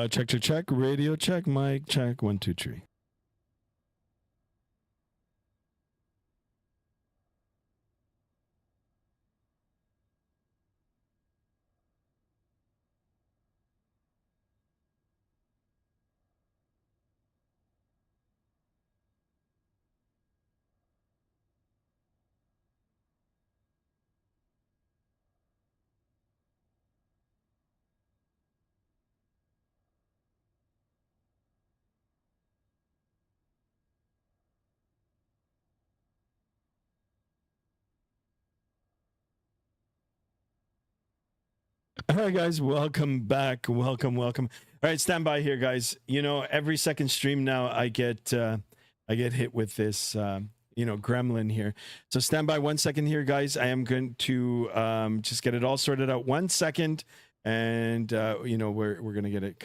Check, check, check. Radio check. Mic check. 1, 2, 3. All right, guys, welcome back. Welcome. All right, stand by here, guys. You know, every second stream now, I get hit with this, gremlin here. So stand by 1 second here, guys. I am going to just get it all sorted out. 1 second, and we're gonna get it.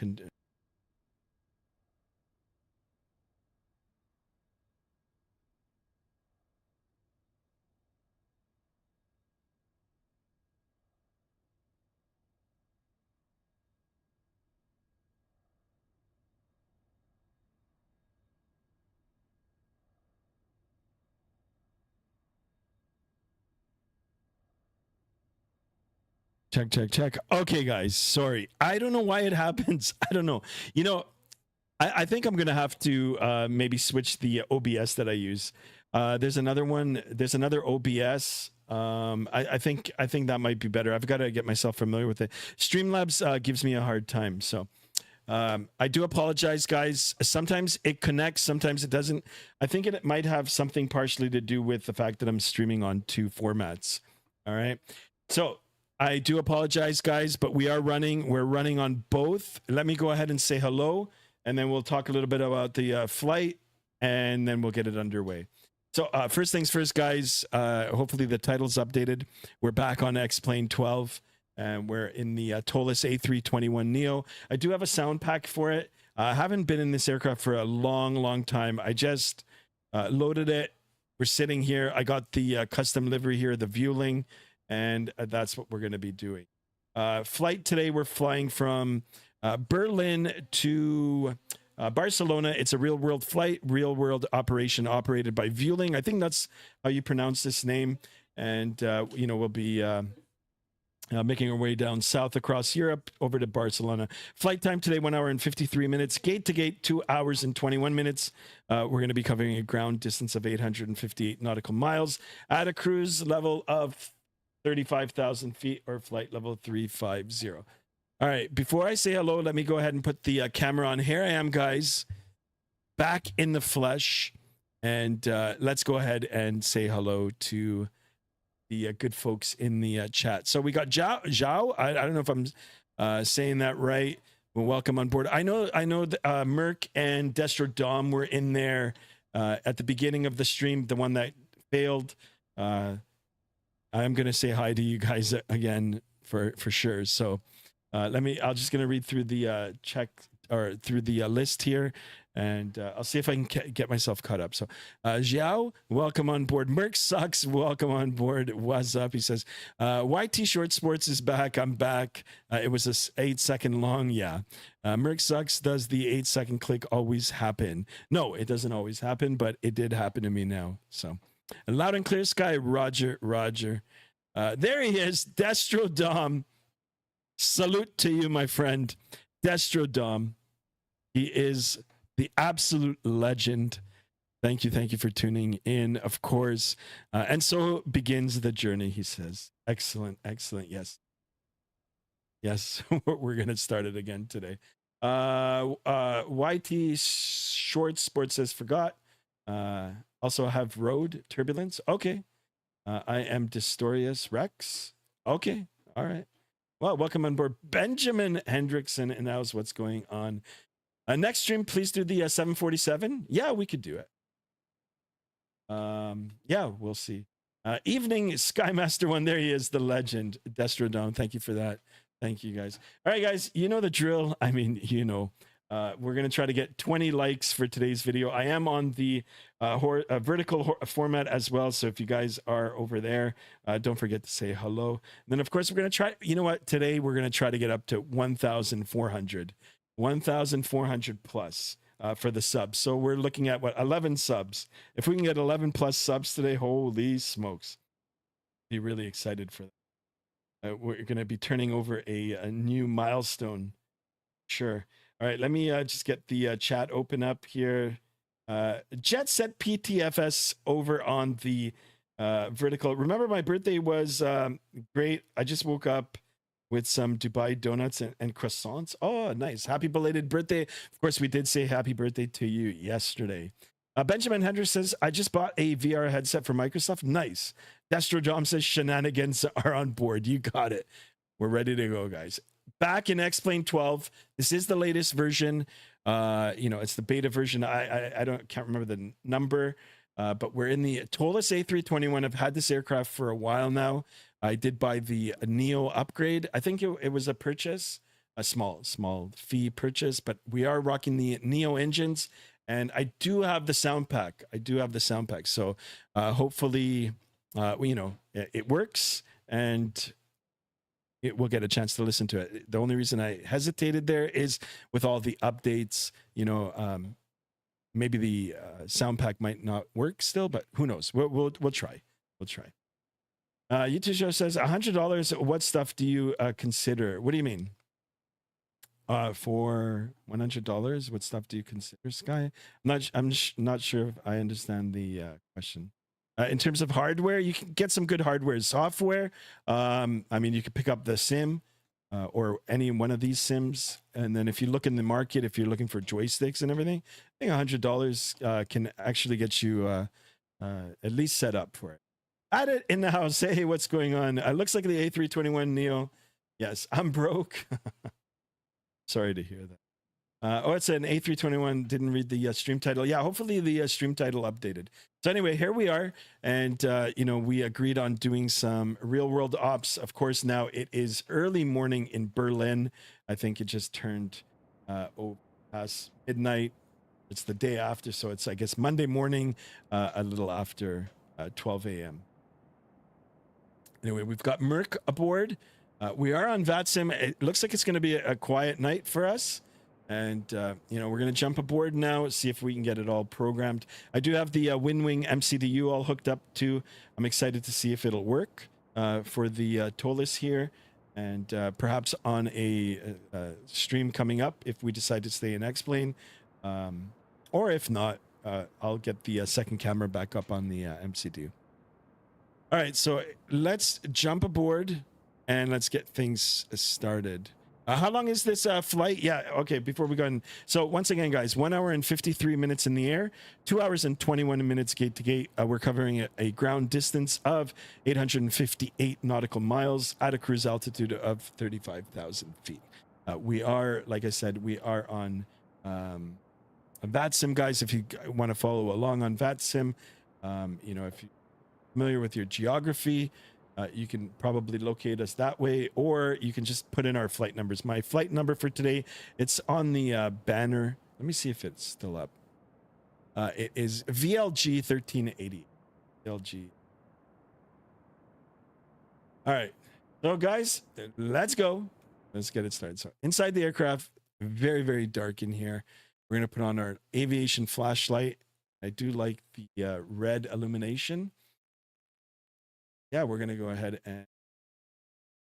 Check. Okay, guys. Sorry. I don't know why it happens. I don't know. You know, I think I'm going to have to maybe switch the OBS that I use. There's another one. There's another OBS. I think that might be better. I've got to get myself familiar with it. Streamlabs gives me a hard time. So I do apologize, guys. Sometimes it connects. Sometimes it doesn't. I think it might have something partially to do with the fact that I'm streaming on 2 formats. All right. So I do apologize, guys, but we're running on both. Let me go ahead and say hello, and then we'll talk a little bit about the flight, and then we'll get it underway. So first things first, guys, hopefully the title's updated. We're back on X-Plane 12, and we're in the Toliss A321 Neo. I do have a sound pack for it. I haven't been in this aircraft for a long time. I just loaded it. We're sitting here. I got the custom livery here, the Vueling, and that's what we're going to be doing. Flight today, we're flying from Berlin to Barcelona. It's a real-world flight, real-world operation operated by Vueling. I think that's how you pronounce this name. And, we'll be making our way down south across Europe over to Barcelona. Flight time today, 1 hour and 53 minutes. Gate to gate, 2 hours and 21 minutes. We're going to be covering a ground distance of 858 nautical miles at a cruise level of 35,000 feet or flight level 350. All right, before I say hello, let me go ahead and put the camera on. Here I am, guys, back in the flesh. And let's go ahead and say hello to the good folks in the chat. So we got Zhao. I don't know if I'm saying that right. Well, welcome on board. I know that, Merc and Destro Dom were in there at the beginning of the stream, the one that failed. I'm going to say hi to you guys again for sure. So I'm just going to read through the through the list here. And I'll see if I can get myself caught up. So, Xiao, welcome on board. Merc Sucks, welcome on board. What's up? He says, YT Short Sports is back. I'm back. It was a 8-second long. Yeah. Merc Sucks, does the 8-second click always happen? No, it doesn't always happen, but it did happen to me now. So, loud and clear, Sky. Roger. There he is. Destro Dom. Salute to you, my friend. Destro Dom. He is the absolute legend. Thank you for tuning in, of course. And so begins the journey, he says. Excellent. Yes, we're going to start it again today. YT Short Sports says, forgot. Also have road turbulence. Okay. I am Distorius Rex. Okay. All right. Well, welcome on board, Benjamin Hendrickson, and how's what's going on? Next stream, please do the 747. Yeah, we could do it. Yeah, we'll see. Evening Skymaster one. There he is, the legend, Destrodome. Thank you for that. Thank you, guys. All right, guys, you know the drill. I mean, you know, we're going to try to get 20 likes for today's video. I am on the vertical format as well. So if you guys are over there, don't forget to say hello. And then, of course, we're going to try, you know what, today we're going to try to get up to 1,400 plus for the subs. So we're looking at what, 11 subs. If we can get 11 plus subs today, holy smokes. Be really excited for that. We're going to be turning over a new milestone. Sure. All right, let me just get the chat open up here. Jet Set PTFS over on the vertical. Remember, my birthday was great. I just woke up with some Dubai donuts and croissants. Oh, nice. Happy belated birthday. Of course, we did say happy birthday to you yesterday. Benjamin Hendricks says, I just bought a VR headset for Microsoft. Nice. Destro Jom says, shenanigans are on board. You got it. We're ready to go, guys. Back in X-Plane 12. This is the latest version. You know, it's the beta version. I can't remember the number, but we're in the Toliss A321. I've had this aircraft for a while now. I did buy the Neo upgrade. I think it was a purchase, a small fee purchase, but we are rocking the Neo engines, and I do have the sound pack. So hopefully, you know, it works, and we'll get a chance to listen to it. The only reason I hesitated there is with all the updates, you know, maybe the sound pack might not work still, but who knows? We'll try. YouTube Show says $100. What stuff do you consider? What do you mean? For $100, what stuff do you consider, Sky? I'm not sure if I understand the question. In terms of hardware, you can get some good hardware. Software, I mean, you can pick up the sim or any one of these sims. And then if you look in the market, if you're looking for joysticks and everything, I think $100 can actually get you at least set up for it. At it in the house. Hey, what's going on? It looks like the A321 Neo. Yes, I'm broke. Sorry to hear that. Oh, it's an A321. Didn't read the stream title. Yeah, hopefully the stream title updated. So anyway, here we are. And, you know, we agreed on doing some real world ops. Of course, now it is early morning in Berlin. I think it just turned past midnight. It's the day after. So it's, I guess, Monday morning, a little after 12 a.m. Anyway, we've got Merc aboard. We are on VATSIM. It looks like it's going to be a quiet night for us. And, you know, we're going to jump aboard now, see if we can get it all programmed. I do have the WinWing MCDU all hooked up too. I'm excited to see if it'll work for the Toliss here. and perhaps on a stream coming up if we decide to stay in X-Plane, or if not, I'll get the second camera back up on the MC2. All right, so let's jump aboard and let's get things started. How long is this flight? Yeah, okay, before we go in. So once again, guys, 1 hour and 53 minutes in the air, 2 hours and 21 minutes gate to gate. We're covering a ground distance of 858 nautical miles at a cruise altitude of 35,000 feet. We are, like I said, we are on VATSIM, guys. If you want to follow along on VATSIM, you know, if you're familiar with your geography, you can probably locate us that way, or you can just put in our flight numbers. My flight number for today, it's on the banner. Let me see if it's still up. It is VLG 1380. VLG. All right. So guys, let's go. Let's get it started. So inside the aircraft, very, very dark in here. We're going to put on our aviation flashlight. I do like the red illumination. Yeah, we're going to go ahead and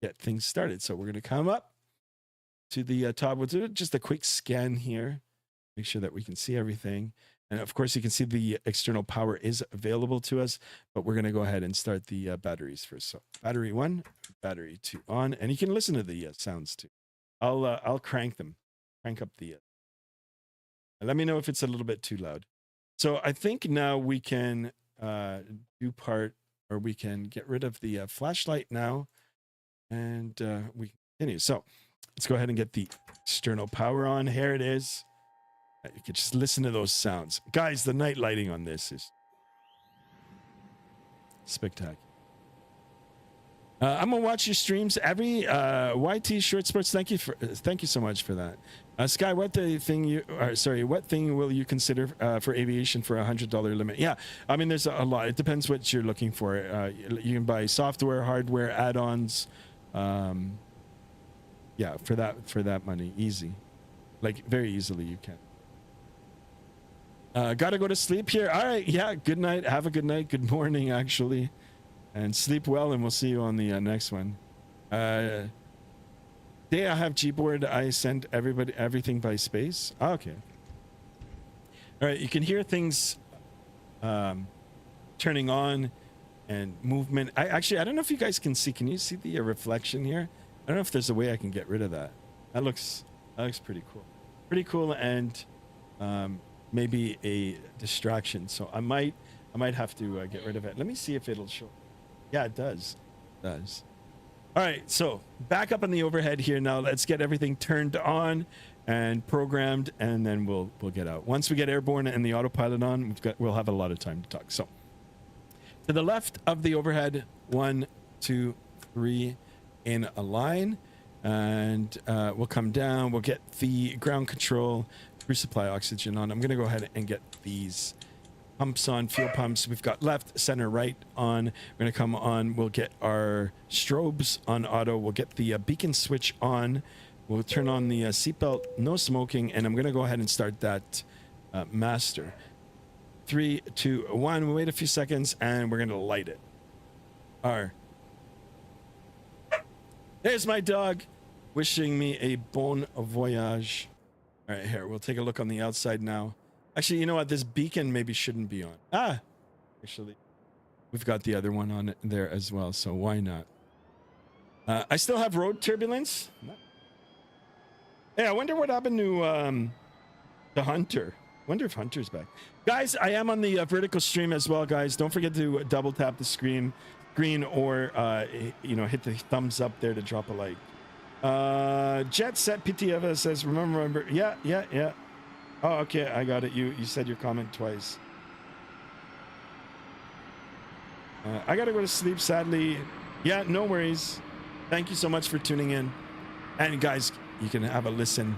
get things started. So we're going to come up to the top. We'll do just a quick scan here. Make sure that we can see everything. And of course, you can see the external power is available to us, but we're going to go ahead and start the batteries first. So battery 1, battery 2 on, and you can listen to the sounds too. I'll crank them, crank up the. Let me know if it's a little bit too loud. So I think now we can do part. Or we can get rid of the flashlight now, and we continue. So let's go ahead and get the external power on. Here it is. You can just listen to those sounds. Guys, the night lighting on this is spectacular. I'm gonna watch your streams every YT Short Sports. Thank you so much for that. Sky, what thing will you consider for aviation for $100 limit? Yeah, I mean there's a lot. It depends what you're looking for. You can buy software, hardware, add-ons. Yeah, for that money, easy, like very easily you can. Gotta go to sleep here. All right, yeah. Good night. Have a good night. Good morning, actually. And sleep well, and we'll see you on the next one. Day I have Gboard. I send everything by space. Oh, okay. All right, you can hear things turning on and movement. I don't know if you guys can see. Can you see the reflection here? I don't know if there's a way I can get rid of that. That looks pretty cool. Pretty cool, and maybe a distraction. So I might have to get rid of it. Let me see if it'll show. Yeah, it does. It does. All right, so back up on the overhead here now. Let's get everything turned on and programmed, and then we'll get out. Once we get airborne and the autopilot on, we'll have a lot of time to talk. So to the left of the overhead, 1, 2, 3 in a line, and we'll come down. We'll get the ground control, crew supply oxygen on. I'm going to go ahead and get these pumps on, fuel pumps. We've got left, center, right on. We're going to come on. We'll get our strobes on auto. We'll get the beacon switch on. We'll turn on the seatbelt, no smoking, and I'm going to go ahead and start that master. 3, 2, 1. We'll wait a few seconds, and we're going to light it. There's my dog wishing me a bon voyage. All right, here. We'll take a look on the outside now. Actually, you know what? This beacon maybe shouldn't be on. Actually, we've got the other one on it there as well, so why not? I still have road turbulence. Hey, I wonder what happened to the Hunter. Wonder if Hunter's back. Guys, I am on the vertical stream as well, guys. Don't forget to double tap the screen or hit the thumbs up there to drop a like. Jet Set PTF says, remember. Yeah. Oh, okay, I got it. You said your comment twice. I gotta go to sleep, sadly. Yeah, no worries. Thank you so much for tuning in. And guys, you can have a listen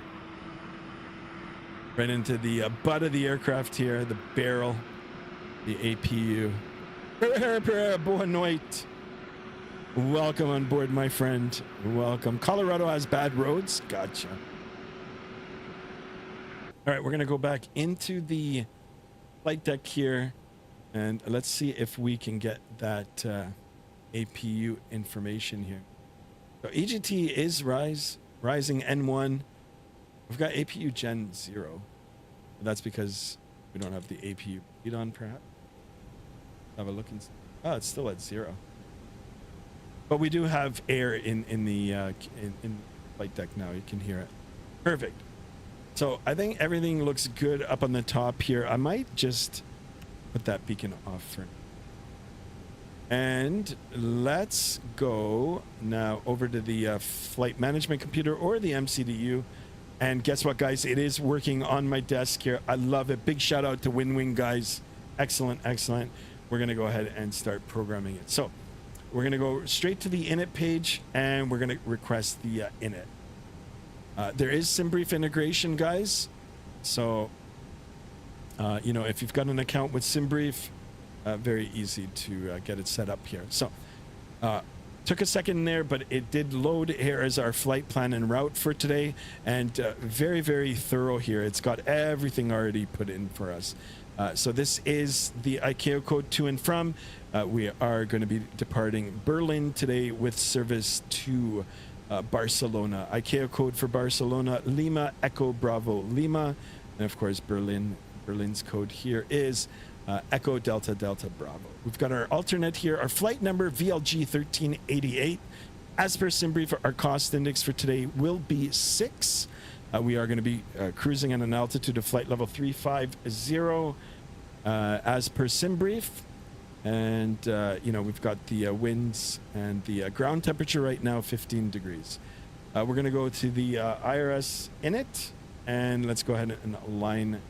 right into the butt of the aircraft here, the barrel, the APU. Boa noite. Welcome on board, my friend. Welcome. Colorado has bad roads. Gotcha. All right, we're going to go back into the flight deck here, and let's see if we can get that APU information here. So EGT is rising N1. We've got APU Gen 0. That's because we don't have the APU read on, perhaps. Have a look and see. Oh, it's still at 0. But we do have air in the in flight deck now. You can hear it. Perfect. So I think everything looks good up on the top here. I might just put that beacon off for now. And let's go now over to the flight management computer or the MCDU. And guess what, guys? It is working on my desk here. I love it. Big shout out to WinWing, guys. Excellent, excellent. We're going to go ahead and start programming it. So we're going to go straight to the init page and we're going to request the init. There is SimBrief integration, guys. So, you know, if you've got an account with SimBrief, very easy to get it set up here. So, took a second there, but it did load here as our flight plan and route for today. And very, very thorough here. It's got everything already put in for us. So this is the ICAO code to and from. We are going to be departing Berlin today with service to Barcelona. ICAO code for Barcelona, Lima, Echo, Bravo, Lima. And of course, Berlin's code here is Echo, Delta, Delta, Bravo. We've got our alternate here, our flight number, VLG 1388. As per SimBrief, our cost index for today will be 6. We are going to be cruising at an altitude of flight level 350 as per SimBrief. And, you know, we've got the winds and the ground temperature right now, 15 degrees. We're going to go to the IRS init, and let's go ahead and align,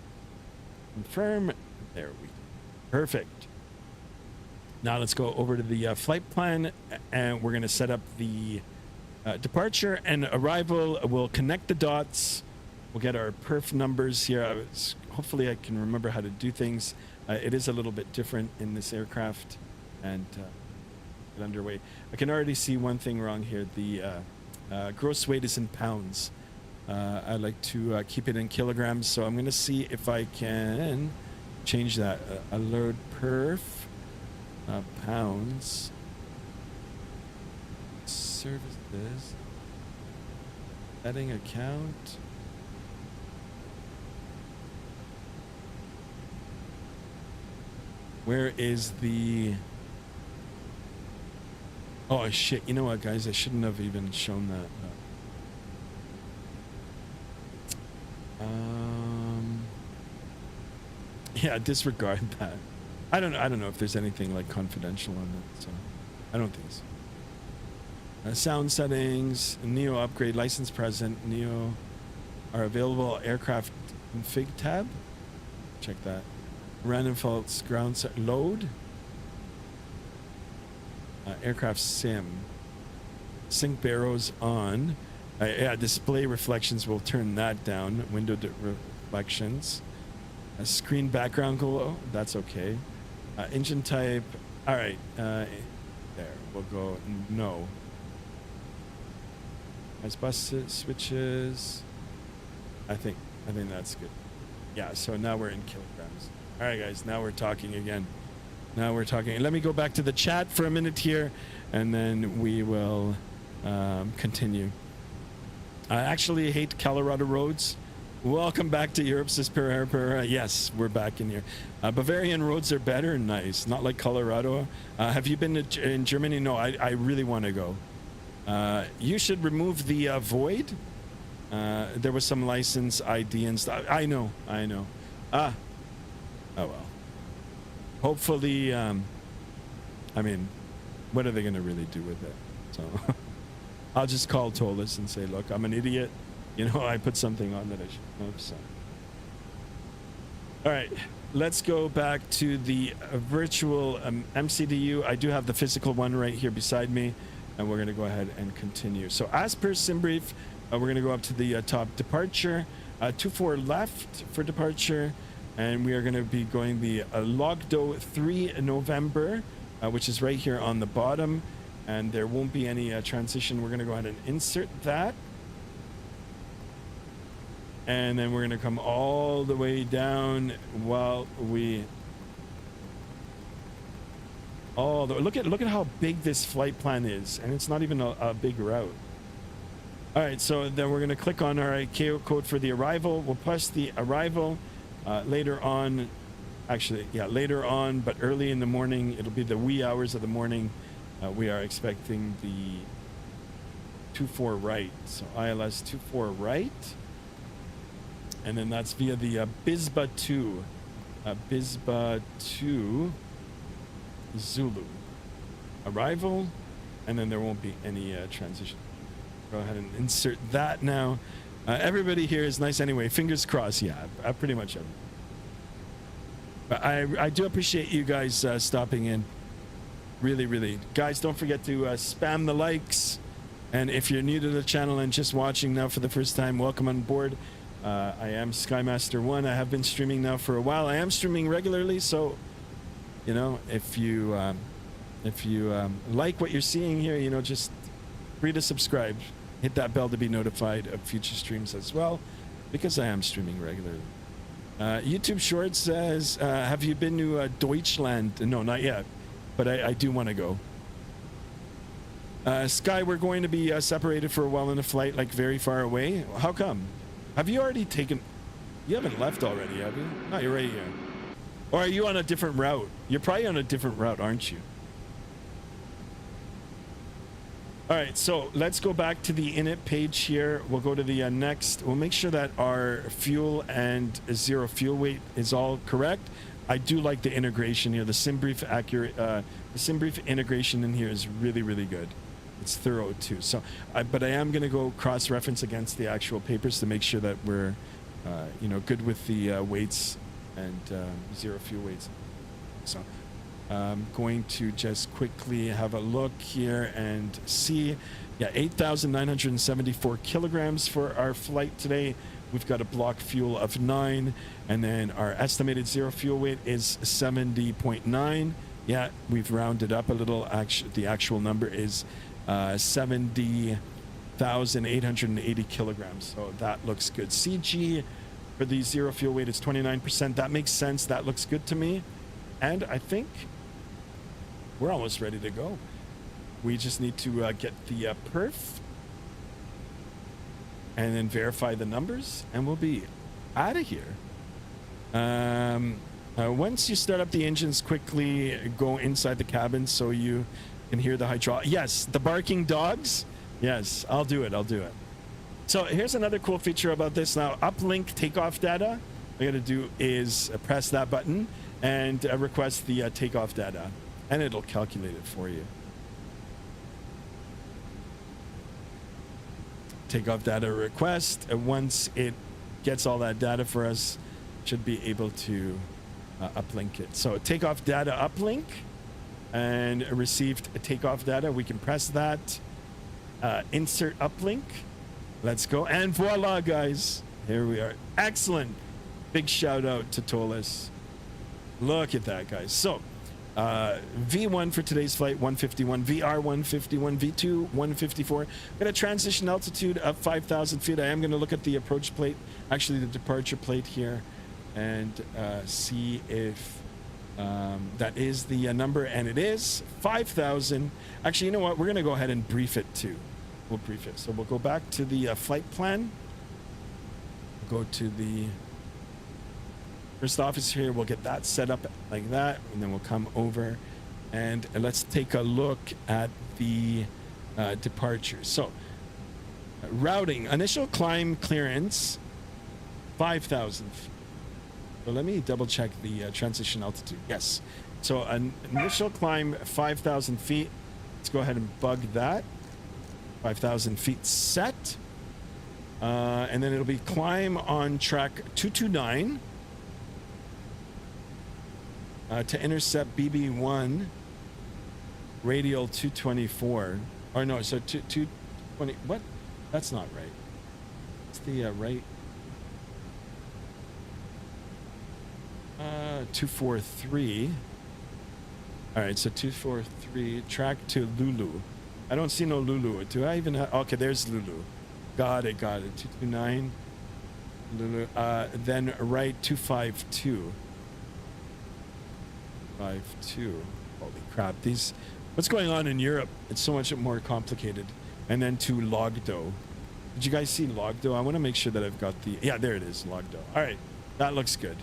confirm. There we go. Perfect. Now let's go over to the flight plan, and we're going to set up the departure and arrival. We'll connect the dots. We'll get our perf numbers here. Hopefully I can remember how to do things. It is a little bit different in this aircraft, and get underway. I can already see one thing wrong here. The gross weight is in pounds. I like to keep it in kilograms, so I'm going to see if I can change that. Alert perf pounds. Services. Setting account. Where is the... Oh, shit. You know what, guys? I shouldn't have even shown that. Yeah, disregard that. I don't know if there's anything like confidential on it, so I don't think so. Sound settings, Neo upgrade, license present, Neo are available. Aircraft config tab. Check that. Random faults, ground set, load. Aircraft sim. Sync barrows on. Yeah, display reflections, will turn that down. Window reflections. Screen background glow, that's okay. Engine type, all right. There, we'll go no. As bus switches, I think that's good. Yeah, so now we're in kilograms. All right, guys, now we're talking again. Now we're talking. Let me go back to the chat for a minute here, and then we will continue. I actually hate Colorado roads. Welcome back to Europe, says Per. Yes, we're back in here. Bavarian roads are better and nice, not like Colorado. Have you been in Germany? No, I really want to go. You should remove the void. There was some license ID and stuff. I know. Oh well. Hopefully, I mean, what are they going to really do with it? So I'll just call Toliss and say, look, I'm an idiot. You know, I put something on that I should have. So. All right, let's go back to the virtual MCDU. I do have the physical one right here beside me, and we're going to go ahead and continue. So as per SimBrief, we're going to go up to the top departure, 24 left for departure, and we are going to be going the Logdo 3 November, which is right here on the bottom, and there won't be any transition. We're going to go ahead and insert that. And then we're going to come all the way down while we Oh, look at how big this flight plan is, and it's not even a big route. All right, so then we're going to click on our ICAO code for the arrival. We'll press the arrival later on. Actually, yeah, later on, but early in the morning. It'll be the wee hours of the morning. We are expecting the 24 right. So ILS 24 right. And then that's via the BSBA 2. BSBA 2 Zulu. Arrival. And then there won't be any transition. Go ahead and insert that now. Everybody here is nice anyway. Fingers crossed. Yeah, pretty much everyone. But I do appreciate you guys stopping in. Really, really. Guys, don't forget to spam the likes. And if you're new to the channel and just watching now for the first time, welcome on board. I am Skymaster1. I have been streaming now for a while. I am streaming regularly, so, you know, if you like what you're seeing here, you know, just free to subscribe. Hit that bell to be notified of future streams as well, because I am streaming regularly. YouTube Shorts says, have you been to Deutschland? No, not yet, but I do want to go. Sky, we're going to be separated for a while in a flight, like very far away. How come? Have you already taken... You haven't left already, have you? No, you're right here. Or are you on a different route? You're probably on a different route, aren't you? All right, so let's go back to the init page here. We'll go to the next. We'll make sure that our fuel and zero fuel weight is all correct. I do like the integration here. The SimBrief accurate, the SimBrief integration in here is really, really good. It's thorough too. So, but I am going to go cross-reference against the actual papers to make sure that we're, you know, good with the weights and zero fuel weights. So. I'm going to just quickly have a look here and see. Yeah, 8,974 kilograms for our flight today. We've got a block fuel of 9, and then our estimated zero fuel weight is 70.9. Yeah, we've rounded up a little. The actual number is 70,880 kilograms. So that looks good. CG for the zero fuel weight is 29%. That makes sense. That looks good to me. And I think we're almost ready to go. We just need to get the perf and then verify the numbers, and we'll be out of here. Once you start up the engines, quickly go inside the cabin so you can hear the hydraulic. Yes, the barking dogs. Yes, I'll do it. I'll do it. So here's another cool feature about this. Now, uplink takeoff data. All you got to do is press that button and request the takeoff data, and it'll calculate it for you. Takeoff data request. Once it gets all that data for us, should be able to uplink it. So takeoff data uplink, and received takeoff data. We can press that, insert uplink. Let's go, and voila, guys. Here we are. Excellent. Big shout out to Toliss. Look at that, guys. So V1 for today's flight, 151, VR 151, V2 154. Got a transition altitude of 5,000 feet. I am going to look at the approach plate, actually the departure plate here, and see if that is the number, and it is 5,000. Actually, you know what? We're going to go ahead and brief it too. We'll brief it. So we'll go back to the flight plan. We'll go to the first office here. We'll get that set up like that, and then we'll come over and let's take a look at the departure. So routing, initial climb clearance 5,000 feet. So let me double check the transition altitude. Yes, so an initial climb 5,000 feet. Let's go ahead and bug that. 5,000 feet set, and then it'll be climb on track 229 to intercept BB1 radial 224, or no, so 220. What? That's not right. It's the right. 243. All right, so 243 track to Lulu. I don't see no Lulu. Do I even have? Okay, there's Lulu. Got it. 229. Lulu. Then right 252. 52. Holy crap! What's going on in Europe? It's so much more complicated. And then to Logdo. Did you guys see Logdo? I want to make sure that I've got the... Yeah, there it is, Logdo. All right, that looks good.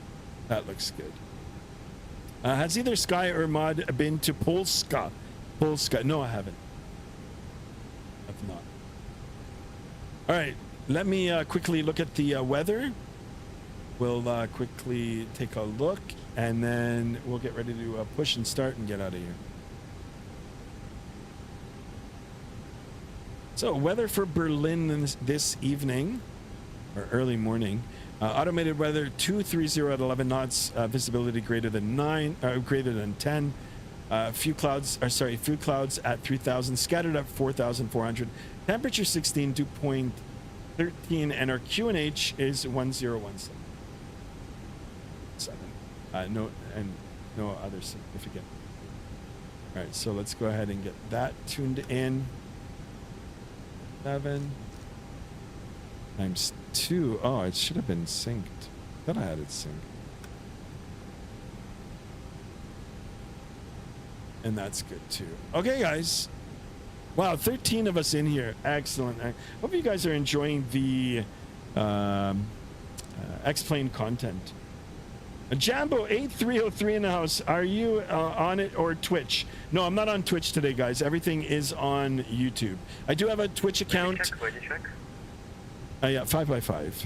That looks good. Has either Sky or Mod been to Polska? Polska? No, I haven't. I've not. All right, let me quickly look at the weather. We'll quickly take a look, and then we'll get ready to push and start and get out of here. So, weather for Berlin this evening, or early morning. Automated weather 230 at 11 knots, visibility greater than 10. Few clouds at 3,000, scattered at 4,400. Temperature 16, dew point 13, and our QNH is 1017. No other significant. All right, so let's go ahead and get that tuned in. 7 times 2. Oh, it should have been synced. I thought I had it synced. And that's good too. Okay, guys. Wow, 13 of us in here. Excellent. I hope you guys are enjoying the X-Plane content. Jambo 8303 in the house. Are you on it or Twitch? No, I'm not on Twitch today, guys. Everything is on YouTube. I do have a Twitch account. Where'd you check? Yeah, 5x5.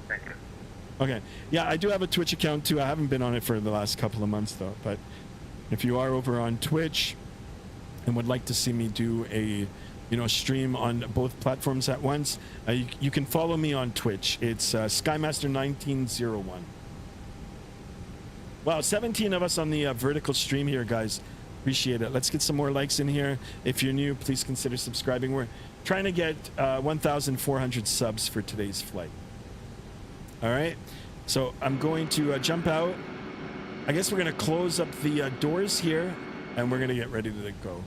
Thank you. Okay. Yeah, I do have a Twitch account too. I haven't been on it for the last couple of months though. But if you are over on Twitch and would like to see me do a stream on both platforms at once, you can follow me on Twitch. It's Skymaster1901. Wow, 17 of us on the vertical stream here, guys. Appreciate it. Let's get some more likes in here. If you're new, please consider subscribing. We're trying to get 1,400 subs for today's flight. All right. So I'm going to jump out. I guess we're going to close up the doors here, and we're going to get ready to go.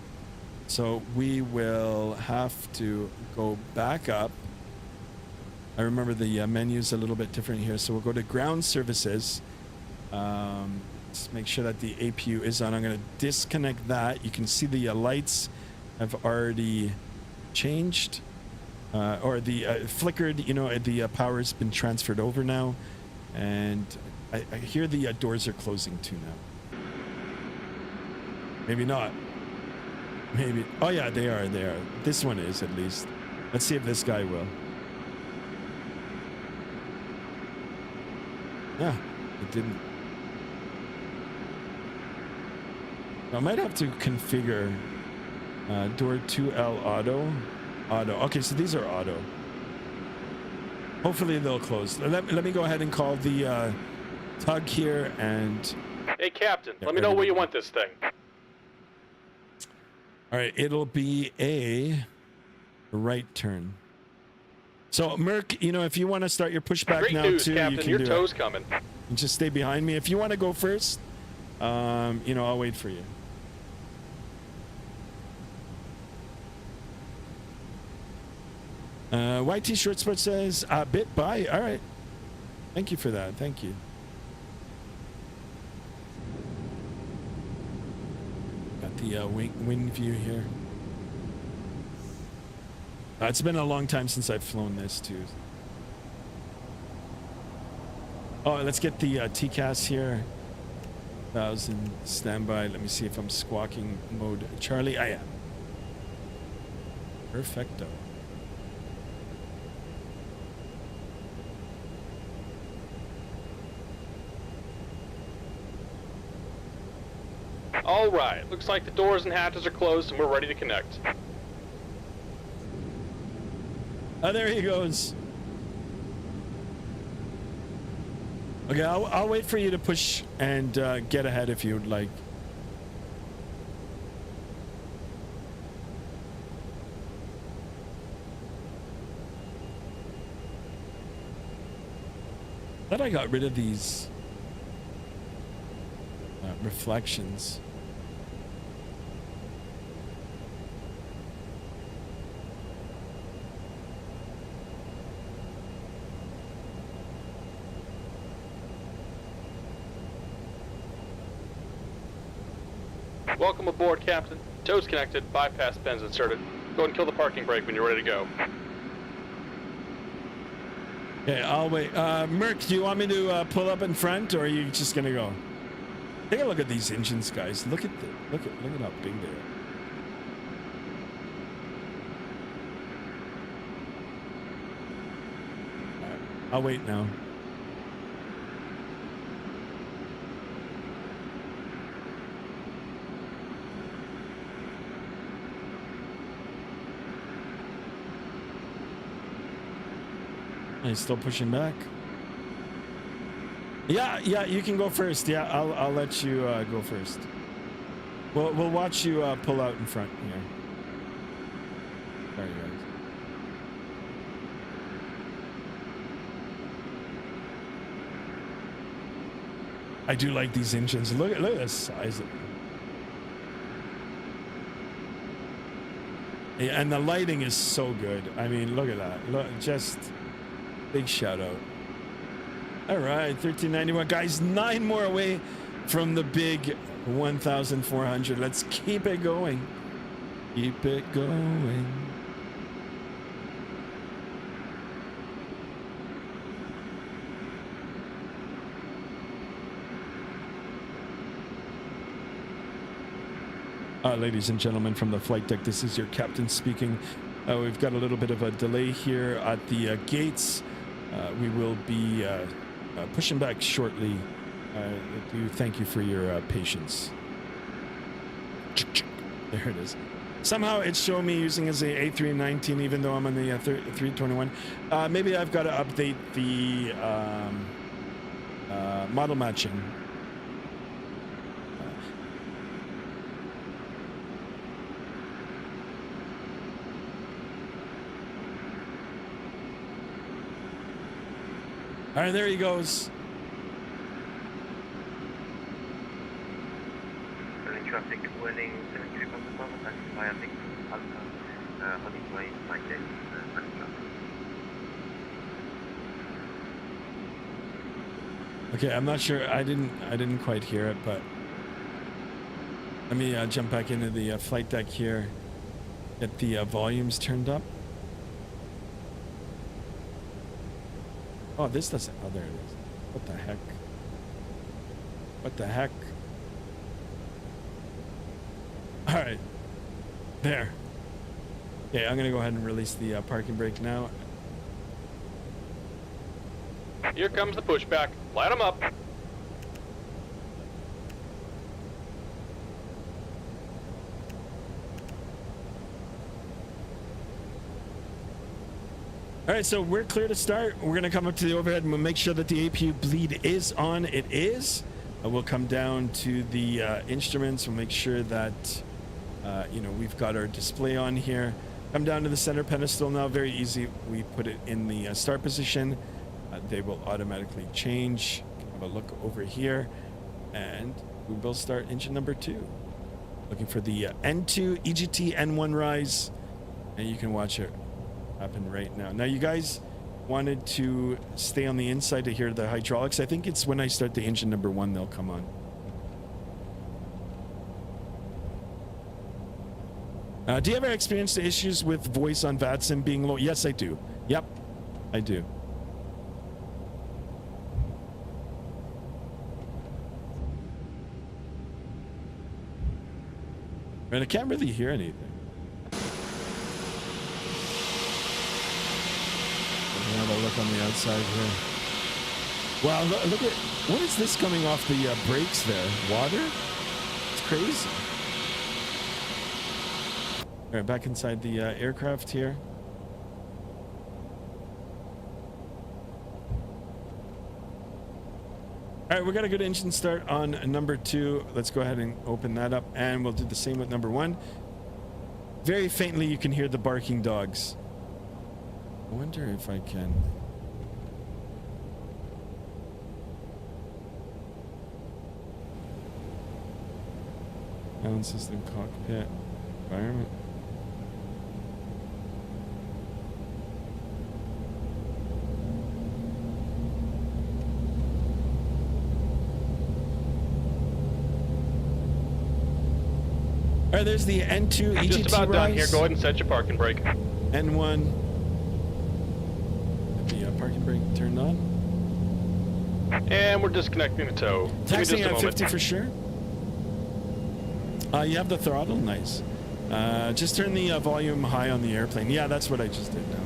So we will have to go back up. I remember the menu's a little bit different here. So we'll go to ground services. Let's make sure that the APU is on. I'm going to disconnect that. You can see the lights have already changed, or the flickered. The power has been transferred over now, and I hear the doors are closing too now. Maybe not. Maybe. Oh yeah, they are. They are. This one is, at least. Let's see if this guy will. Yeah, it didn't. I might have to configure door 2L auto. Okay, so these are auto. Hopefully they'll close. Let me go ahead and call the tug here and... Hey, Captain, let me know where you want this thing. All right, it'll be a right turn. So, Merc, if you want to start your pushback Great now news, too, Captain. you can Your do tow's it. coming. And just stay behind me. If you want to go first, I'll wait for you. YT Short Sport says, bit by. All right. Thank you for that. Thank you. Got the wind view here. It's been a long time since I've flown this too. Oh, let's get the TCAS here. 1,000 standby. Let me see if I'm squawking mode. Charlie, I am. Perfecto. All right. Looks like the doors and hatches are closed and we're ready to connect. Oh, there he goes. Okay, I'll wait for you to push and get ahead if you would like. Thought I got rid of these reflections. Welcome aboard, Captain. Toes connected, bypass pins inserted. Go ahead and kill the parking brake when you're ready to go. Okay, I'll wait. Merc, do you want me to pull up in front, or are you just gonna go? Take a look at these engines, guys. Look at how big they are. All right, I'll wait now. He's still pushing back. Yeah, you can go first. Yeah, I'll let you go first. We'll watch you pull out in front here. Sorry, guys. I do like these engines. Look at the size of them. Yeah, and the lighting is so good. I mean, look at that. Look, just big shout out. All right, 1391 guys, 9 more away from the big 1,400. Let's keep it going. Keep it going. Ladies and gentlemen from the flight deck, this is your captain speaking. We've got a little bit of a delay here at the gates. We will be pushing back shortly. Thank you for your patience. There it is. Somehow it's showing me using as a A319 even though I'm on the 321. Maybe I've got to update the model matching. All right, there he goes. Traffic warning 73.1, via Victor Alpha, heading way like this, Okay, I'm not sure. I didn't quite hear it, but let me jump back into the flight deck here. Get the volumes turned up. Oh, this doesn't. Oh, there it is. What the heck? What the heck? All right. There. Okay, I'm going to go ahead and release the parking brake now. Here comes the pushback. Light them up. All right, so we're clear to start. We're going to come up to the overhead and we'll make sure that the APU bleed is on. It is. We'll come down to the instruments. We'll make sure that, we've got our display on here. Come down to the center pedestal now. Very easy. We put it in the start position. They will automatically change. Have a look over here. And we will start engine number 2. Looking for the N2 EGT N1 rise. And you can watch it happen right now. Now you guys wanted to stay on the inside to hear the hydraulics. I think it's when I start the engine number 1 they'll come on. Do you ever experience the issues with voice on VATSIM being low? Yes, I do. Yep, I do. And I can't really hear anything. Have a look on the outside here. Wow, look at what is this coming off the brakes there? Water? It's crazy. All right, back inside the aircraft here. All right, we got a good engine start on number 2. Let's go ahead and open that up, and we'll do the same with number 1. Very faintly, you can hear the barking dogs. I wonder if I can. Sound system, cockpit, environment. All right, there's the N2 EGT Just about done here. rise. Go ahead and set your parking brake. N1. The parking brake turned on. And we're disconnecting the tow. Give me Taxiing just a at moment. 50 for sure. You have the throttle, nice. Just turn the volume high on the airplane. Yeah, that's what I just did now.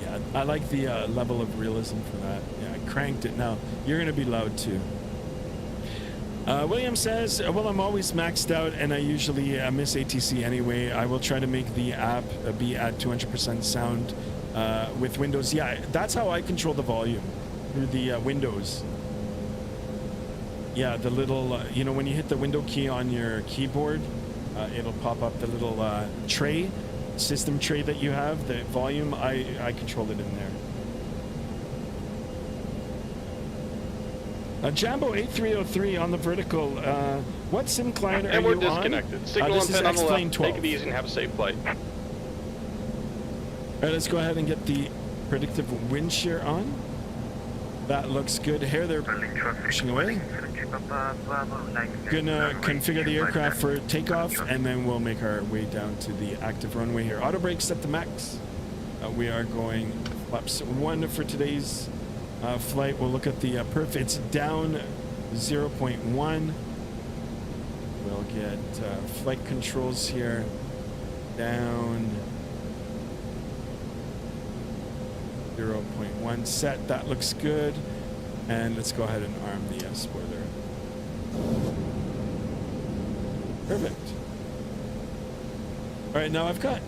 Yeah, I like the level of realism for that. Yeah, I cranked it now. You're gonna be loud too. William says, well, I'm always maxed out and I usually miss ATC anyway. I will try to make the app be at 200% sound with Windows. Yeah, that's how I control the volume, through the Windows. Yeah, the little, you know, when you hit the window key on your keyboard, it'll pop up the little tray, system tray that you have, the volume. I control it in there. Jambo 8303 on the vertical. What sim client are And you we're disconnected. Signal this and is pin on the X-Plane left. 12. Take it easy and have a safe flight. All right, let's go ahead and get the predictive wind shear on. That looks good. Here they're pushing away. Gonna configure the aircraft for takeoff, and then we'll make our way down to the active runway here. Auto brakes set to max. We are going flaps 1 for today's flight. We'll look at the perf. It's down 0.1. We'll get flight controls here down 0.1 set. That looks good. And let's go ahead and arm the spoiler. Perfect. All right, now I've got,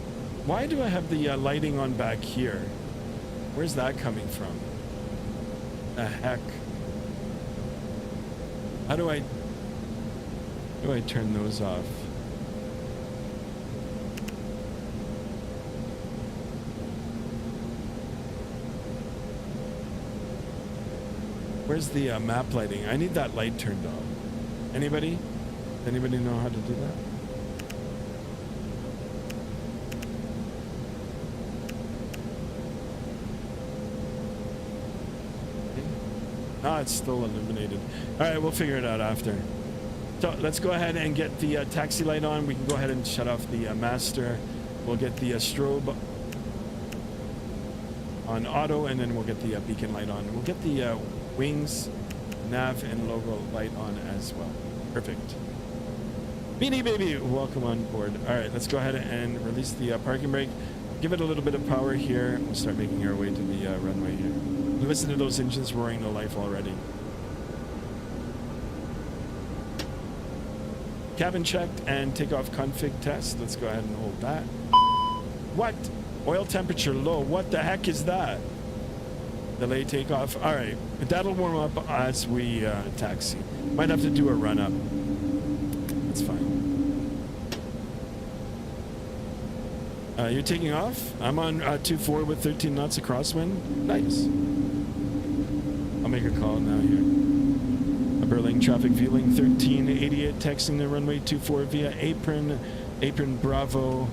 why do I have the lighting on back here? Where's that coming from? The heck? How do I turn those off? Where's the map lighting? I need that light turned off. Anybody? Anybody know how to do that? Ah, it's still illuminated. All right, we'll figure it out after. So let's go ahead and get the taxi light on. We can go ahead and shut off the master. We'll get the strobe on auto, and then we'll get the beacon light on. We'll get the wings, nav, and logo light on as well. Perfect. Beanie Baby, welcome on board. All right, let's go ahead and release the parking brake. Give it a little bit of power here. We'll start making our way to the runway here. Listen to those engines roaring to life already. Cabin checked and takeoff config test. Let's go ahead and hold that. What? Oil temperature low. What the heck is that? Delay takeoff. All right, that'll warm up as we taxi. Might have to do a run up. That's fine. You're taking off? I'm on 2-4 with 13 knots of crosswind. Nice. I'll make a call now here. Berlin traffic viewing 1388, texting the runway 24 via apron Bravo,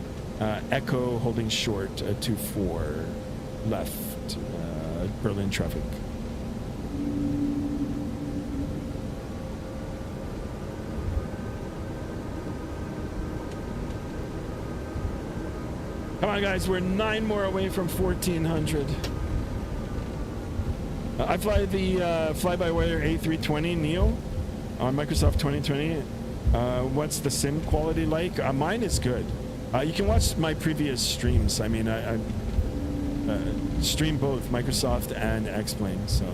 Echo holding short 24 left, Berlin traffic. Come on, guys, we're 9 more away from 1400. I fly the fly-by-wire A320 Neo on Microsoft 2020. What's the sim quality like? Mine is good. You can watch my previous streams. I mean, I stream both Microsoft and X-Plane, so. All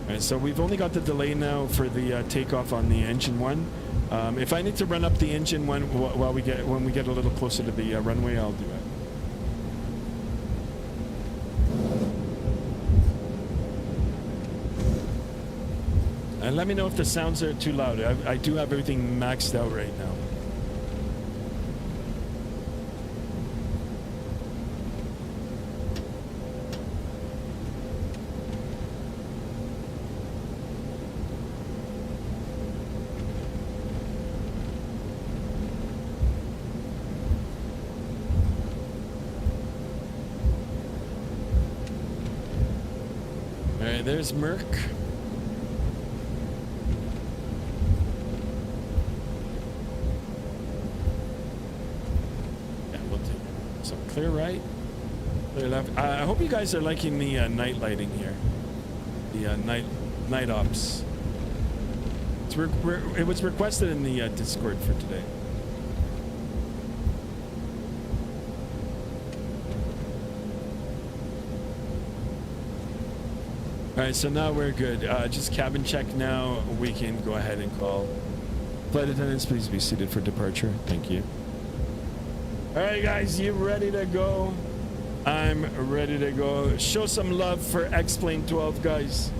right, so we've only got the delay now for the takeoff on the engine one. If I need to run up the engine one when we get a little closer to the runway, I'll do it. And let me know if the sounds are too loud. I do have everything maxed out right now. All right, there's Merck. clear right, clear left. I hope you guys are liking the night lighting here. The night ops. It was requested in the Discord for today. All right, so now we're good. Just cabin check now. We can go ahead and call. Flight attendants, please be seated for departure. Thank you. All right, guys, you ready to go? I'm ready to go. Show some love for X-Plane 12, guys.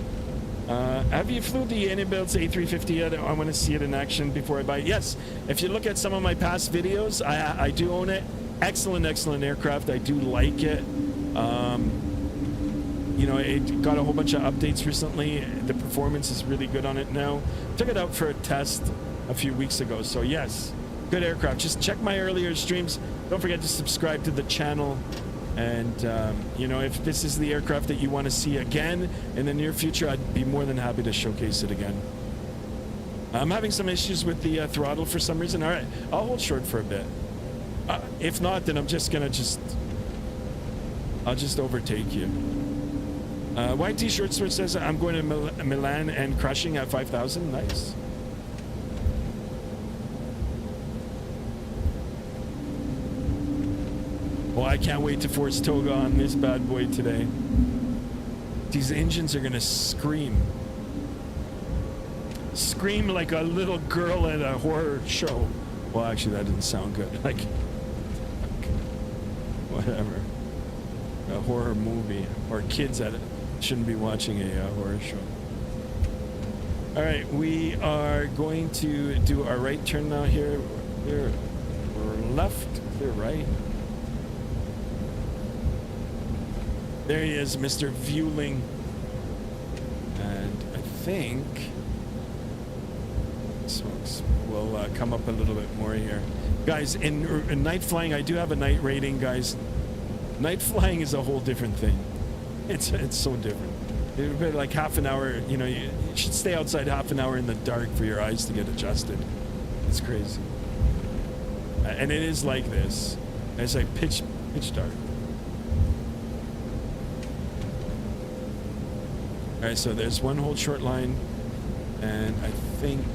Have you flew the Anibilt's A350 yet? I want to see it in action before I buy it. Yes, if you look at some of my past videos, I do own it. Excellent, excellent aircraft. I do like it. You know, it got a whole bunch of updates recently. The performance is really good on it now. Took it out for a test a few weeks ago. So yes, good aircraft. Just check my earlier streams. Don't forget to subscribe to the channel. And, you know, if this is the aircraft that you want to see again in the near future, I'd be more than happy to showcase it again. I'm having some issues with the throttle for some reason. All right, I'll hold short for a bit. If not, then I'm just going to I'll just overtake you. YT Short Sword says, I'm going to Milan and crashing at 5,000. Nice. Well, I can't wait to force toga on this bad boy today. These engines are going to scream. Scream like a little girl at a horror show. Well, actually, that didn't sound good. Like, whatever. A horror movie. Or kids that shouldn't be watching a horror show. All right, we are going to do our right turn now here. Clear left, clear right. There he is, Mr. Viewling. And I think smokes will come up a little bit more here. Guys, in night flying, I do have a night rating, guys. Night flying is a whole different thing. It's so different. It'd be like half an hour, you know, you should stay outside half an hour in the dark for your eyes to get adjusted. It's crazy. And it is like this. It's like pitch dark. All right, so there's one whole short line, and I think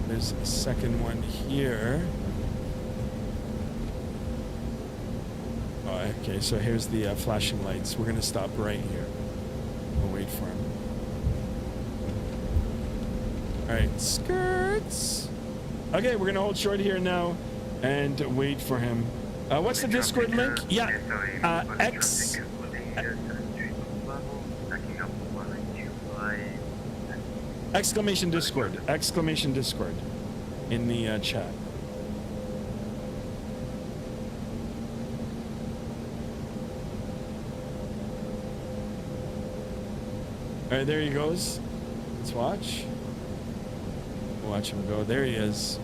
there's a second one here. Oh, okay, so here's the flashing lights. We're gonna stop right here. We'll wait for him. All right, skirts. Okay, we're gonna hold short here now and wait for him. What's the Discord link? Yeah, X. Exclamation Discord in the chat. All right, there he goes. Let's watch. Watch him go. There he is.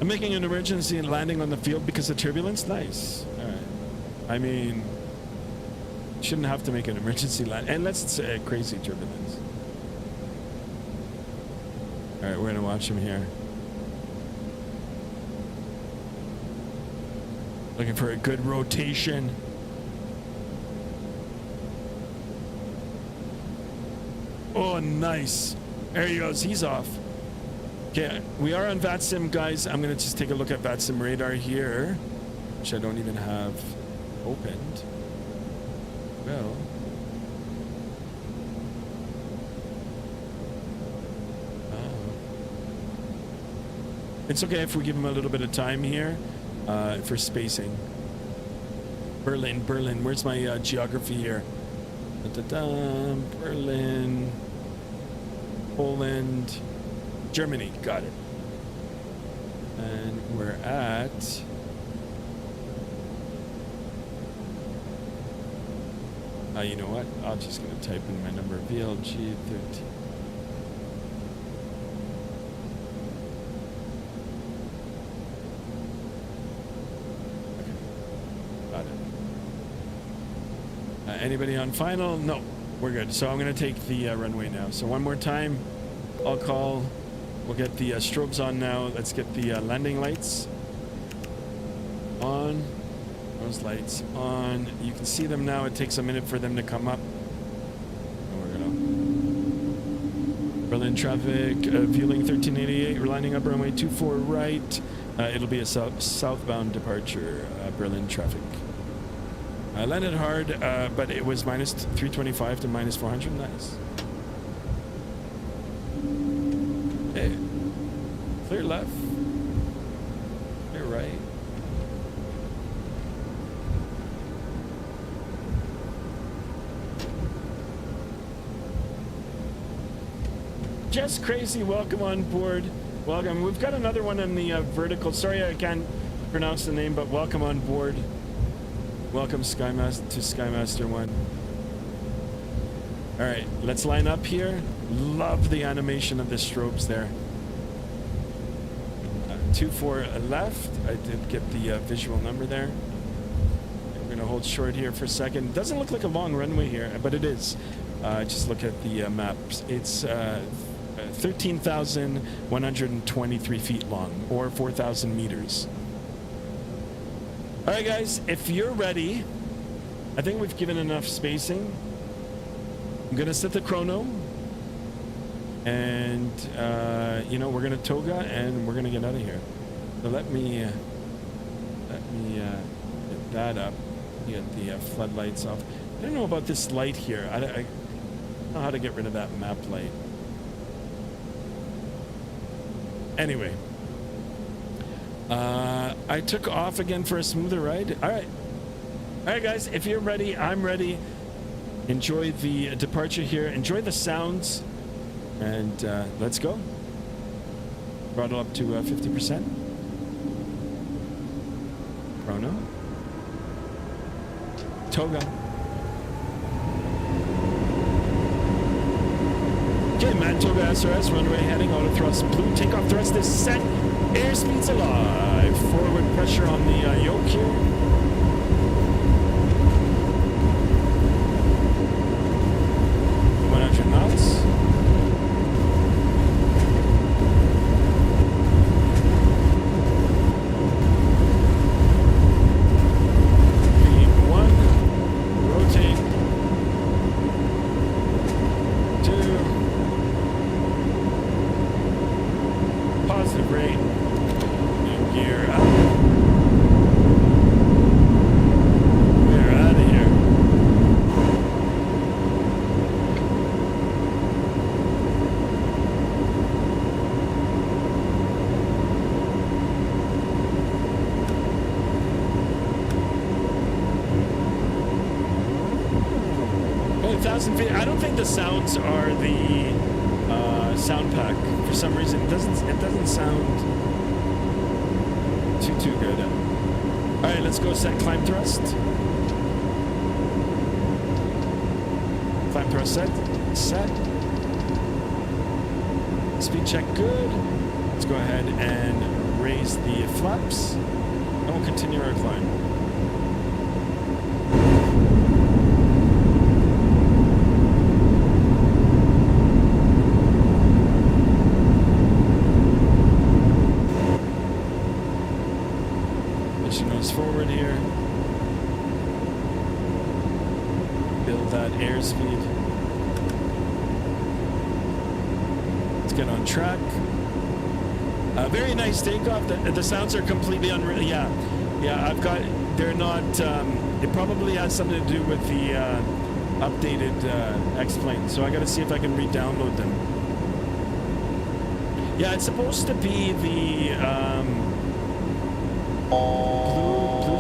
I'm making an emergency and landing on the field because of turbulence. Nice. All right. I mean, shouldn't have to make an emergency land unless it's a crazy turbulence. All right, we're gonna watch him here. Looking for a good rotation. Oh, nice. There he goes. He's off. Okay, we are on VATSIM, guys. I'm gonna just take a look at VATSIM radar here, which I don't even have opened. Well. It's okay if we give him a little bit of time here for spacing. Berlin. Where's my geography here? Berlin, Poland, Germany. Got it. And we're at... you know what? I'm just going to type in my number. VLG 13. Anybody on final? No, we're good. So I'm going to take the runway now. So one more time, I'll call. We'll get the strobes on now. Let's get the landing lights. on. Those lights on. You can see them now. It takes a minute for them to come up. And we're gonna Berlin traffic, Vueling 1388, we're lining up runway 24 right. It'll be a southbound departure, Berlin traffic. I landed hard, but it was minus 325 to minus 400. Nice. Hey, clear left, clear right. Just Crazy, welcome on board. Welcome. We've got another one in the vertical. Sorry, I can't pronounce the name, but welcome on board. Welcome Skymaster 1. All right, let's line up here. Love the animation of the strobes there. 24 left. I did get the visual number there. We're gonna hold short here for a second. It doesn't look like a long runway here, but it is. Just look at the maps. It's 13,123 feet long, or 4,000 meters. All right, guys, if you're ready, I think we've given enough spacing. I'm gonna set the chrono, and you know, we're gonna toga and we're gonna get out of here. So let me get that up. Get the floodlights off. I don't know about this light here. I don't know how to get rid of that map light. Anyway, I took off again for a smoother ride. All right, guys, if you're ready, I'm ready. Enjoy the departure here. Enjoy the sounds, and let's go. Throttle up to 50%. Chrono. Toga. Okay, Manitoba SRS, runway heading, auto thrust blue, takeoff thrust is set, airspeed's alive, forward pressure on the yoke here. 100 knots. I don't think the sounds are the sound pack. For some reason, it doesn't sound too good. All right, let's go set climb thrust. Climb thrust set. Speed check good. Let's go ahead and raise the flaps, and we'll continue our climb. Forward here. Build that airspeed. Let's get on track. Very nice takeoff. The sounds are completely unreal. Yeah, I've got. They're not. It probably has something to do with the updated X-plane. So I got to see if I can re-download them. Yeah, it's supposed to be the.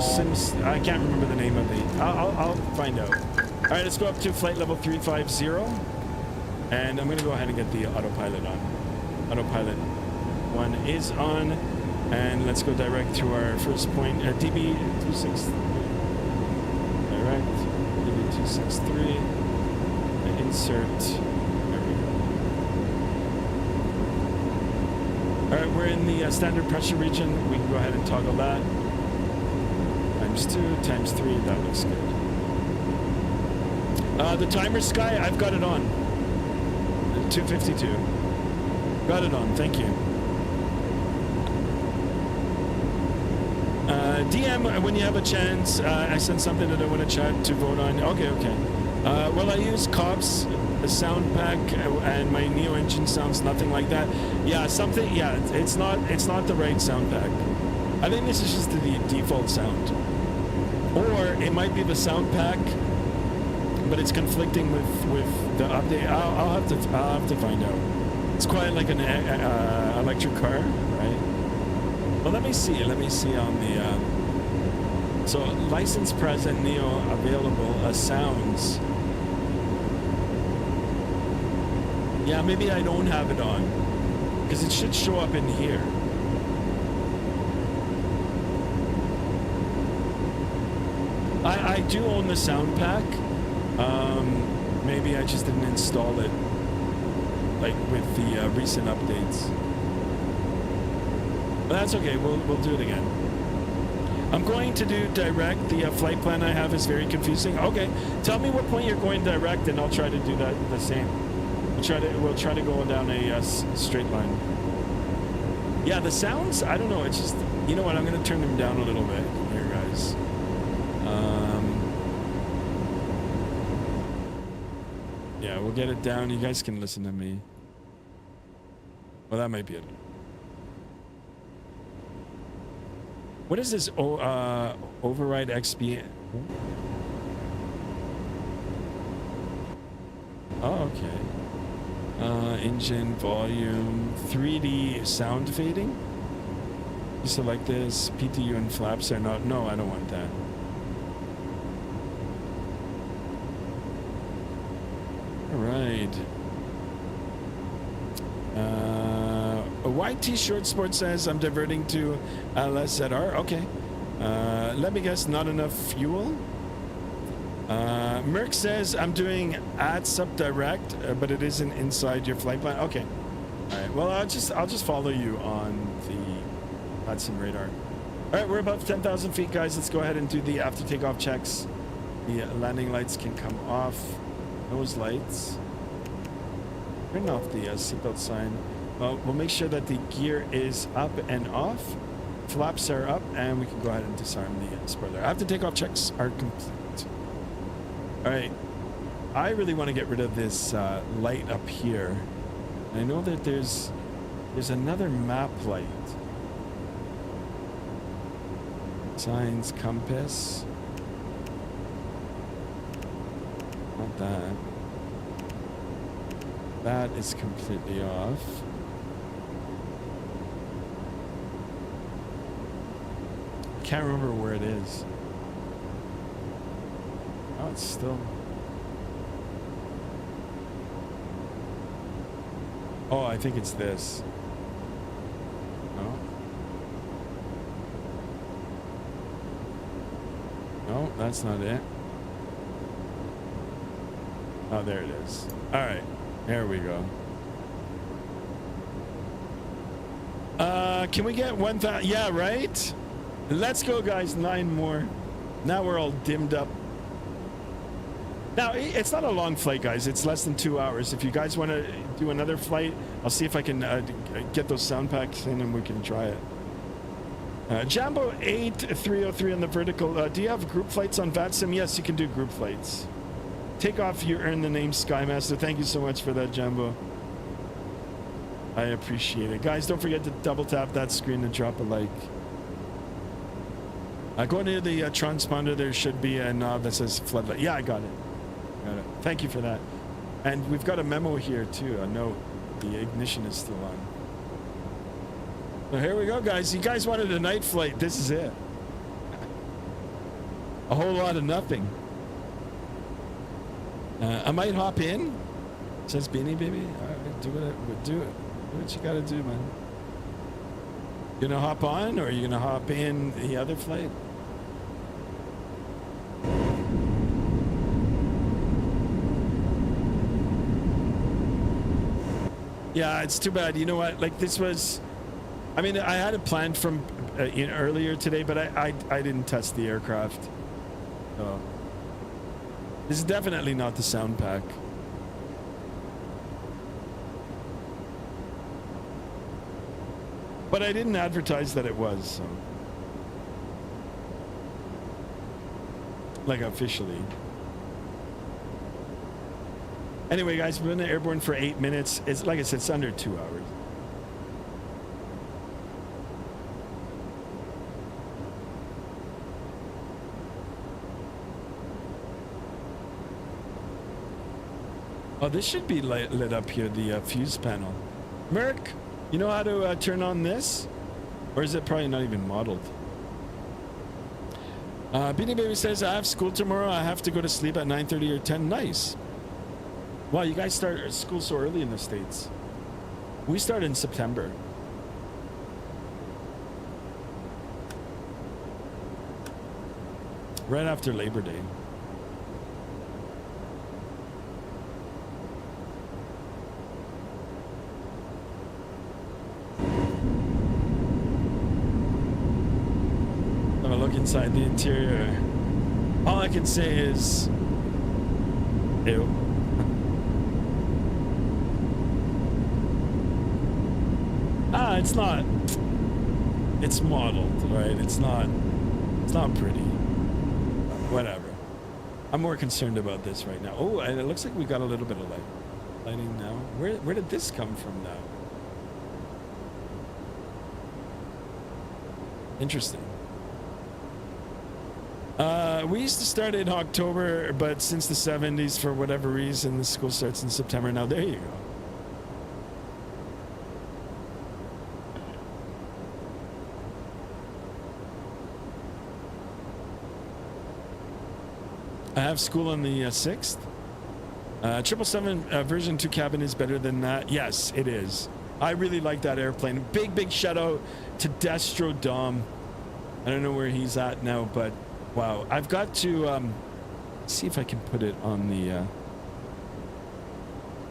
Sims, I can't remember the name of the. I'll find out. All right, let's go up to flight level 350, and I'm gonna go ahead and get the autopilot on. Autopilot 1 is on, and let's go direct to our first point at DB263. Direct DB263. Insert. There we go. All right, we're in the standard pressure region. We can go ahead and toggle that. ×2, ×3, that looks good. The timer, Sky, I've got it on. 252. Got it on, thank you. DM when you have a chance. I sent something that I want to chat to vote on. Okay, okay. Well, I use Cobb's sound pack, and my Neo engine sounds nothing like that. Yeah, something. Yeah, it's not the right sound pack. I think this is just the default sound, or it might be the sound pack, but it's conflicting with the update. I'll have to find out. It's quite like an electric car, right? Well, let me see on the so license present Neo available sounds. Yeah, maybe I don't have it on because it should show up in here. I do own the sound pack. Maybe I just didn't install it like with the recent updates. But that's okay. We'll do it again. I'm going to do direct. The flight plan I have is very confusing. Okay, tell me what point you're going direct, and I'll try to do that the same. We'll try to go down a straight line. Yeah, the sounds. I don't know. It's just, you know what? I'm going to turn them down a little bit here, guys. Yeah, we'll get it down. You guys can listen to me. Well, that might be it. What is this? Override XP. Oh, okay. Engine volume, 3D sound fading. You select this. PTU and flaps are not. No, I don't want that. All right. A YT Short Sport says I'm diverting to LSZR. Okay. Let me guess, not enough fuel. Merck says I'm doing add sub direct, but it isn't inside your flight plan. Okay. All right. Well, I'll just follow you on the sim radar. All right, we're above 10,000 feet, guys. Let's go ahead and do the after takeoff checks. The landing lights can come off. Those lights. Turn off the seatbelt sign. We'll make sure that the gear is up and off. Flaps are up, and we can go ahead and disarm the spoiler. After takeoff checks are complete. All right. I really want to get rid of this light up here. I know that there's another map light. Signs, compass. Not that. That is completely off. Can't remember where it is. Oh, it's still. Oh, I think it's this. No. No, that's not it. Oh, there it is. All right. There we go. Can we get 1,000? Yeah, right? Let's go, guys. 9 more. Now we're all dimmed up. Now, it's not a long flight, guys. It's less than 2 hours. If you guys want to do another flight, I'll see if I can get those sound packs in and we can try it. Jambo 8303 on the vertical. Do you have group flights on VATSIM? Yes, you can do group flights. Take off, you earn the name Skymaster. Thank you so much for that, Jambo. I appreciate it. Guys, don't forget to double tap that screen and drop a like. Go near the transponder. There should be a knob that says floodlight. Yeah, I got it. Thank you for that. And we've got a memo here too. A note. The ignition is still on. So here we go, guys. You guys wanted a night flight. This is it. A whole lot of nothing. I might hop in. Says Beanie Baby. All right, do it. Do what you gotta do, man. You gonna hop on, or are you gonna hop in the other flight? Yeah, it's too bad. You know what? Like, this was, I mean, I had it planned from earlier today, but I didn't test the aircraft. So this is definitely not the sound pack. But I didn't advertise that it was, so. like officially. Anyway, guys, we've been airborne for 8 minutes. It's like I said, it's under 2 hours. Oh, this should be lit up here, the fuse panel. Merc, you know how to turn on this? Or is it probably not even modeled? Beanie Baby says, I have school tomorrow. I have to go to sleep at 9:30 or 10. Nice. Wow, you guys start school so early in the States. We start in September. Right after Labor Day. I'm gonna look inside the interior. All I can say is, ew. It's not. It's modeled, right? It's not pretty. Whatever. I'm more concerned about this right now. Oh, and it looks like we got a little bit of lighting now. Where did this come from now? Interesting. We used to start in October, but since the 70s, for whatever reason, the school starts in September. Now, there you go. I have school on the 6th. 777 version 2 cabin is better than that. Yes, it is. I really like that airplane. Big shout out to Destro Dom. I don't know where he's at now, but wow. I've got to see if I can put it on the...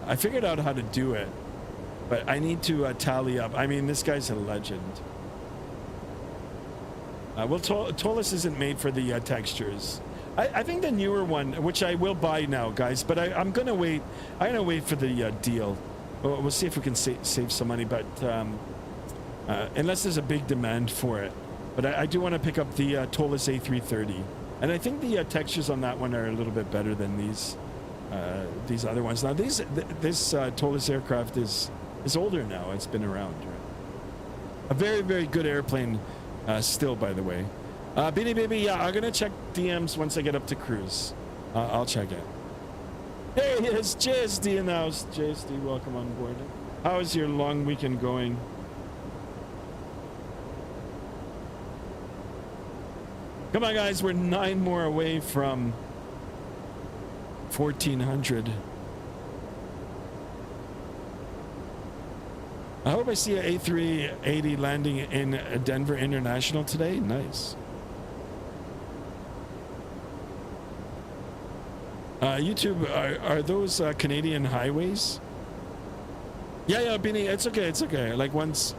I figured out how to do it, but I need to tally up. I mean, this guy's a legend. Well, Toliss isn't made for the textures. I think the newer one, which I will buy now, guys, but I'm gonna wait. I'm gonna wait for the deal. We'll see if we can save some money, but unless there's a big demand for it. But I do want to pick up the Toliss A330, and I think the textures on that one are a little bit better than these other ones. Now this Toliss aircraft is older now. It's been around. Right? A very good airplane still, by the way. Beanie Baby, yeah, I'm gonna check DMs once I get up to cruise. I'll check it. Hey, it's JSD in the house. JSD, welcome on board. How is your long weekend going? Come on, guys, we're 9 more away from 1400. I hope I see an A380 landing in Denver International today. Nice. YouTube, are those Canadian highways? Yeah, Beanie, it's okay. Like once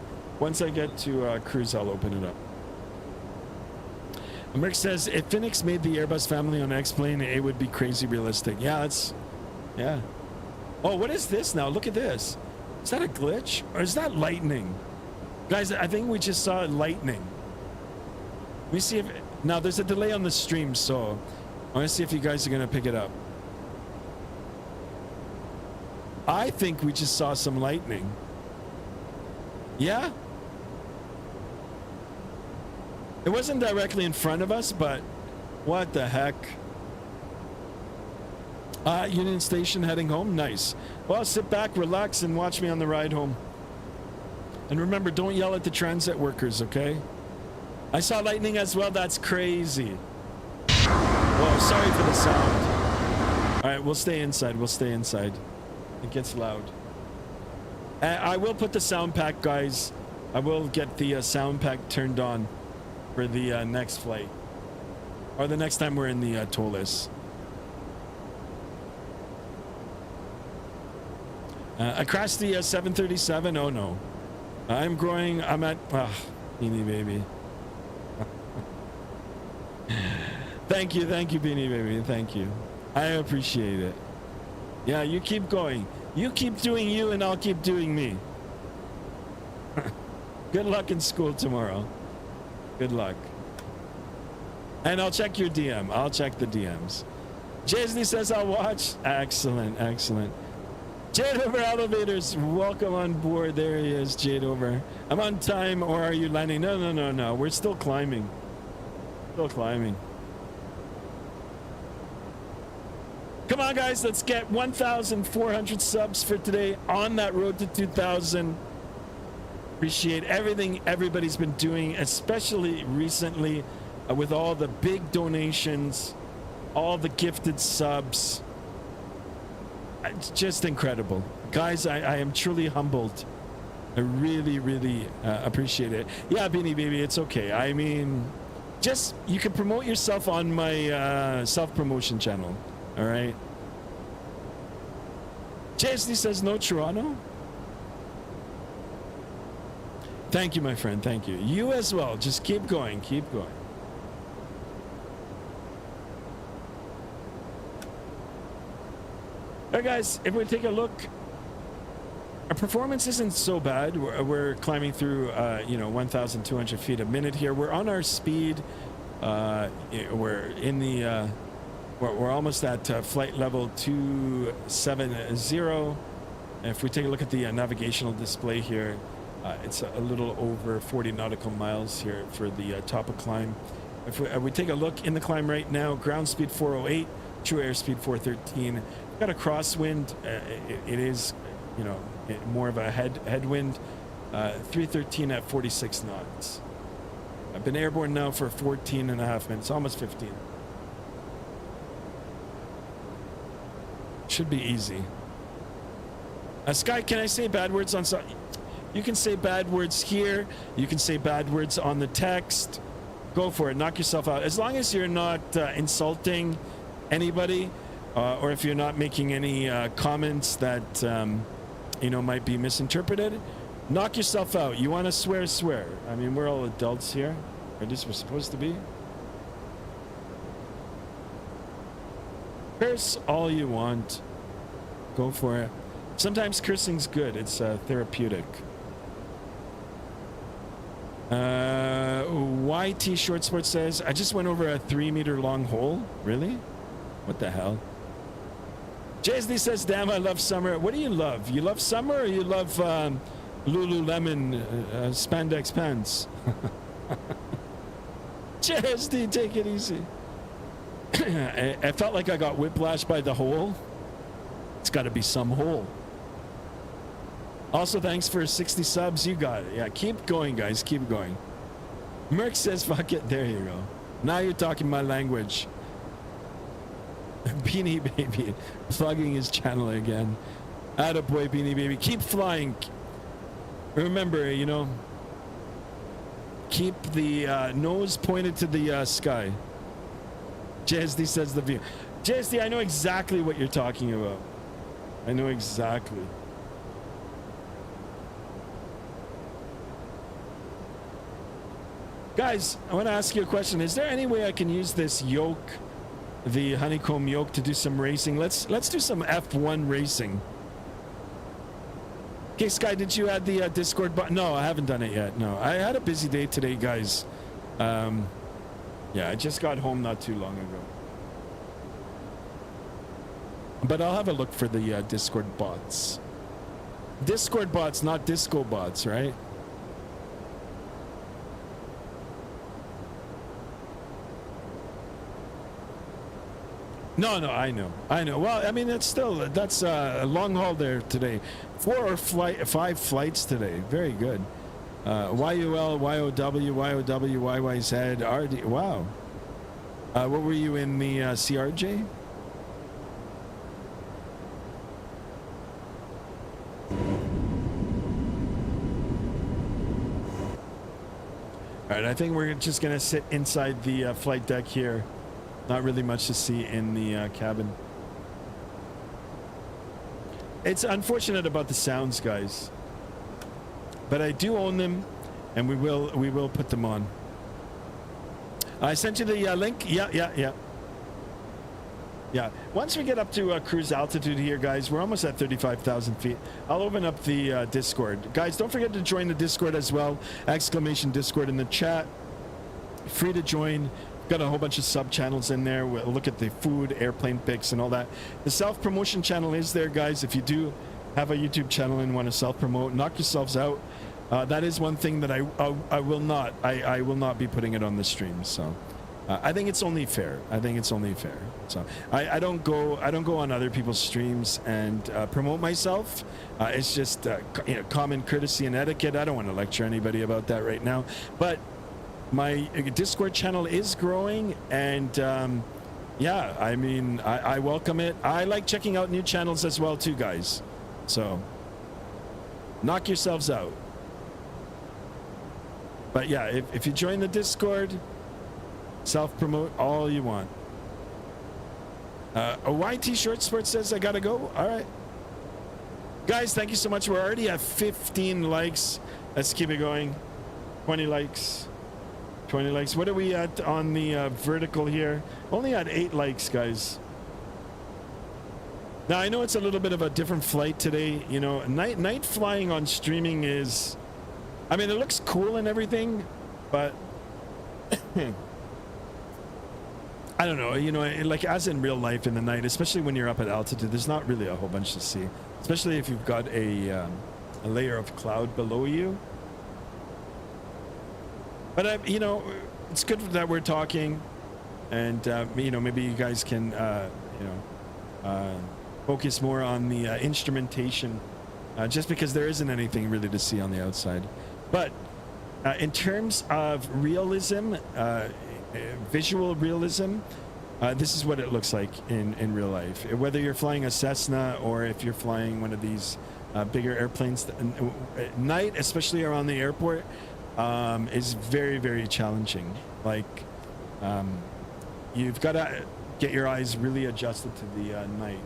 I get to cruise, I'll open it up. Merck says, if Phoenix made the Airbus family on X-Plane, it would be crazy realistic. Yeah, yeah. Oh, what is this now? Look at this. Is that a glitch? Or is that lightning? Guys, I think we just saw lightning. Let me see if... Now, there's a delay on the stream, so I want to see if you guys are going to pick it up. I think we just saw some lightning. Yeah? It wasn't directly in front of us, but what the heck? Union Station heading home? Nice. Well, sit back, relax, and watch me on the ride home. And remember, don't yell at the transit workers, okay? I saw lightning as well. That's crazy. Whoa, sorry for the sound. All right, we'll stay inside. We'll stay inside. It gets loud. I will put the sound pack, guys. I will get the sound pack turned on for the next flight. Or the next time we're in the Toliss. I crashed the 737. Oh no. I'm growing. I'm at... Beanie Baby. Thank you, Beanie Baby. Thank you. I appreciate it. Yeah, you keep going. You keep doing you and I'll keep doing me. Good luck in school tomorrow. Good luck. And I'll check your DM. I'll check the DMs. Jasney says I'll watch. Excellent, excellent. Jade Over Elevators, welcome on board. There he is, Jade Over. I'm on time, or are you landing? No, no, no, no. We're still climbing. Still climbing. Come on, guys. Let's get 1,400 subs for today on that road to 2,000. Appreciate everything everybody's been doing, especially recently with all the big donations, all the gifted subs. It's just incredible. Guys, I am truly humbled. I really, really appreciate it. Yeah, Beanie Baby, it's okay. I mean, just, you can promote yourself on my self-promotion channel. All right. JSD says no Toronto. Thank you, my friend. Thank you. You as well. Just keep going. Keep going. All right, guys, if we take a look, our performance isn't so bad. We're climbing through, 1,200 feet a minute here. We're on our speed. We're in the, we're almost at flight level 270. If we take a look at the navigational display here, it's a little over 40 nautical miles here for the top of climb. If we take a look in the climb right now, ground speed 408, true airspeed 413. Got a crosswind. It is, more of a headwind. 313 at 46 knots. I've been airborne now for 14 and a half minutes, almost 15. Should be easy. Sky, can I say bad words on? You can say bad words here. You can say bad words on the text. Go for it. Knock yourself out. As long as you're not insulting anybody. Or if you're not making any comments that might be misinterpreted, knock yourself out. You want to swear, swear. I mean, we're all adults here, or at least we're supposed to be. Curse all you want. Go for it. Sometimes cursing's good. It's therapeutic. YT Short Sport says, I just went over a 3-meter long hole. Really? What the hell? JSD says, damn, I love summer. What do you love? You love summer, or you love Lululemon spandex pants? JSD, take it easy. I felt like I got whiplashed by the hole. It's got to be some hole. Also, thanks for 60 subs. You got it. Yeah, keep going, guys. Keep going. Merc says, fuck it. There you go. Now you're talking my language. Beanie Baby plugging his channel again. Attaboy, Beanie Baby. Keep flying. Remember, keep the nose pointed to the sky. JSD says the view. JSD, I know exactly what you're talking about. I know exactly. Guys, I want to ask you a question. Is there any way I can use this yoke, the honeycomb yoke, to do some racing? Let's do some F1 racing. Okay, Sky, did you add the Discord button? No, I haven't done it yet. No, I had a busy day today, guys. Yeah, I just got home not too long ago. But I'll have a look for the Discord bots. Discord bots, not disco bots, right? No, I know. Well, I mean, that's a long haul there today. 5 flights today. Very good. YUL, YOW, YYZ, RD. Wow. What were you in the CRJ? All right, I think we're just going to sit inside the flight deck here. Not really much to see in the cabin. It's unfortunate about the sounds, guys. But I do own them, and we will put them on. I sent you the link. Yeah. Once we get up to cruise altitude here, guys, we're almost at 35,000 feet. I'll open up the Discord. Guys, don't forget to join the Discord as well. ! Discord in the chat. Free to join. got a whole bunch of sub channels in there. We'll look at the food, airplane pics, and all that. The self promotion channel is there, guys. If you do have a YouTube channel and want to self promote, knock yourselves out. That is one thing that I will not be putting it on the stream. So I think it's only fair. So I don't go on other people's streams and promote myself. It's just common courtesy and etiquette. I don't want to lecture anybody about that right now. But my Discord channel is growing, and yeah, I mean, I welcome it. I like checking out new channels as well too, guys. So knock yourselves out. But yeah, if you join the Discord, self-promote all you want. A YT Short Sport says I gotta go. All right, guys, thank you so much. We're already at 15 likes. Let's keep it going. 20 likes. What are we at on the vertical here? Only at 8 likes, guys. Now I know it's a little bit of a different flight today. You know, night flying on streaming is, I mean, it looks cool and everything, but I don't know, you know, like as in real life in the night, especially when you're up at altitude, there's not really a whole bunch to see, especially if you've got a layer of cloud below you. But you know, it's good that we're talking, and you know, maybe you guys can focus more on the instrumentation, just because there isn't anything really to see on the outside. But in terms of realism, visual realism, this is what it looks like in real life. Whether you're flying a Cessna or if you're flying one of these bigger airplanes, at night, especially around the airport, is very, very challenging. Like, you've got to get your eyes really adjusted to the night.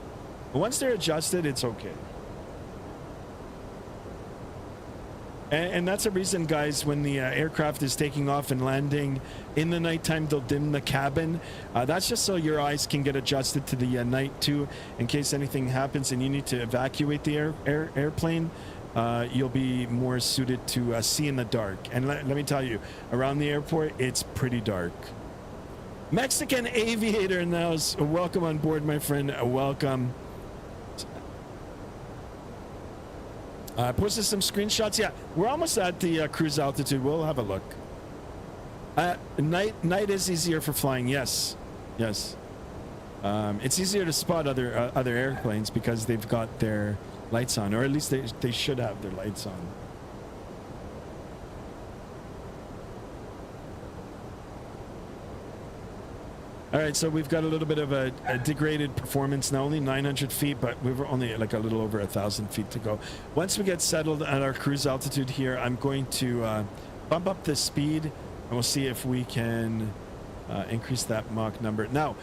But once they're adjusted, it's okay. And that's a reason, guys, when the aircraft is taking off and landing in the nighttime, they'll dim the cabin. That's just so your eyes can get adjusted to the night too, in case anything happens and you need to evacuate the airplane. You'll be more suited to see in the dark. And let me tell you, around the airport, it's pretty dark. Mexican Aviator now, welcome on board, my friend. Welcome. Posted some screenshots. Yeah, we're almost at the cruise altitude. We'll have a look. Night is easier for flying. Yes. It's easier to spot other airplanes because they've got their lights on, or at least they should have their lights on. All right, so we've got a little bit of a degraded performance now, only 900 feet, but we were only like a little over 1,000 feet to go. Once we get settled at our cruise altitude here, I'm going to bump up the speed, and we'll see if we can increase that Mach number. Now,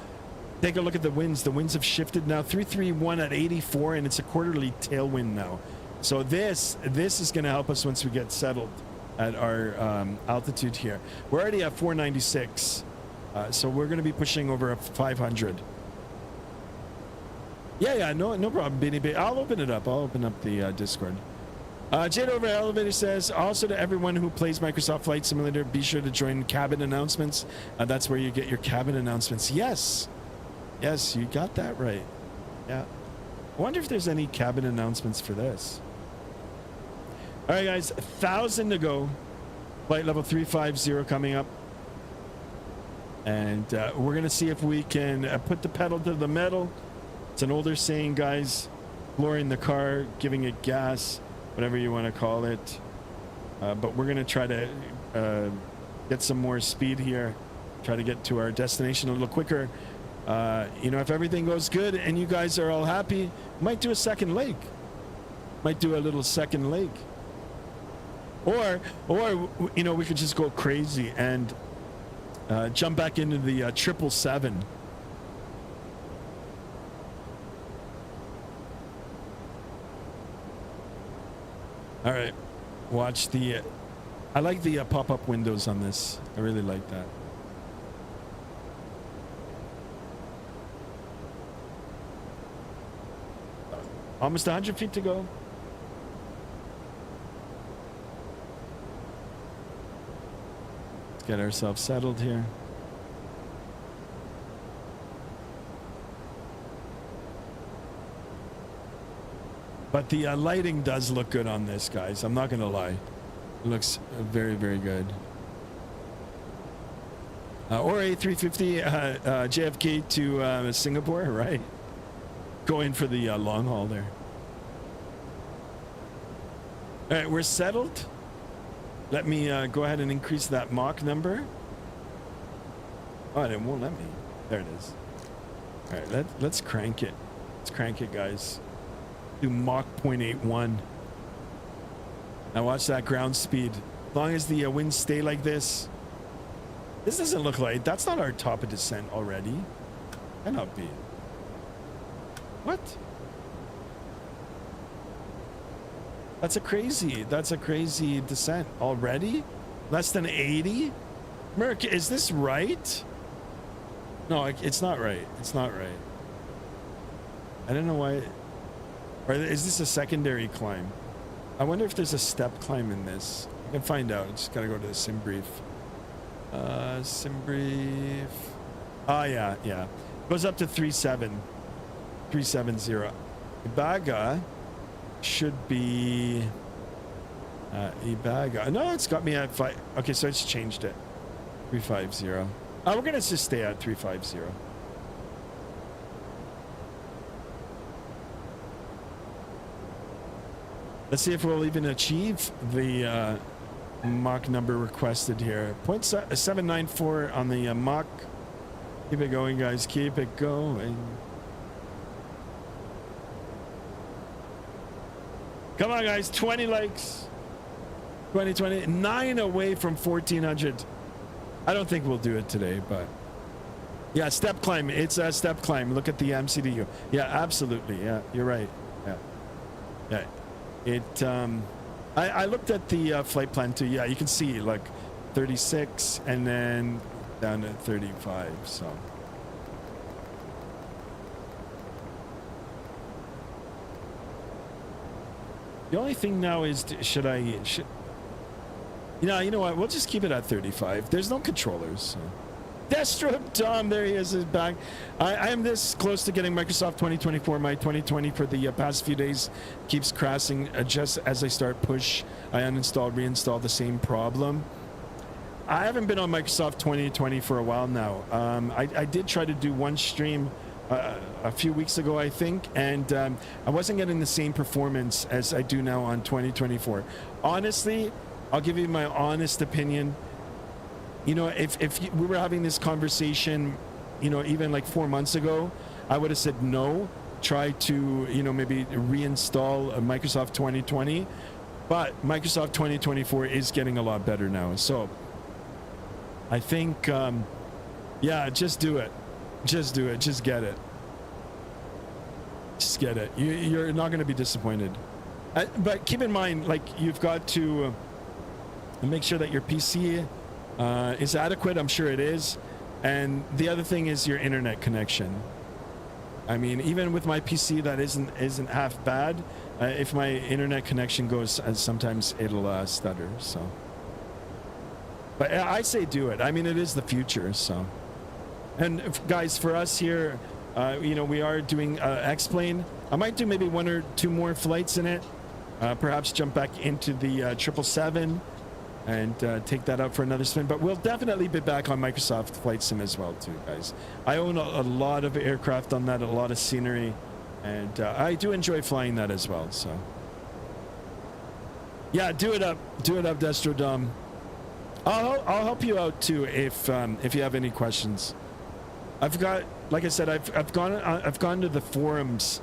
take a look at the winds. The winds have shifted now, 331 at 84, and it's a quarterly tailwind now. So this is going to help us once we get settled at our altitude here. We're already at 496. So we're going to be pushing over 500. Yeah, no problem, Beanie. I'll open it up. I'll open up the Discord. Jade over Elevator says, also to everyone who plays Microsoft Flight Simulator, be sure to join cabin announcements. That's where you get your cabin announcements. Yes, you got that right. Yeah. I wonder if there's any cabin announcements for this. All right, guys, 1,000 to go. Flight level 350 coming up. And we're going to see if we can put the pedal to the metal. It's an older saying, guys. Flooring the car, giving it gas, whatever you want to call it. But we're going to try to get some more speed here. Try to get to our destination a little quicker. You know, if everything goes good and you guys are all happy, might do a second leg. Might do a little second leg. Or you know, we could just go crazy and jump back into the 777. All right, watch the. I like the pop-up windows on this. I really like that. Almost 100 feet to go. Let's get ourselves settled here. But the lighting does look good on this, guys. I'm not gonna lie. It looks very, very good. Or A350 JFK to Singapore, right? Going for the long haul there. All right, we're settled. Let me go ahead and increase that Mach number. Oh, it won't let me. There it is. All right, let's crank it. Let's crank it, guys. Do Mach 0.81. Now watch that ground speed. As long as the winds stay like this. This doesn't look like... That's not our top of descent already. Cannot be. What? That's a crazy descent already? Less than 80? Merc, is this right? No, it's not right. It's not right. I don't know why. Or is this a secondary climb? I wonder if there's a step climb in this. I can find out. Just gotta go to the sim brief. Sim brief. Oh yeah, yeah. Goes up to 370. Ibaga should be Ibaga. No, it's got me at 5. Okay, so it's changed it. 350. We're gonna just stay at 350. Let's see if we'll even achieve the Mach number requested here. 0.794 on the Mach. Keep it going, guys. Keep it going. Come on, guys. 20 likes. 20, 9 away from 1400. I don't think we'll do it today, but yeah, step climb. It's a step climb. Look at the MCDU. Yeah, absolutely. Yeah, you're right. Yeah. Yeah. It I looked at the flight plan too. Yeah, you can see like 36 and then down to 35. So the only thing now is should you know what, we'll just keep it at 35. There's no controllers, so. Destro Tom, there he is back. I am this close to getting Microsoft 2024. My 2020 for the past few days keeps crashing just as I start push. I uninstall, reinstall, the same problem. I haven't been on Microsoft 2020 for a while now. I did try to do one stream a few weeks ago, I think, and I wasn't getting the same performance as I do now on 2024. Honestly, I'll give you my honest opinion. You know, if we were having this conversation, you know, even like 4 months ago, I would have said no. Try to, you know, maybe reinstall Microsoft 2020. But Microsoft 2024 is getting a lot better now. So I think, yeah, just do it. Just do it. Just get it. Just get it. You're not going to be disappointed. But keep in mind, like, you've got to make sure that your PC is adequate. I'm sure it is. And the other thing is your internet connection. I mean, even with my PC, that isn't half bad. If my internet connection goes, sometimes it'll stutter. So, but I say do it. I mean, it is the future. So, and guys, for us here, you know, we are doing X-Plane. I might do maybe 1 or 2 more flights in it. Perhaps jump back into the 777 and take that out for another spin. But we'll definitely be back on Microsoft Flight Sim as well too, guys. I own a lot of aircraft on that, a lot of scenery, and I do enjoy flying that as well. So yeah, do it up, Destrodom. I'll help you out too if you have any questions. I've got, like I said, I've gone to the forums,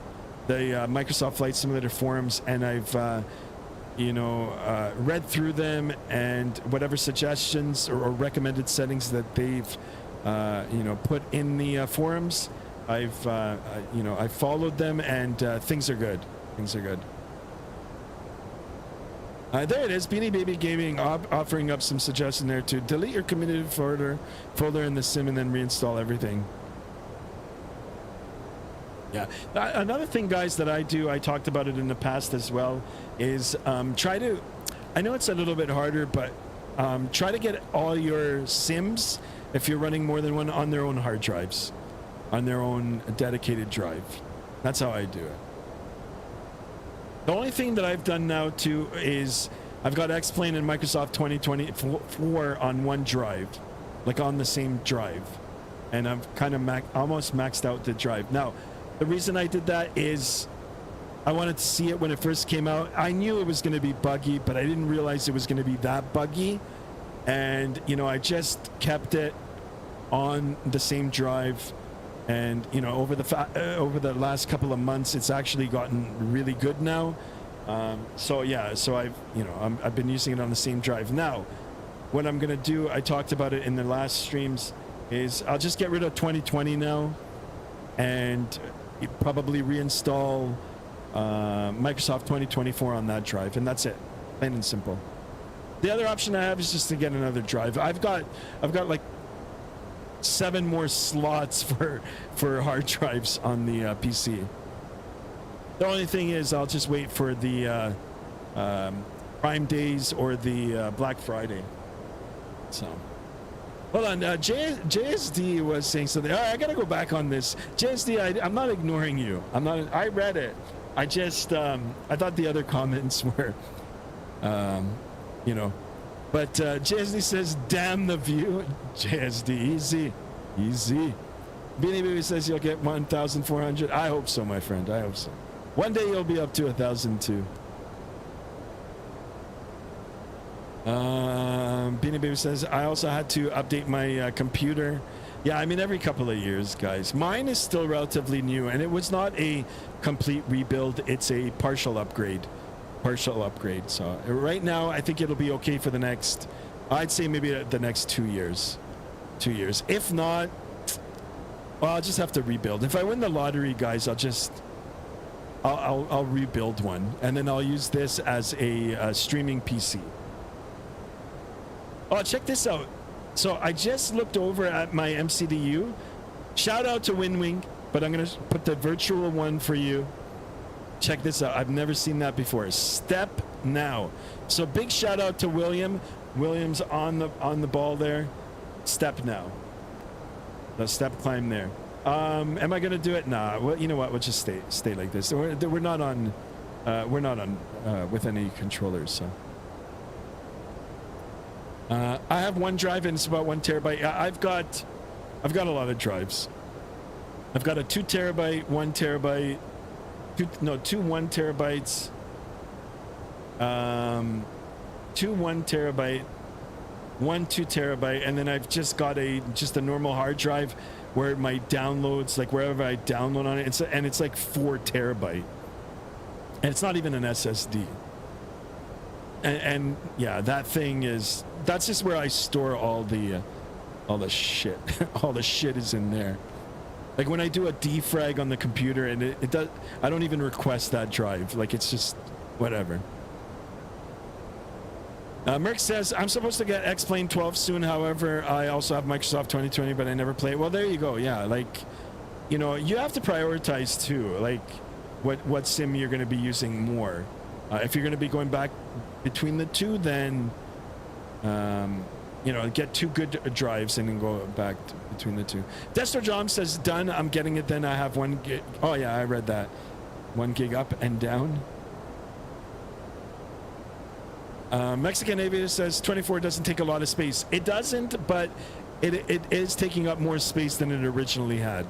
the Microsoft Flight Simulator forums, and I've you know, read through them, and whatever suggestions or recommended settings that they've, you know, put in the forums, I've, you know, I've followed them, and things are good. Things are good. There it is, Beanie Baby Gaming offering up some suggestion there to delete your committed folder in the sim and then reinstall everything. Yeah. Another thing, guys, that I do, I talked about it in the past as well, is try to, I know it's a little bit harder, but try to get all your sims, if you're running more than one, on their own hard drives, on their own dedicated drive. That's how I do it. The only thing that I've done now too is I've got X-Plane and Microsoft 2024 on one drive, like on the same drive, and I've kind of almost maxed out the drive. Now, the reason I did that is I wanted to see it when it first came out. I knew it was going to be buggy, but I didn't realize it was going to be that buggy. And, you know, I just kept it on the same drive. And, you know, over the last couple of months, it's actually gotten really good now. So, yeah, so I've been using it on the same drive. Now, what I'm going to do, I talked about it in the last streams, is I'll just get rid of 2020 now and probably reinstall Microsoft 2024 on that drive, and that's it, plain and simple. The other option I have is just to get another drive. I've got like 7 more slots for hard drives on the PC. The only thing is I'll just wait for the Prime Days or the Black Friday. So hold on, JSD was saying something. All right, I gotta go back on this. JSD, I'm not ignoring you. I read it. I just I thought the other comments were you know, but JSD says damn the view. JSD, easy Beanie Baby says you'll get 1,400. I hope so, my friend. I hope so. One day you'll be up to 1,000 too. Beanie Baby says I also had to update my computer. Yeah, I mean every couple of years, guys. Mine is still relatively new, and it was not a complete rebuild. It's a partial upgrade. So right now, I think it'll be okay for the next, I'd say maybe the next 2 years. 2 years. If not, well, I'll just have to rebuild. If I win the lottery, guys, I'll rebuild one, and then I'll use this as a streaming PC. Oh, check this out. So I just looked over at my MCDU. Shout out to WinWing, but I'm going to put the virtual one for you. Check this out. I've never seen that before. Step now. So big shout out to William. William's on the ball there. Step now. The step climb there. Am I going to do it? Nah. Well, you know what? We'll just stay like this. We're not on with any controllers, so. I have one drive and it's about 1 terabyte. I've got a lot of drives. I've got a 2 terabyte, 1 terabyte, two 1 terabytes, 2 1 terabyte, 1 2 terabyte, and then I've just got a normal hard drive where my downloads, like wherever I download on it, it's like 4 terabyte, and it's not even an SSD. And yeah, that's just where I store all the shit. All the shit is in there. Like when I do a defrag on the computer, and it does, I don't even request that drive. Like it's just whatever. Merck says I'm supposed to get X-Plane 12 soon. However, I also have Microsoft 2020, but I never play it. Well, there you go. Yeah, like, you know, you have to prioritize too. Like what sim you're going to be using more. If you're going to be going back between the two, then you know, get 2 good drives and then go back between the two. Destro John says done. I'm getting it. Then I have 1 gig. Oh yeah, I read that. 1 gig up and down. Mexican Aviator says 24 doesn't take a lot of space. It doesn't, but it is taking up more space than it originally had.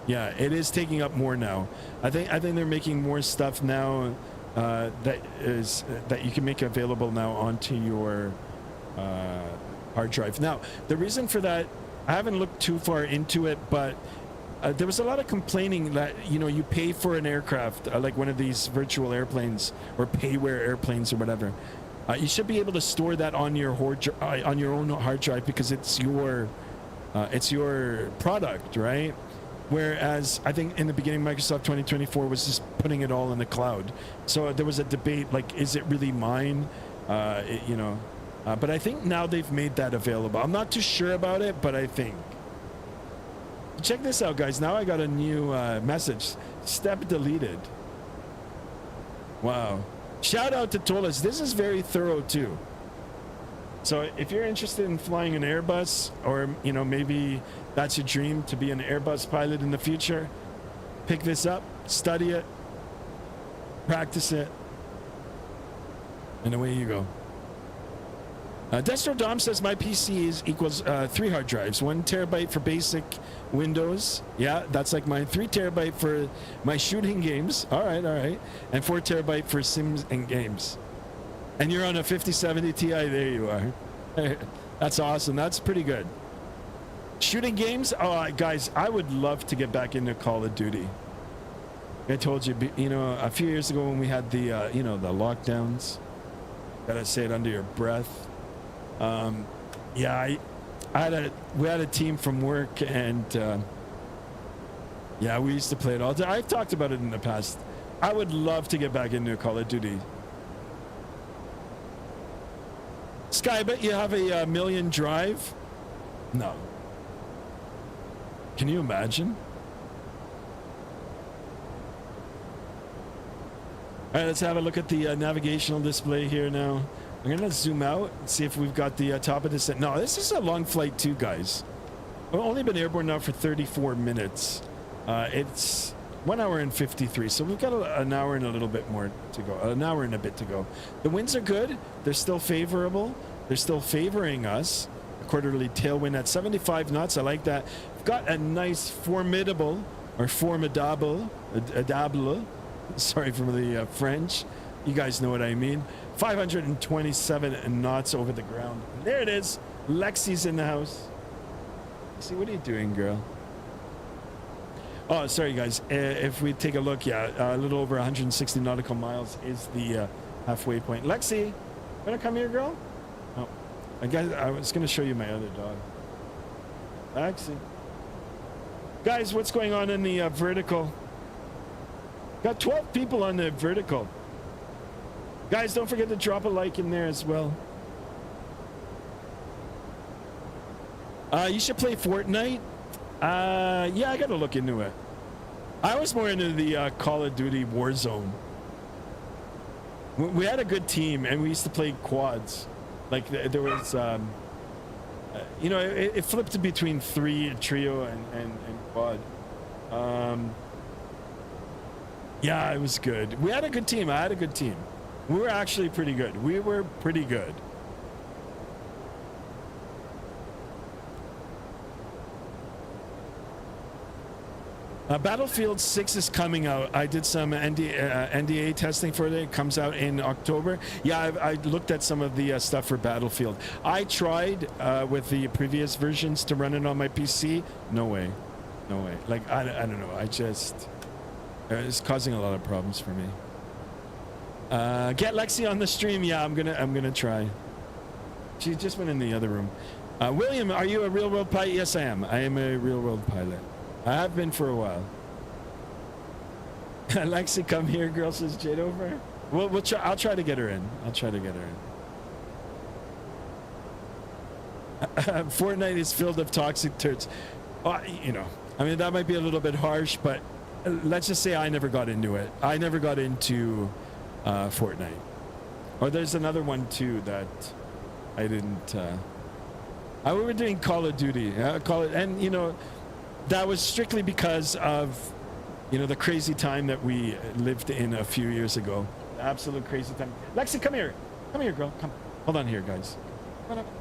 Yeah, it is taking up more now. I think they're making more stuff now that you can make available now onto your hard drive. Now, the reason for that, I haven't looked too far into it, but there was a lot of complaining that, you know, you pay for an aircraft, like one of these virtual airplanes or payware airplanes or whatever. You should be able to store that on your own hard drive because it's your product, right? Whereas I think in the beginning, Microsoft 2024 was just putting it all in the cloud. So there was a debate, like, is it really mine? You know, but I think now they've made that available. I'm not too sure about it, but I think. Check this out, guys. Now I got a new message. Step deleted. Wow. Shout out to Toliss. This is very thorough too. So if you're interested in flying an Airbus, or, you know, maybe that's your dream to be an Airbus pilot in the future, pick this up, study it. practice it, and away you go. Destro Dom says my PC is equals 3 hard drives, 1 terabyte for basic Windows. Yeah, that's like mine. 3 terabyte for my shooting games. All right, and 4 terabyte for Sims and games. And you're on a 5070 Ti. There you are. That's awesome. That's pretty good. Shooting games. Oh, guys, I would love to get back into Call of Duty. I told you, you know, a few years ago when we had the, you know, the lockdowns. Gotta say it under your breath. Yeah, we had a team from work, and yeah, we used to play it all day. I've talked about it in the past. I would love to get back into Call of Duty. Sky, I bet you have a million drive. No. Can you imagine? All right, let's have a look at the navigational display here now. I'm going to zoom out and see if we've got the top of this. No, this is a long flight too, guys. I've only been airborne now for 34 minutes. It's 1 hour and 53, so we've got an hour and a little bit more to go. An hour and a bit to go. The winds are good. They're still favorable. They're still favoring us. A quarterly tailwind at 75 knots. I like that. We've got a nice formidable, sorry for the French. You guys know what I mean. 527 knots over the ground. There it is. Lexi's in the house. See, what are you doing, girl? Oh, sorry, guys. If we take a look, yeah, a little over 160 nautical miles is the halfway point. Lexi, wanna come here, girl? Oh, I was gonna show you my other dog. Lexi. Guys, what's going on in the vertical? Got 12 people on the vertical. Guys, don't forget to drop a like in there as well. You should play Fortnite. Yeah, I gotta look into it. I was more into the Call of Duty Warzone. We had a good team, and we used to play quads. Like there was, you know, it flipped between trio and quad. Yeah, it was good. We had a good team. I had a good team. We were actually pretty good. We were pretty good. Battlefield 6 is coming out. I did some NDA testing for it. It comes out in October. Yeah, I looked at some of the stuff for Battlefield. I tried with the previous versions to run it on my PC. No way. No way. Like, I don't know. I just... it's causing a lot of problems for me. Get Lexi on the stream. Yeah, I'm gonna try. She just went in the other room. William, are you a real world pilot? Yes, I am. I am a real world pilot. I have been for a while. Lexi, come here, girl, says Jade over. We'll try. I'll try to get her in. I'll try to get her in. Fortnite is filled of toxic turds. You know, I mean, that might be a little bit harsh, but let's just say I never got into it. I never got into Fortnite. Or there's another one too that I didn't. We were doing Call of Duty. And you know, that was strictly because of, you know, the crazy time that we lived in a few years ago. Absolute crazy time. Lexi, come here. Come here, girl. Come. Hold on here, guys. Come on up.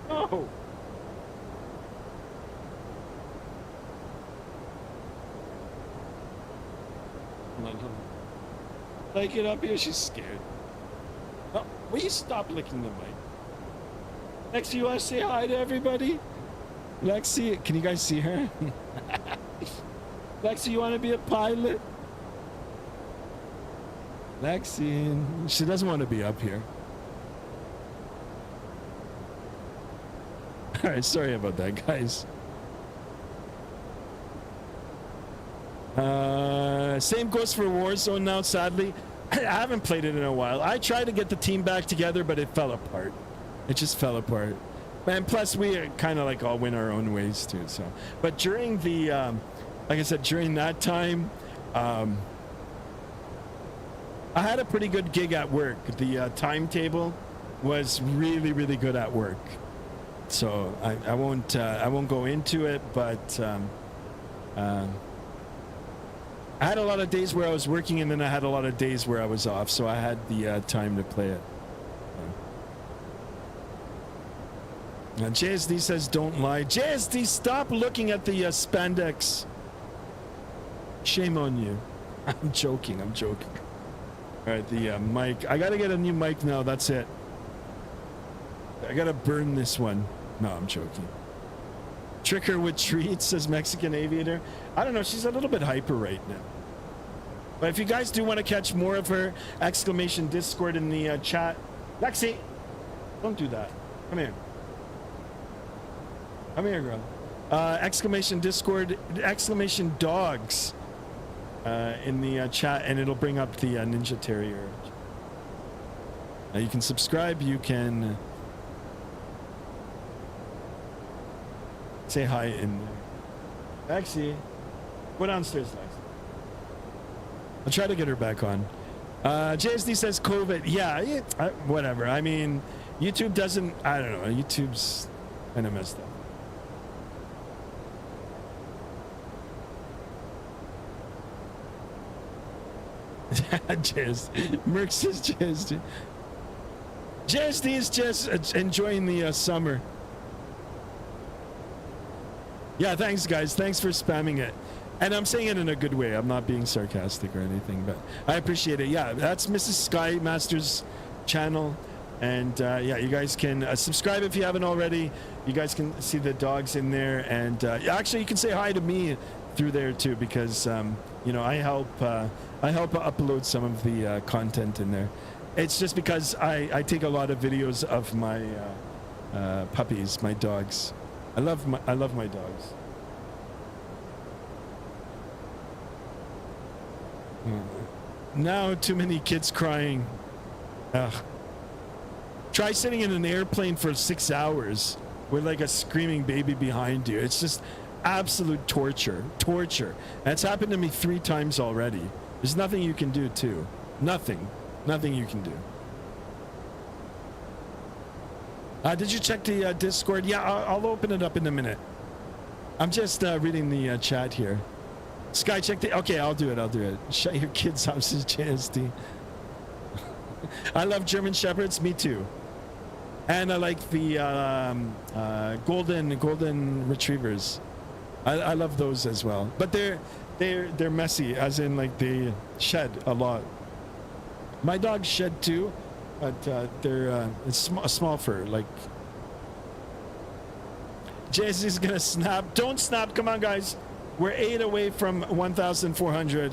No. Like it up here, she's scared. Oh, will you stop licking the mic? Lexi, you want to say hi to everybody? Lexi, can you guys see her? Lexi, you want to be a pilot? Lexi, she doesn't want to be up here. All right, sorry about that, guys. Same goes for Warzone now, sadly. I haven't played it in a while. I tried to get the team back together, but it fell apart. It just fell apart. And plus, we kind of like all went our own ways too. So, but during the, like I said, during that time, I had a pretty good gig at work. The timetable was really, really good at work. So I won't go into it, but I had a lot of days where I was working, and then I had a lot of days where I was off, so I had the time to play it. JSD says, don't lie. JSD, stop looking at the spandex. Shame on you. I'm joking. I'm joking. All right, the mic. I got to get a new mic now. That's it. I got to burn this one. No, I'm joking. Trick her with treats, says Mexican Aviator. I don't know. She's a little bit hyper right now. But if you guys do want to catch more of her, exclamation Discord in the chat. Lexi, don't do that. Come here. Come here, girl. Exclamation Discord, exclamation dogs in the chat, and it'll bring up the Ninja Terrier. You can subscribe. You can say hi in there. Lexi, go downstairs, Lexi. I'll try to get her back on. JSD says COVID. Yeah, whatever. I mean, YouTube doesn't. I don't know. YouTube's kind of messed up. Merc says JSD. JSD is just enjoying the summer. Yeah, thanks, guys. Thanks for spamming it. And I'm saying it in a good way. I'm not being sarcastic or anything, but I appreciate it. Yeah, that's Mrs. Sky Master's channel. And yeah, you guys can subscribe if you haven't already. You guys can see the dogs in there. And actually, you can say hi to me through there too, because you know, I help upload some of the content in there. It's just because I take a lot of videos of my puppies, my dogs. I love my dogs. Now too many kids crying. Ugh. Try sitting in an airplane for 6 hours with like a screaming baby behind you. It's just absolute torture. That's happened to me 3 times already. There's nothing you can do too. Nothing you can do. Did you check the Discord? Yeah, I'll open it up in a minute. I'm just reading the chat here. Sky, check the... Okay, I'll do it. Shut your kids' houses, JSD. I love German Shepherds. Me too. And I like the golden retrievers. I love those as well. But they're messy, as in like they shed a lot. My dogs shed too, but they're it's small fur. Like JSD's gonna snap. Don't snap. Come on, guys. We're 8 away from 1,400.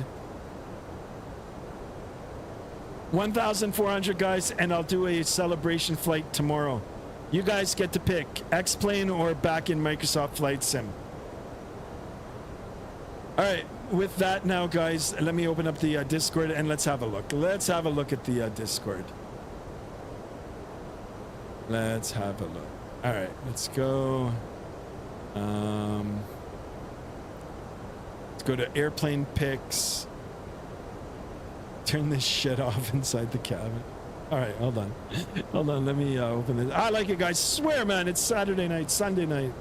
1,400 guys, and I'll do a celebration flight tomorrow. You guys get to pick X-Plane or back in Microsoft Flight Sim. All right, with that now, guys, let me open up the Discord and let's have a look. Let's have a look at the Discord. Let's have a look. All right, let's go. Let's go to airplane pics. Turn this shit off inside the cabin. All right, hold on. Let me open this. I like it, guys. Swear, man, it's Saturday night, Sunday night.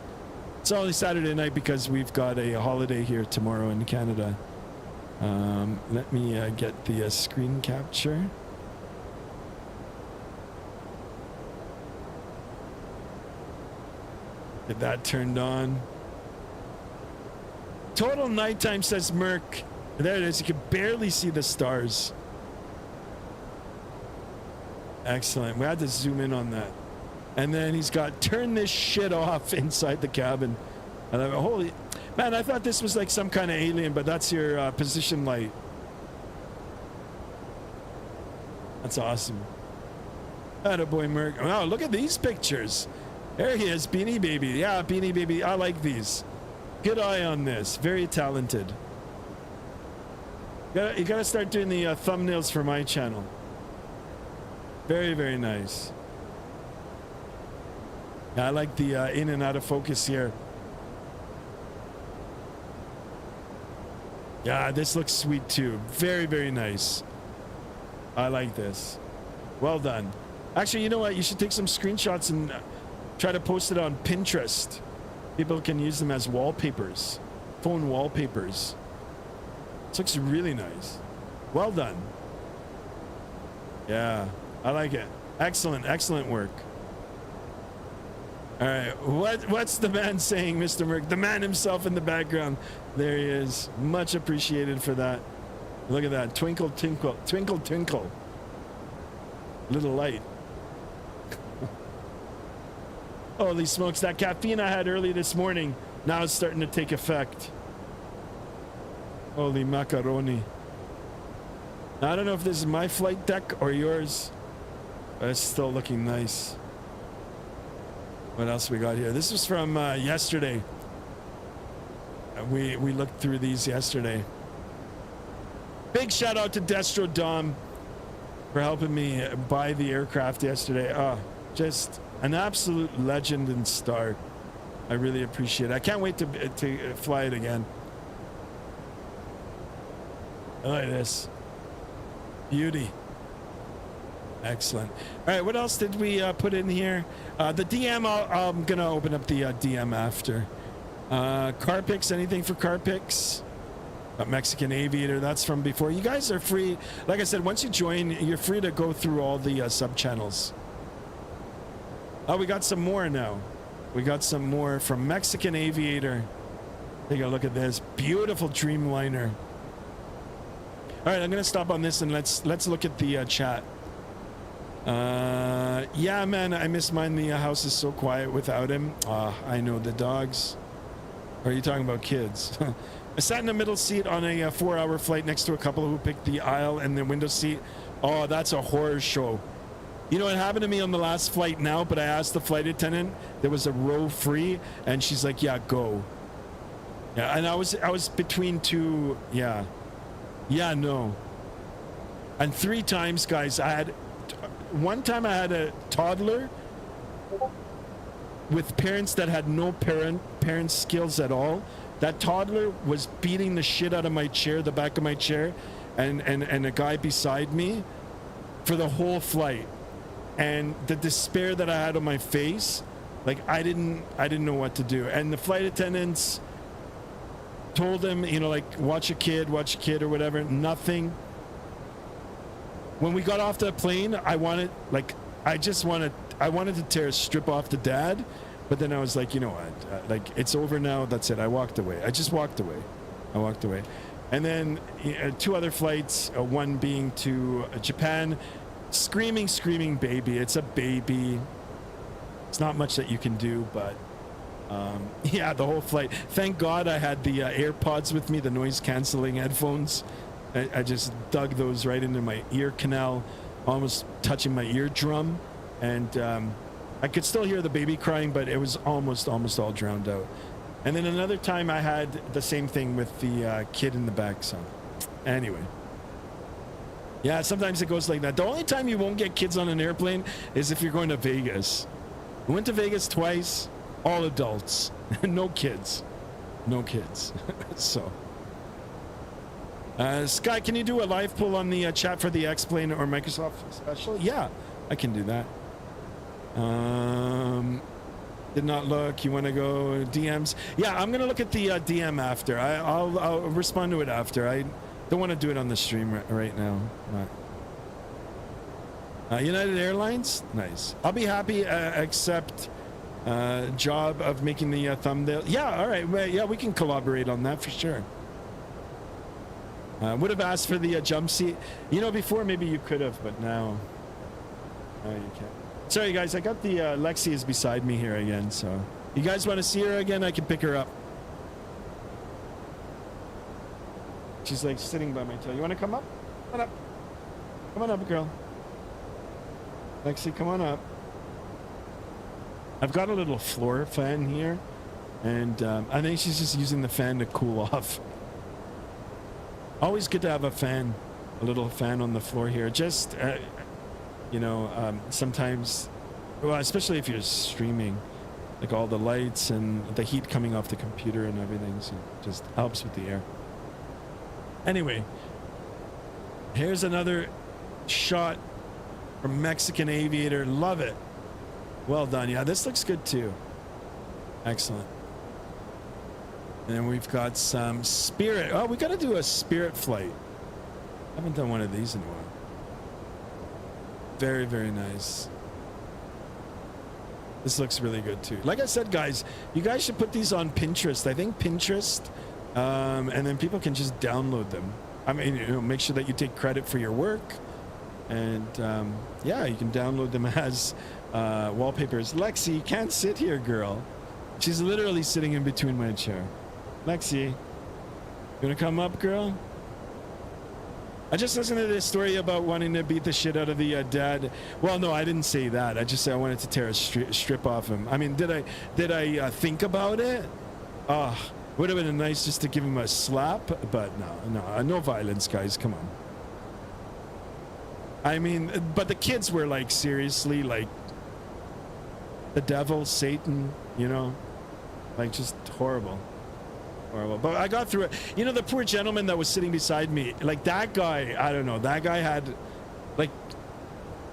It's only Saturday night because we've got a holiday here tomorrow in Canada. Let me get the screen capture. Get that turned on. Total nighttime, says Merc. There it is. You can barely see the stars. Excellent. We had to zoom in on that. And then he's got turn this shit off inside the cabin. And I'm holy man, I thought this was like some kind of alien, but that's your position light. That's awesome. Attaboy, Merc. Oh, look at these pictures. There he is, Beanie Baby. Yeah, Beanie Baby. I like these. Good eye on this. Very talented. You gotta start doing the thumbnails for my channel. Very, very nice. Yeah, I like the in and out of focus here. Yeah, this looks sweet too. Very, very nice. I like this. Well done. Actually, you know what? You should take some screenshots and try to post it on Pinterest. People can use them as wallpapers, phone wallpapers. This looks really nice. Well done. Yeah, I like it. Excellent, excellent work. All right, what's the man saying, Mr. Merck? The man himself in the background. There he is. Much appreciated for that. Look at that. Twinkle, twinkle, twinkle, twinkle. Little light. Holy smokes, that caffeine I had early this morning, now it's starting to take effect. Holy macaroni. Now, I don't know if this is my flight deck or yours, but it's still looking nice. What else we got here? This was from yesterday. We looked through these yesterday. Big shout out to Destro Dom for helping me buy the aircraft yesterday. Just an absolute legend and star. I really appreciate it. I can't wait to fly it again. Look at this. Beauty. Excellent. All right, what else did we put in here? The DM, I'm going to open up the DM after. Car picks, anything for car picks? Mexican Aviator, that's from before. You guys are free. Like I said, once you join, you're free to go through all the sub-channels. Oh, we got some more now. We got some more from Mexican Aviator. Take a look at this. Beautiful Dreamliner. All right, I'm going to stop on this and let's look at the chat. Yeah, man, I miss mine. The house is so quiet without him. I know the dogs. Or are you talking about kids? I sat in the middle seat on a 4-hour flight next to a couple who picked the aisle and the window seat. Oh, that's a horror show. You know, it happened to me on the last flight now, but I asked the flight attendant, there was a row free, and she's like, yeah, go. Yeah, and I was between two, yeah. Yeah, no. And 3 times, guys, one time I had a toddler with parents that had no parent skills at all. That toddler was beating the shit out of my chair, the back of my chair, and a guy beside me for the whole flight. And the despair that I had on my face, like I didn't know what to do. And the flight attendants told him, you know, like watch a kid or whatever. Nothing. When we got off the plane, I wanted to strip off the dad. But then I was like, you know what? Like, it's over now. That's it. I walked away. I just walked away. And then 2 other flights, one being to Japan. Screaming baby. It's a baby. It's not much that you can do, but yeah, the whole flight. Thank God I had the AirPods with me, the noise-canceling headphones. I just dug those right into my ear canal, almost touching my eardrum. And I could still hear the baby crying, but it was almost all drowned out. And then another time I had the same thing with the kid in the back. So anyway, yeah, sometimes it goes like that. The only time you won't get kids on an airplane is if you're going to Vegas. We went to Vegas twice, all adults, no kids. So Sky, can you do a live poll on the chat for the X-Plane or Microsoft Special? Yeah, I can do that. Did not look. You want to go DMs? Yeah, I'm gonna look at the DM after. I'll respond to it after. I don't want to do it on the stream right now. United Airlines, nice. I'll be happy. Accept job of making the thumbnail. Yeah, all right. Well, yeah, we can collaborate on that for sure. Would have asked for the jump seat. You know, before maybe you could have, but now you can't. Sorry, guys. I got the Lexi is beside me here again. So, you guys want to see her again? I can pick her up. She's like sitting by my tail. You want to come up? Come on up. Come on up, girl. Lexi, come on up. I've got a little floor fan here, and I think she's just using the fan to cool off. Always good to have a fan, a little fan on the floor here. Just, you know, sometimes, well, especially if you're streaming, like all the lights and the heat coming off the computer and everything, so it just helps with the air. Anyway, here's another shot from Mexican Aviator. Love it. Well done. Yeah, this looks good too. Excellent. And then we've got some Spirit. Oh, we got to do a Spirit flight. I haven't done one of these in a while. Very, very nice. This looks really good too. Like I said, guys, you guys should put these on Pinterest. I think Pinterest, and then people can just download them. I mean, you know, make sure that you take credit for your work, and yeah, you can download them as wallpapers. Lexi, you can't sit here, girl. She's literally sitting in between my chair. Lexi, you wanna come up, girl? I just listened to this story about wanting to beat the shit out of the dad. Well, no, I didn't say that. I just said I wanted to tear a strip off him. I mean, did I think about it? Oh, would have been nice just to give him a slap, but no violence, guys. Come on. I mean, but the kids were like seriously like the devil, Satan, you know, like just horrible. Horrible. But I got through it. You know, the poor gentleman that was sitting beside me, like that guy, I don't know, that guy had, like,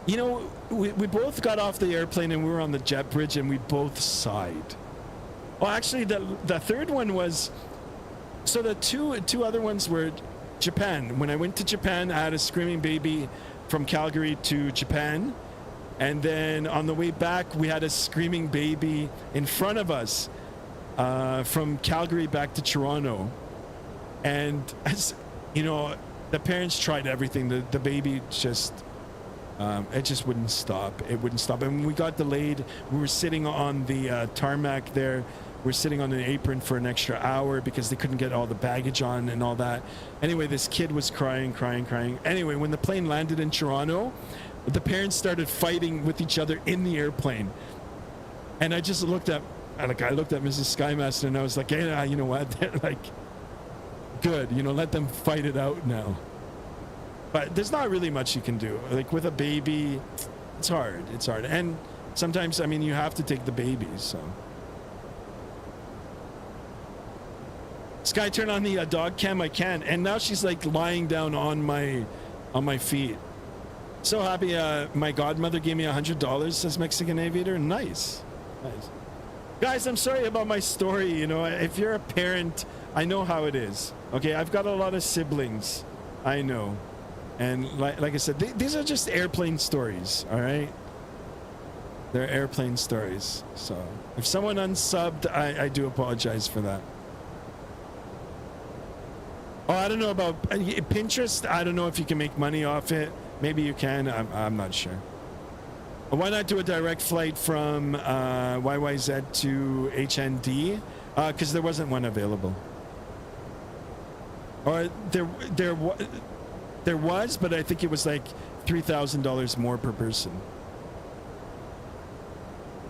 you know, we both got off the airplane and we were on the jet bridge and we both sighed. Well, actually, the third one was, so the two other ones were Japan. When I went to Japan, I had a screaming baby from Calgary to Japan. And then on the way back, we had a screaming baby in front of us. From Calgary back to Toronto, and as you know, the parents tried everything. The baby just it just wouldn't stop. It wouldn't stop. And when we got delayed, we were sitting on the tarmac there. We're sitting on an apron for an extra hour because they couldn't get all the baggage on and all that. Anyway, this kid was crying. Anyway, when the plane landed in Toronto, the parents started fighting with each other in the airplane, and I just looked at. Like I looked at Mrs. Skymaster and I was like, hey, you know what? They're like, good, you know, let them fight it out now. But there's not really much you can do. Like with a baby, it's hard. It's hard. And sometimes, I mean, you have to take the babies. So, Sky, turn on the dog cam. I can. And now she's like lying down on my feet. So happy. My godmother gave me $100. Says Mexican Aviator. Nice. Guys, I'm sorry about my story. You know, if you're a parent, I know how it is. Okay, I've got a lot of siblings. I know. And like I said, these are just airplane stories, all right? They're airplane stories. So if someone unsubbed, I do apologize for that. Oh, I don't know about Pinterest. I don't know if you can make money off it. Maybe you can. I'm not sure. Why not do a direct flight from YYZ to HND? Because there wasn't one available. Or there was, but I think it was like $3,000 more per person.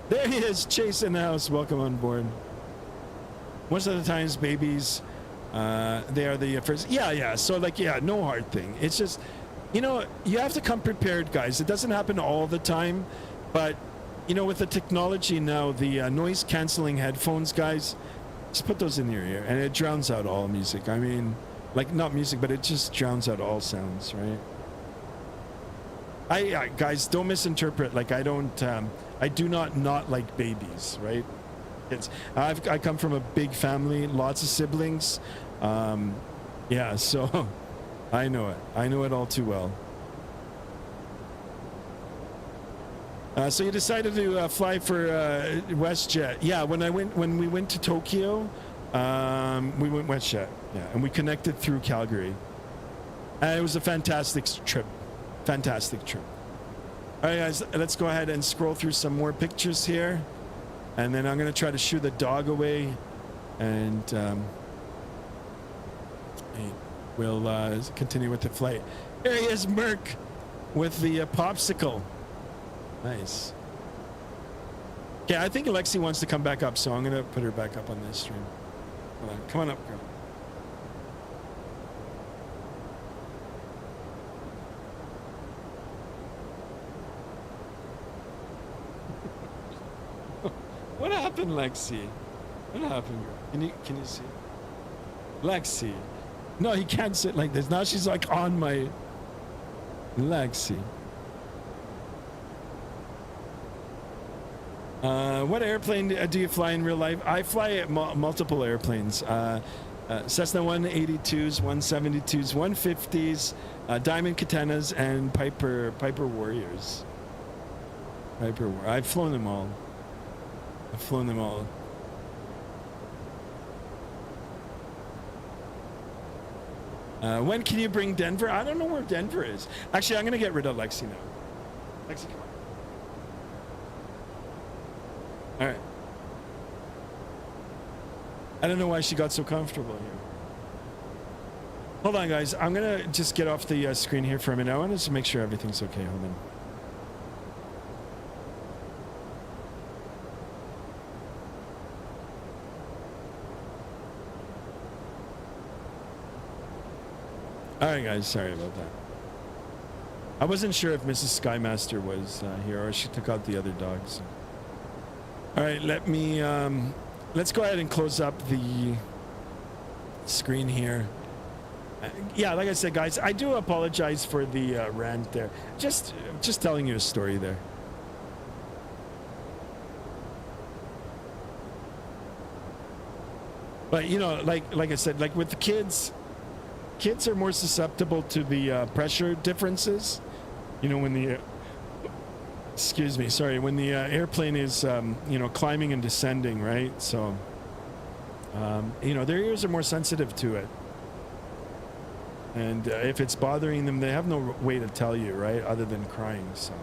There he is, Chase in the house. Welcome on board. Most of the times, babies, they are the first. Yeah. So like, yeah, no hard thing. It's just. You know, you have to come prepared, guys. It doesn't happen all the time, but, you know, with the technology now, the noise-canceling headphones, guys, just put those in your ear, and it drowns out all music. I mean, like, not music, but it just drowns out all sounds, right? Guys, don't misinterpret. Like, I do not like babies, right? I come from a big family, lots of siblings. Yeah, so... I know it. I know it all too well. So you decided to fly for WestJet. Yeah, when we went to Tokyo, we went WestJet. Yeah, and we connected through Calgary. And it was a fantastic trip. Fantastic trip. All right, guys, let's go ahead and scroll through some more pictures here. And then I'm going to try to shoo the dog away. And... we'll continue with the flight. There he is, Merc, with the popsicle. Nice. Okay, I think Alexi wants to come back up, so I'm going to put her back up on this stream. Hold on. Come on up, girl. What happened, Lexi? What happened, girl? Can you see? Lexi. No, he can't sit like this. Now she's like on my Lexi. What airplane do you fly in real life? I fly multiple airplanes. Cessna 182s, 172s, 150s, Diamond Katanas, and Piper Warriors. I've flown them all. When can you bring Denver? I don't know where Denver is. Actually, I'm going to get rid of Lexi now. Lexi, come on. All right. I don't know why she got so comfortable here. Hold on, guys. I'm going to just get off the screen here for a minute. I want to make sure everything's okay. Hold on. All right, guys. Sorry about that. I wasn't sure if Mrs. Skymaster was here or she took out the other dogs. All right, let me... let's go ahead and close up the screen here. Yeah, like I said, guys, I do apologize for the rant there. Just telling you a story there. But, you know, like I said, like with the kids are more susceptible to the pressure differences. You know, when the... excuse me, sorry. When the airplane is, you know, climbing and descending, right? So, you know, their ears are more sensitive to it. And if it's bothering them, they have no way to tell you, right? Other than crying, so.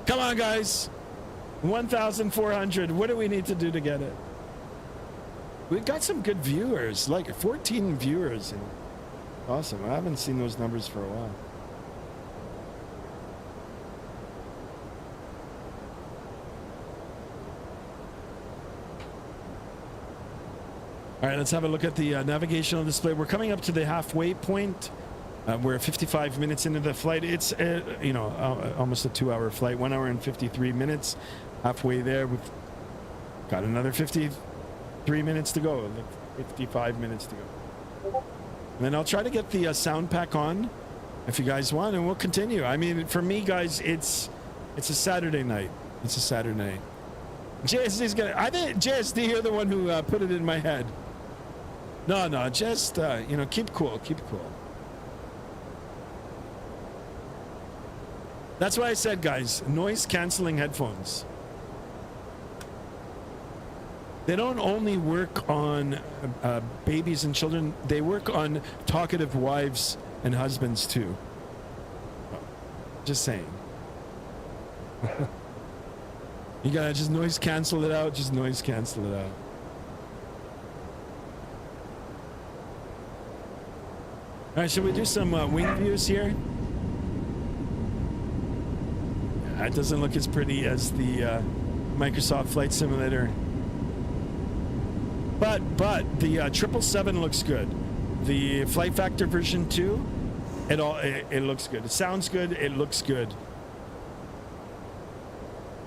Come on, guys. 1,400. What do we need to do to get it? We've got some good viewers, like 14 viewers. Awesome. I haven't seen those numbers for a while. All right, let's have a look at the navigational display. We're coming up to the halfway point. We're 55 minutes into the flight. It's, you know, almost a 2-hour flight, 1 hour and 53 minutes. Halfway there, we've got another 53 minutes to go, like 55 minutes to go. And then I'll try to get the sound pack on if you guys want, and we'll continue. I mean, for me, guys, it's a Saturday night. It's a Saturday night. JSD's gonna... I think, JSD, you're the one who put it in my head. No, just, you know, keep cool. That's why I said, guys, noise-canceling headphones. They don't only work on babies and children, they work on talkative wives and husbands too. Just saying. You gotta just noise cancel it out, All right, should we do some wing views here? It doesn't look as pretty as the Microsoft Flight Simulator. But the 777 looks good. The Flight Factor version 2, it looks good. It sounds good. It looks good.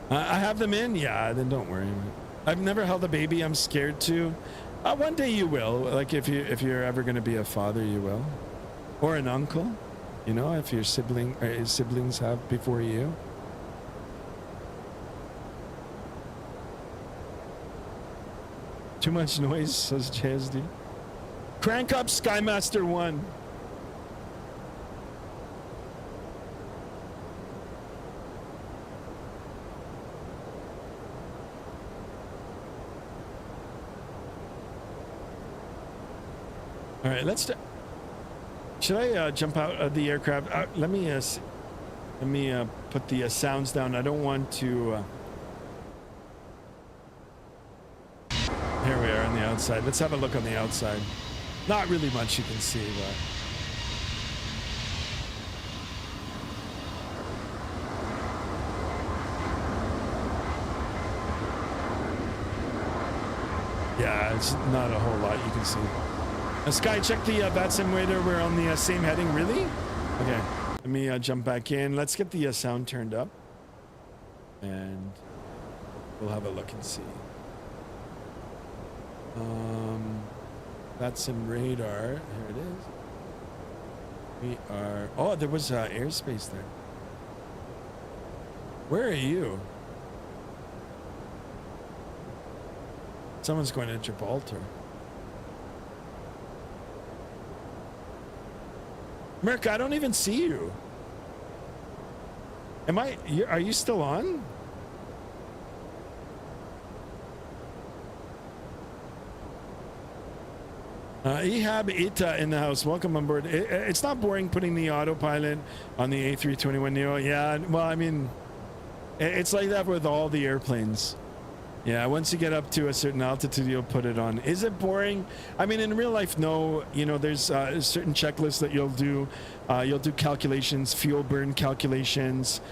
I have them in. Yeah, then don't worry. I've never held a baby. I'm scared to. One day you will. Like if you're ever going to be a father, you will, or an uncle. You know, if your siblings have before you. Too much noise, says JSD. Crank up Skymaster 1. All right, let's... Should I jump out of the aircraft? Let me put the sounds down. I don't want to... Here we are on the outside. Let's have a look on the outside. Not really much you can see, but... Yeah, it's not a whole lot you can see. Sky, check the bat simulator. We're on the same heading. Really? Okay. Let me jump back in. Let's get the sound turned up. And we'll have a look and see. That's some radar. Here it is. We are... Oh, there was airspace there. Where are you? Someone's going to Gibraltar. Merc, I don't even see you. Are you still on? Ehab Ita in the house. Welcome on board. It's not boring putting the autopilot on the A321 Neo. Yeah, well, I mean, it's like that with all the airplanes. Yeah, once you get up to a certain altitude, you'll put it on. Is it boring? I mean, in real life, no. You know, there's certain checklists that you'll do. You'll do calculations, fuel burn calculations.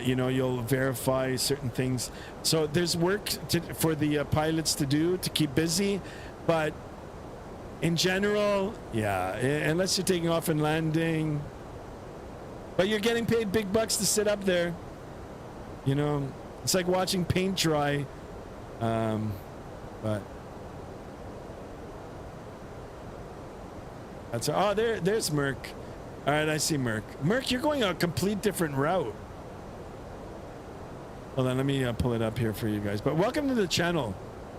You know, you'll verify certain things. So there's work for the pilots to do to keep busy. But in general, yeah, unless you're taking off and landing. But you're getting paid big bucks to sit up there. You know, it's like watching paint dry. But that's there's Merc. All right, I see Merc. Merc, you're going a complete different route. Hold on, let me pull it up here for you guys. But welcome to the channel.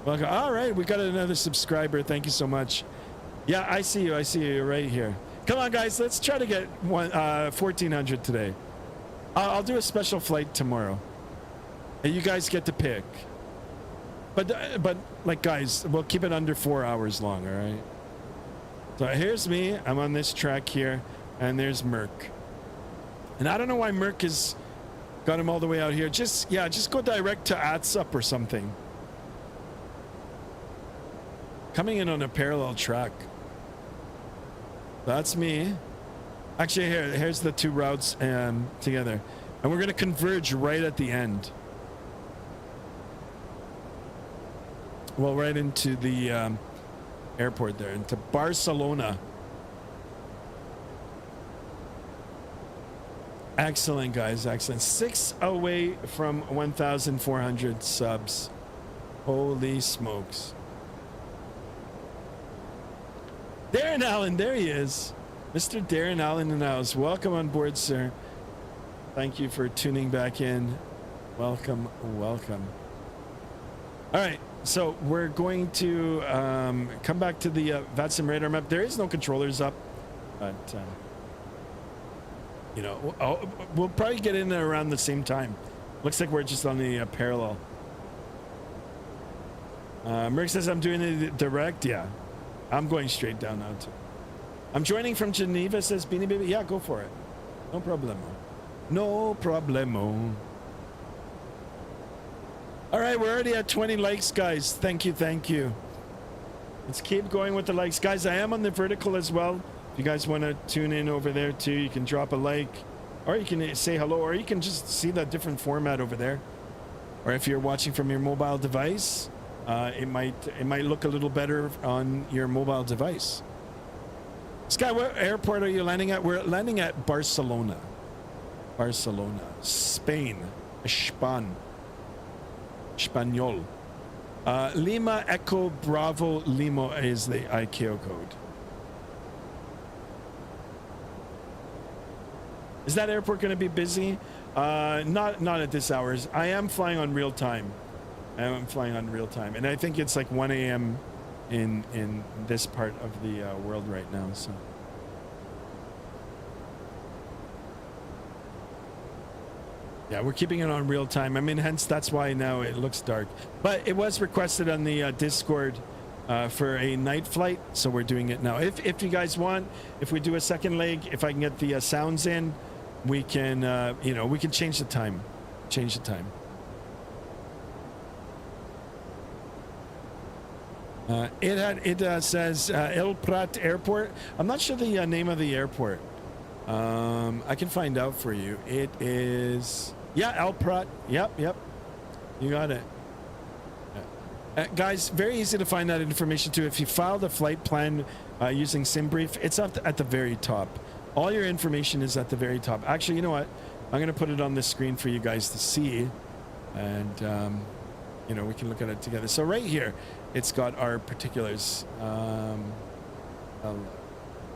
Welcome. All right, we got another subscriber. Thank you so much. Yeah, I see you. I see you right here. Come on, guys. Let's try to get 1400 today. I'll do a special flight tomorrow. And you guys get to pick. But like, guys, we'll keep it under 4 hours long, all right? So here's me. I'm on this track here, and there's Merc. And I don't know why Merc has got him all the way out here. Just go direct to ATSUP or something. Coming in on a parallel track. That's me. Actually, here's the two routes together. And we're going to converge right at the end. Well, right into the airport there, into Barcelona. Excellent, guys. Excellent. 6 away from 1,400 subs. Holy smokes. Darren Allen, there he is. Mr. Darren Allen in the house. Welcome on board, sir. Thank you for tuning back in. Welcome, welcome. All right. So we're going to come back to the VATSIM radar map. There is no controllers up, but you know, we'll probably get in there around the same time. Looks like we're just on the parallel. Merc says I'm doing it direct. Yeah, I'm going straight down now too. I'm joining from Geneva, says Beanie Baby. Yeah, go for it. No problemo. No problemo. All right, we're already at 20 likes, guys. Thank you, thank you. Let's keep going with the likes. Guys, I am on the vertical as well. If you guys want to tune in over there too, you can drop a like, or you can say hello, or you can just see that different format over there. Or if you're watching from your mobile device, it might look a little better on your mobile device. Sky, what airport are you landing at? We're landing at Barcelona. Barcelona, Spain, Espanol. Lima Echo Bravo Limo is the ICAO code. Is that airport going to be busy? Not at this hours. I am flying on real time. And I think it's like 1 a.m. in this part of the world right now. So. Yeah, we're keeping it on real time. I mean, hence that's why now it looks dark. But it was requested on the Discord for a night flight, so we're doing it now. If you guys want, if we do a second leg, if I can get the sounds in, we can, you know, we can change the time. Change the time. It says El Prat Airport. I'm not sure the name of the airport. I can find out for you. It is, yeah, El Prat. Yep. You got it. Guys, very easy to find that information too. If you file the flight plan using SimBrief, it's up at the very top. All your information is at the very top. Actually, you know what? I'm going to put it on the screen for you guys to see. And, you know, we can look at it together. So right here, it's got our particulars. I'll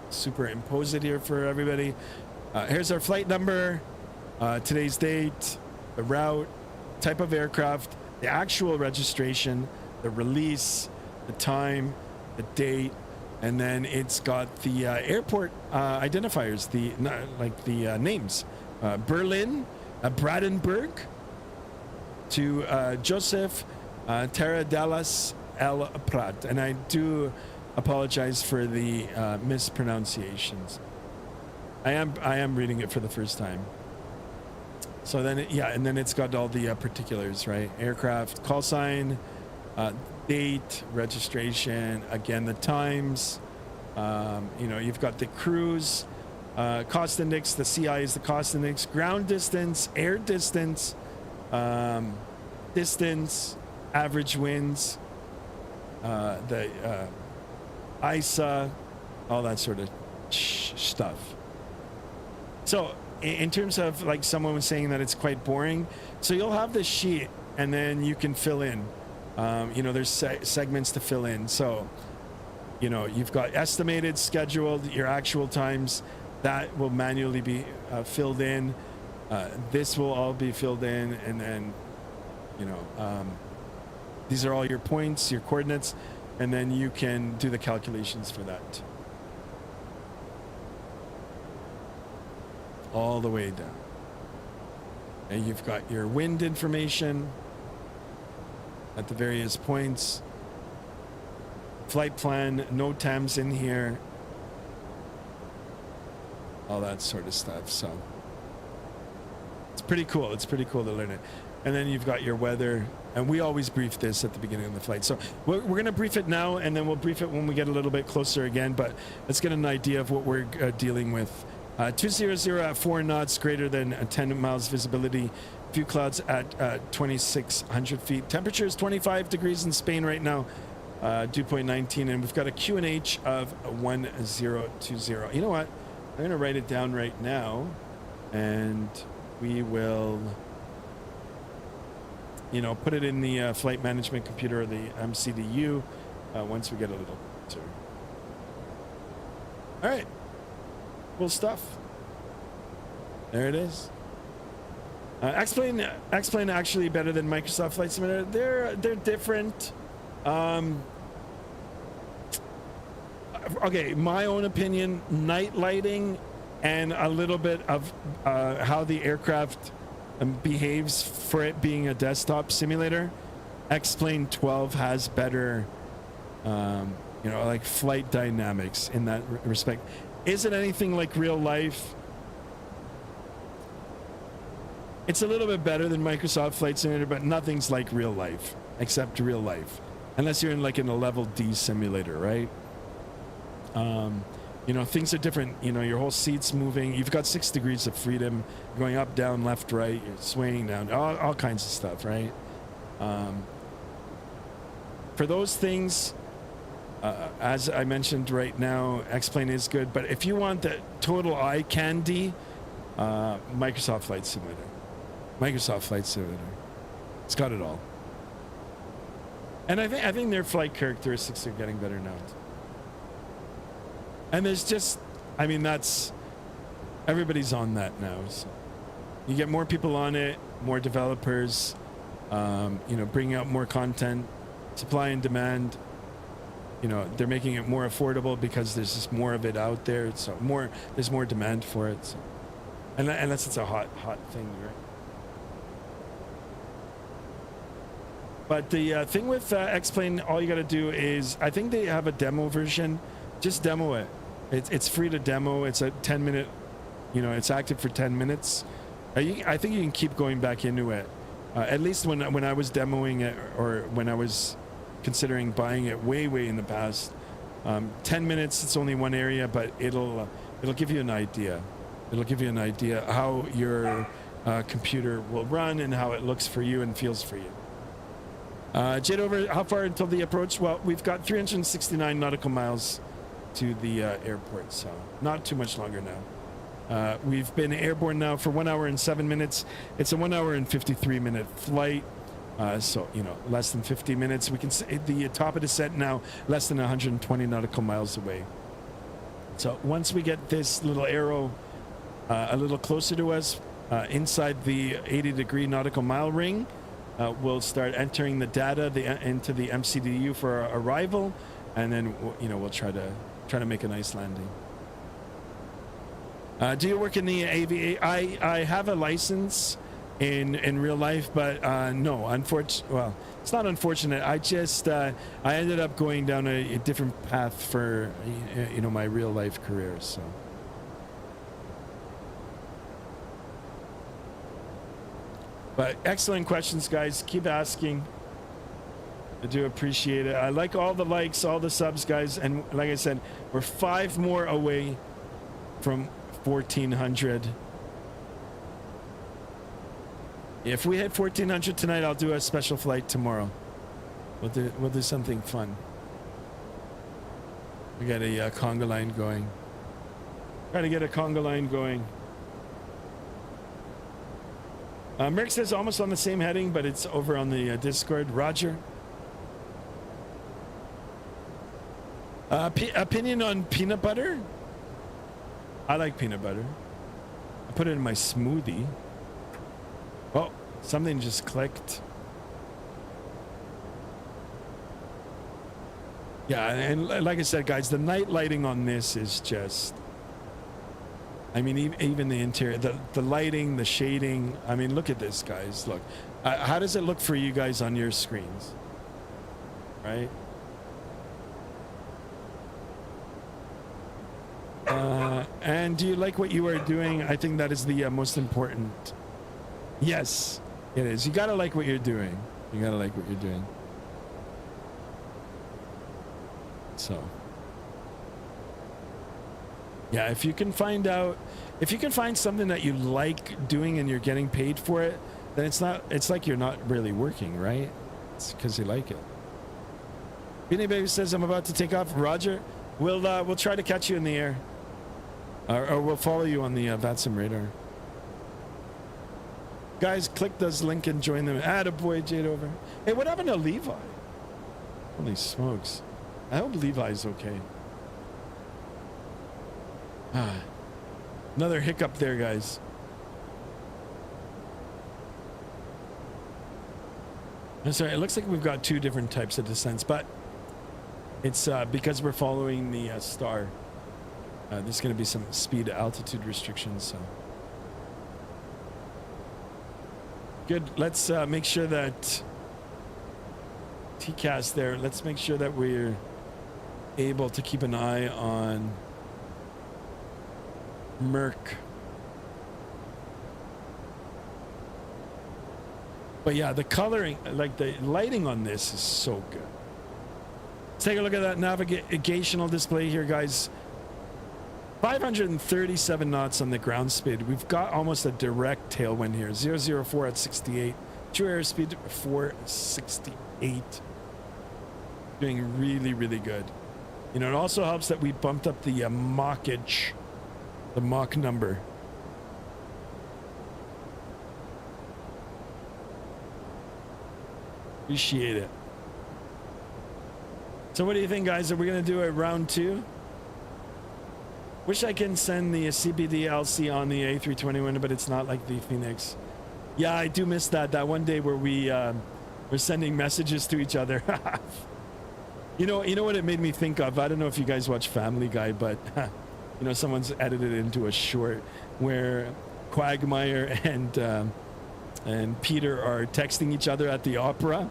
superimpose it here for everybody. Here's our flight number, today's date, the route, type of aircraft, the actual registration, the release, the time, the date, and then it's got the airport identifiers, the names. Berlin, Brandenburg, to Joseph Terra Dallas El Prat. And I do apologize for the mispronunciations. I am reading it for the first time. So then, and then it's got all the particulars, right? Aircraft, call sign, date, registration, again, the times, you've got the cruise, cost index, the CI is the cost index, ground distance, air distance, distance, average winds, the ISA, all that sort of stuff. So in terms of, like, someone was saying that it's quite boring, so you'll have this sheet and then you can fill in. There's segments to fill in. So, you've got estimated, scheduled, your actual times that will manually be filled in. This will all be filled in, and then, these are all your points, your coordinates, and then you can do the calculations for that. All the way down. And you've got your wind information at the various points. Flight plan, no TAMs in here. All that sort of stuff. So it's pretty cool. It's pretty cool to learn it. And then you've got your weather. And we always brief this at the beginning of the flight. So we're going to brief it now, and then we'll brief it when we get a little bit closer again. But let's get an idea of what we're dealing with. 200 at 4 knots, greater than 10 miles visibility. Few clouds at 2,600 feet. Temperature is 25 degrees in Spain right now. Dew point 19, and we've got a QNH of 1020. You know what? I'm going to write it down right now, and we will, put it in the flight management computer, or the MCDU, once we get a little closer. All right. Cool stuff. There it is. Explain actually better than Microsoft Flight Simulator. They're different. Okay, my own opinion, night lighting and a little bit of how the aircraft behaves for it being a desktop simulator. X-Plane 12 has better, like flight dynamics in that respect. Is it anything like real life? It's a little bit better than Microsoft Flight Simulator, but nothing's like real life, except real life. Unless you're in a level D simulator, right? Things are different. Your whole seat's moving. You've got 6 degrees of freedom, going up, down, left, right. You're swaying down, all kinds of stuff, right? For those things, as I mentioned right now, X-Plane is good. But if you want the total eye candy, Microsoft Flight Simulator. Microsoft Flight Simulator. It's got it all. And I think their flight characteristics are getting better now. And there's just, that's, everybody's on that now. So you get more people on it, more developers, bringing out more content, supply and demand. They're making it more affordable because there's just more of it out there. So there's more demand for it. So, unless it's a hot thing, right? But the thing with X-Plane, all you got to do is, I think they have a demo version. Just demo it. It's free to demo. It's a 10-minute, it's active for 10 minutes. I think you can keep going back into it. At least when I was demoing it, or when I was considering buying it way in the past, 10 minutes, it's only one area, but it'll give you an idea. It'll give you an idea how your computer will run and how it looks for you and feels for you. Jade over, how far until the approach? Well, we've got 369 nautical miles to the airport, so not too much longer now. We've been airborne now for 1 hour and 7 minutes. It's a 1 hour and 53-minute flight. So, less than 50 minutes. We can see the top of the descent now, less than 120 nautical miles away. So once we get this little arrow a little closer to us, inside the 80-degree nautical mile ring. We'll start entering the data into the MCDU for our arrival, and then we'll try to make a nice landing. Do you work in the aviation? I have a license in real life, but no, well, it's not unfortunate. I just I ended up going down a different path for my real life career. So but excellent questions, guys. Keep asking. I do appreciate it. I like all the likes, all the subs, guys, and like I said, we're 5 more away from 1400. If we hit 1400 tonight, I'll do a special flight tomorrow. We'll do something fun. We got a conga line going. Try to get a conga line going. Merck says almost on the same heading, but it's over on the Discord. Roger. Opinion on peanut butter? I like peanut butter. I put it in my smoothie. Oh, something just clicked. Yeah, and like I said, guys, the night lighting on this is just... I mean, even the interior, the lighting, the shading. I mean, look at this, guys. Look. How does it look for you guys on your screens? Right? And do you like what you are doing? I think that is the most important. Yes, it is. You gotta like what you're doing. You gotta like what you're doing. So, yeah, if you can find something that you like doing and you're getting paid for it, then it's like you're not really working, right? It's because you like it. Beanie Baby says I'm about to take off. Roger, we'll try to catch you in the air. Or we'll follow you on the VATSIM radar. Guys, click this link and join them. Attaboy, Jade over. Hey, what happened to Levi? Holy smokes. I hope Levi's okay. Another hiccup there, guys. I'm sorry, it looks like we've got 2 different types of descents, but it's because we're following the star. There's going to be some speed altitude restrictions, so. Good. Let's make sure that TCAS there. Let's make sure that we're able to keep an eye on Merck. But yeah, the coloring, like the lighting on this is so good. Let's take a look at that navigational display here, guys. 537 knots on the ground speed. We've got almost a direct tailwind here. 004 at 68. True airspeed 468. Doing really, really good. You know, it also helps that we bumped up the Machage, the Mach number. Appreciate it. So what do you think, guys? Are we going to do a round 2? Wish I can send the CBD LC on the A321, but it's not like the Phoenix. Yeah, I do miss that one day where we were sending messages to each other. You know what it made me think of? I don't know if you guys watch Family Guy, but you know, someone's edited it into a short where Quagmire and Peter are texting each other at the opera,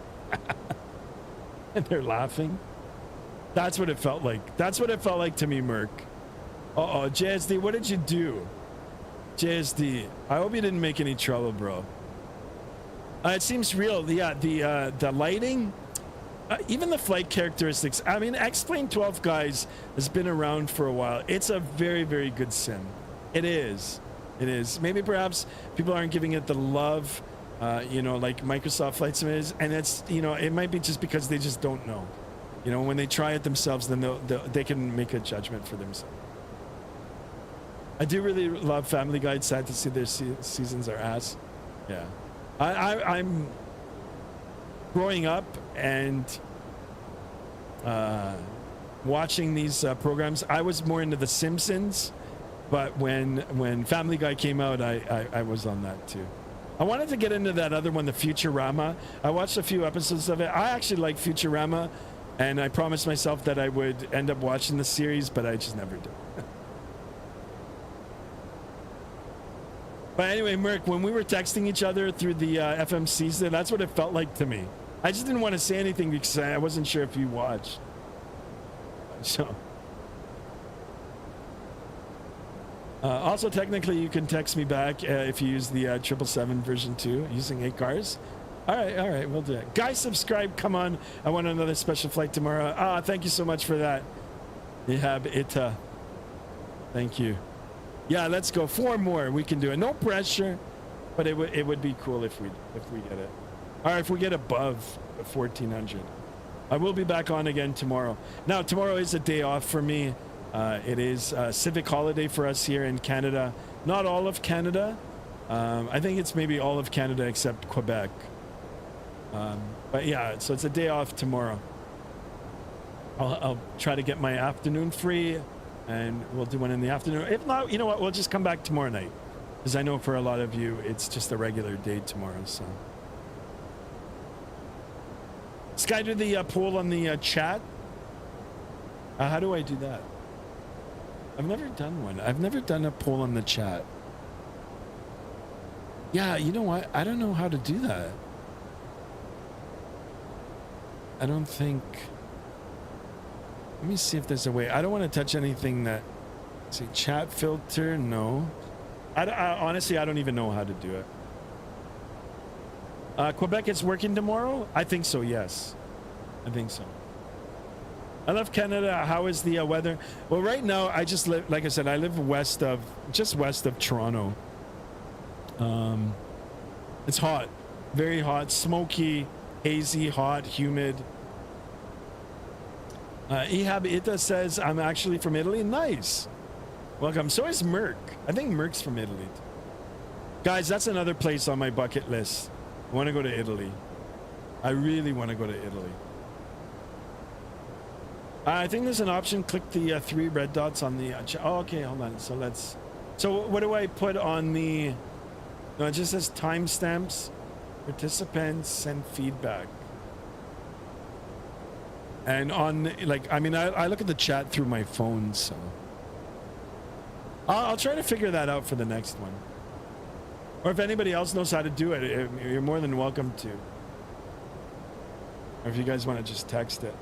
and they're laughing. That's what it felt like. That's what it felt like to me, Merc. Uh-oh, JSD, what did you do? JSD, I hope you didn't make any trouble, bro. It seems real. Yeah, the lighting, even the flight characteristics. I mean, X-Plane 12, guys, has been around for a while. It's a very, very good sim. It is. It is. Maybe perhaps people aren't giving it the love, you know, like Microsoft Flight Sim is. And it's, you know, it might be just because they just don't know. You know, when they try it themselves, then they can make a judgment for themselves. I do really love Family Guy. It's sad to see their seasons are ass. Yeah. I'm growing up and watching these programs. I was more into The Simpsons But when Family Guy came out, I was on that too. I wanted to get into that other one, the Futurama. I watched a few episodes of it. I actually like Futurama, and I promised myself that I would end up watching the series, but I just never did. But anyway, Merc, when we were texting each other through the FMC, that's what it felt like to me. I just didn't want to say anything because I wasn't sure if you watched. So. Also, technically, you can text me back if you use the 777 version 2 using 8 cars. All right, we'll do it. Guys, subscribe. Come on. I want another special flight tomorrow. Thank you so much for that. Ihab Ita. Thank you. Yeah, let's go. 4 more. We can do it. No pressure, but it would be cool if we get it. All right, if we get above 1400. I will be back on again tomorrow. Now, tomorrow is a day off for me. It is a civic holiday for us here in Canada. Not all of Canada. I think it's maybe all of Canada except Quebec. But yeah, so it's a day off tomorrow. I'll try to get my afternoon free, and we'll do one in the afternoon. If not, you know what? We'll just come back tomorrow night, because I know for a lot of you, it's just a regular day tomorrow. So, Sky, do the poll on the chat. How do I do that? I've never done one. I've never done a poll on the chat. Yeah, you know what? I don't know how to do that. I don't think... Let me see if there's a way. I don't want to touch anything that... Say chat filter? No. Honestly, I don't even know how to do it. Quebec is working tomorrow? I think so, yes. I think so. I love Canada. How is the weather? Well, right now, I just live, like I said, I live just west of Toronto. It's hot, very hot, smoky, hazy, hot, humid. Ihab Ita says, I'm actually from Italy. Nice. Welcome. So is Merc. I think Merc's from Italy. Guys, that's another place on my bucket list. I want to go to Italy. I really want to go to Italy. I think there's an option. Click the 3 red dots on the... oh, okay, hold on. So what do I put on the... No, it just says timestamps, participants, and feedback. And on, like, I mean, I look at the chat through my phone, so... I'll try to figure that out for the next one. Or if anybody else knows how to do it, you're more than welcome to. Or if you guys want to just text it.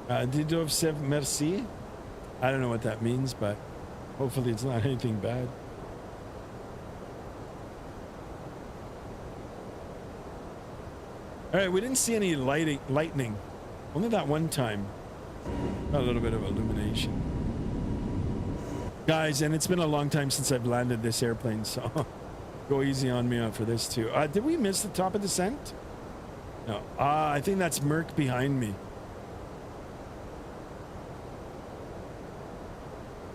Didov Sev Merci. I don't know what that means, but hopefully it's not anything bad. All right, we didn't see any lightning. Only that one time. A little bit of illumination. Guys, and it's been a long time since I've landed this airplane, so go easy on me for this too. Did we miss the top of descent? No. I think that's Merc behind me.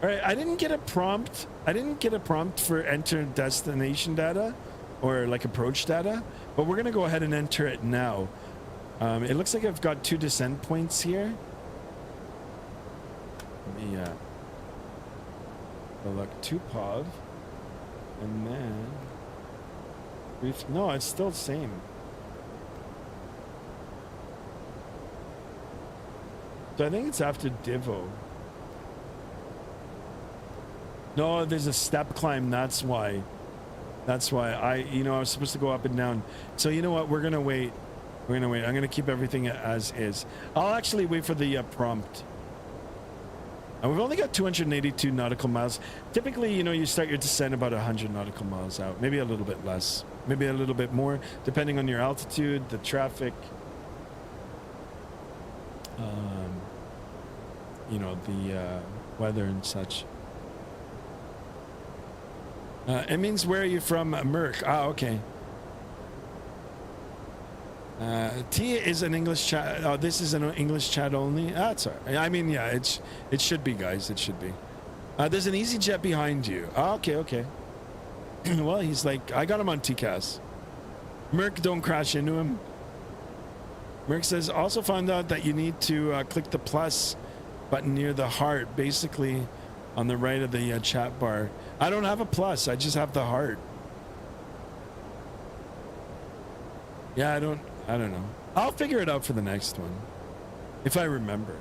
All right, I didn't get a prompt. I didn't get a prompt for enter destination data or like approach data, but we're gonna go ahead and enter it now. It looks like I've got 2 descent points here. Let me select 2 POV, and then no, it's still the same. So I think it's after Divo. No, there's a step climb. That's why. That's why I was supposed to go up and down. So you know what? We're gonna wait. We're gonna wait. I'm gonna keep everything as is. I'll actually wait for the prompt. And we've only got 282 nautical miles. Typically, you start your descent about 100 nautical miles out. Maybe a little bit less. Maybe a little bit more, depending on your altitude, the traffic. The weather and such. It means where are you from, Merc? Okay. T is an English chat. Oh, this is an English chat only. That's all right. I mean, yeah, it should be, guys. It should be. There's an EasyJet behind you. Okay. Well, he's like, I got him on TCAS. Merc, don't crash into him. Merc says, also found out that you need to click the plus button near the heart, basically on the right of the chat bar. I don't have a plus, I just have the heart. Yeah, I don't know. I'll figure it out for the next one, if I remember.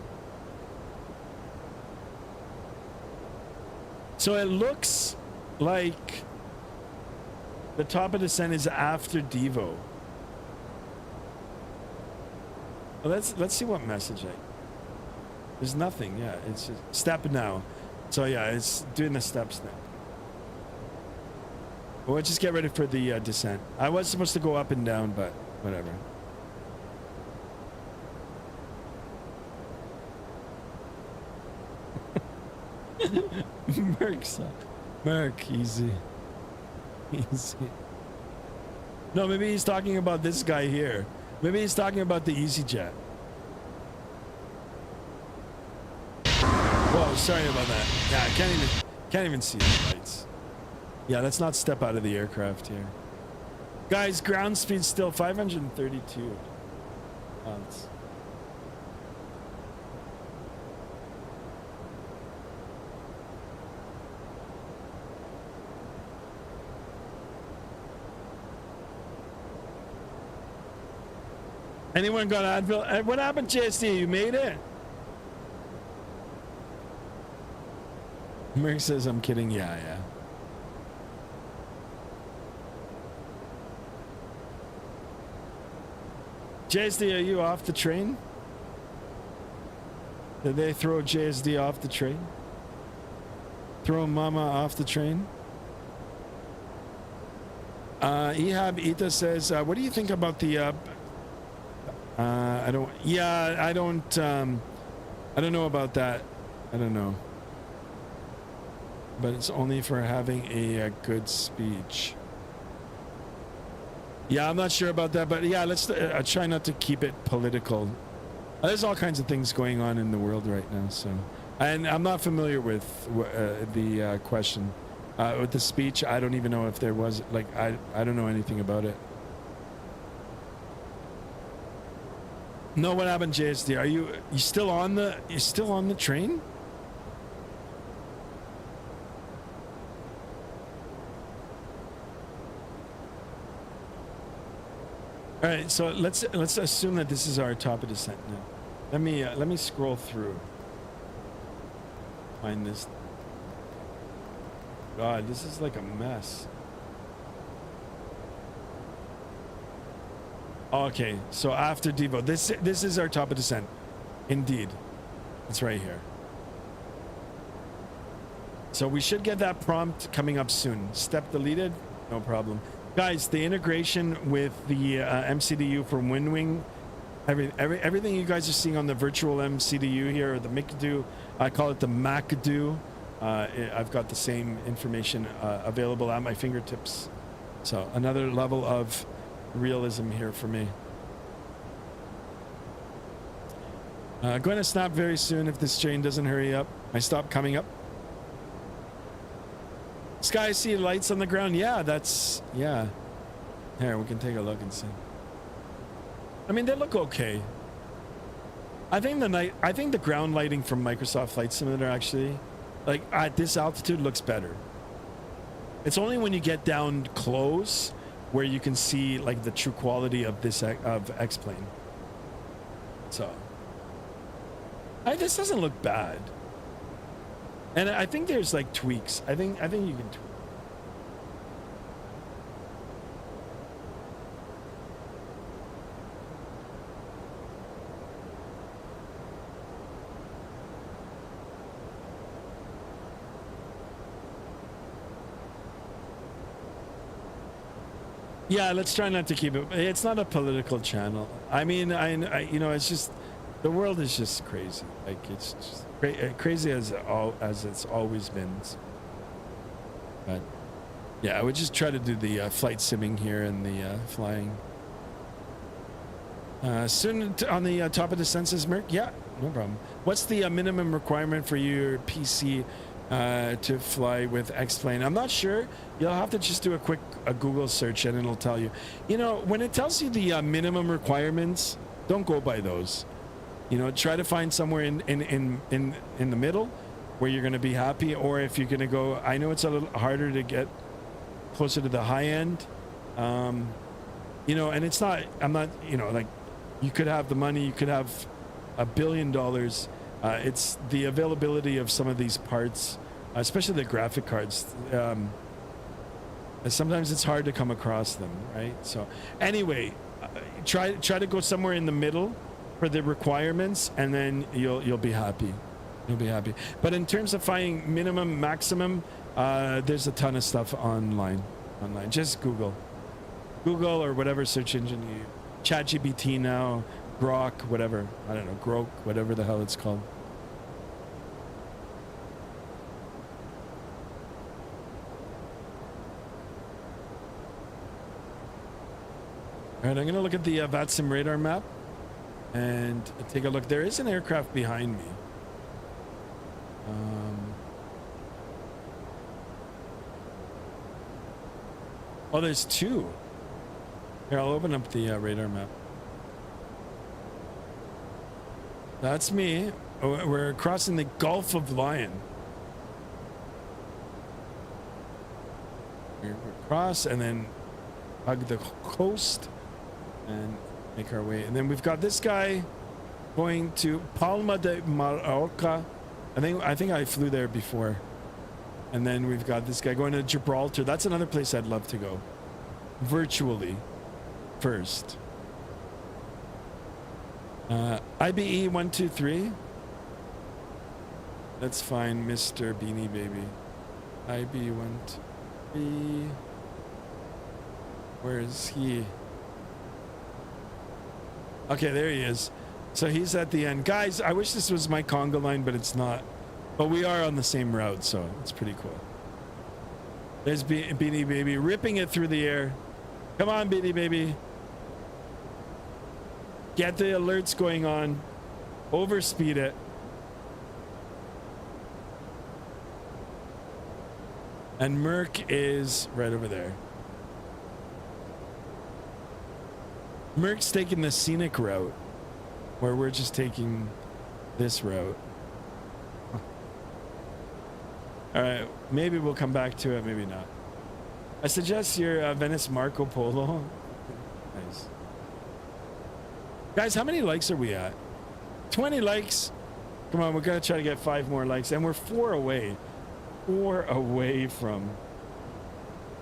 So it looks like the top of descent is after Devo. Well, let's see what message there's nothing. Yeah, it's just step now. So yeah, it's doing the steps now. We'll just get ready for the descent. I was supposed to go up and down, but whatever. Merc, easy. No, maybe he's talking about this guy here. Maybe he's talking about the EasyJet. Whoa, sorry about that. Yeah, I can't even see the lights. Yeah, let's not step out of the aircraft here. Guys, ground speed still 532 knots. Anyone got Advil? What happened, JSD? You made it? Merc says, I'm kidding. Yeah. JSD, are you off the train? Did they throw JSD off the train? Throw Mama off the train? Ehab Ita says, what do you think about the I don't know about that. I don't know. But it's only for having a good speech. Yeah, I'm not sure about that, but yeah, let's try not to keep it political. There's all kinds of things going on in the world right now, so. And I'm not familiar with the question. With the speech, I don't even know if there was, like, I don't know anything about it. No, what happened, JSD? Are you still on the train? All right, so let's assume that this is our top of descent now. Let me scroll through. Find this. God, this is like a mess. Okay, so after Devo, this is our top of descent. Indeed, it's right here. So we should get that prompt coming up soon. Step deleted, no problem. Guys, the integration with the MCDU from WinWing, everything you guys are seeing on the virtual MCDU here, or the MCDU, I call it the MacDU. I've got the same information available at my fingertips. So another level of realism here for me. Going to snap very soon if this train doesn't hurry up. I stop coming up. Sky, see lights on the ground? Yeah, yeah. Here, we can take a look and see. I mean, they look okay. I think the ground lighting from Microsoft Flight Simulator actually, like at this altitude, looks better. It's only when you get down close where you can see like the true quality of this X-plane. So, this doesn't look bad. And I think there's like tweaks. I think you can tweak. Yeah, let's try not to keep it. It's not a political channel. I mean, I you know, it's just the world is just crazy. Like it's just crazy as it's always been. But yeah, I would just try to do the flight simming here and the flying. Soon on the top of the census, Merc. Yeah, no problem. What's the minimum requirement for your PC to fly with X-Plane. I'm not sure. You'll have to just do a quick Google search and it'll tell you. You know, when it tells you the minimum requirements, don't go by those. You know, try to find somewhere in the middle where you're going to be happy, or if you're going to go, I know it's a little harder to get closer to the high end. You know, and it's not, I'm not, you know, like you could have the money, you could have $1 billion. It's the availability of some of these parts, especially the graphic cards. Sometimes it's hard to come across them, right? So anyway, try to go somewhere in the middle for the requirements, and then you'll be happy. You'll be happy. But in terms of finding minimum, maximum, there's a ton of stuff online. Just Google or whatever search engine you use. ChatGPT now, Grok, whatever. I don't know, Grok, whatever the hell it's called. All right, I'm going to look at the VATSIM radar map and take a look. There is an aircraft behind me. Oh, there's two. Here, I'll open up the radar map. That's me. Oh, we're crossing the Gulf of Lion. We're cross and then hug the coast and make our way. And then we've got this guy going to Palma de Mallorca. I think I flew there before. And then we've got this guy going to Gibraltar. That's another place I'd love to go. Virtually. First. IBE 123. That's fine, Mr. Beanie Baby. IB 123. Where is he? Okay, there he is. So he's at the end. Guys, I wish this was my conga line, but it's not. But we are on the same route, so it's pretty cool. There's Beanie Baby ripping it through the air. Come on, Beanie Baby. Get the alerts going on. Overspeed it. And Merc is right over there. Merc's taking the scenic route, where we're just taking this route. All right, maybe we'll come back to it, maybe not. I suggest your Venice Marco Polo. Nice. Guys, how many likes are we at? 20 likes. Come on, we're gonna try to get 5 more likes, and we're 4 away. 4 away from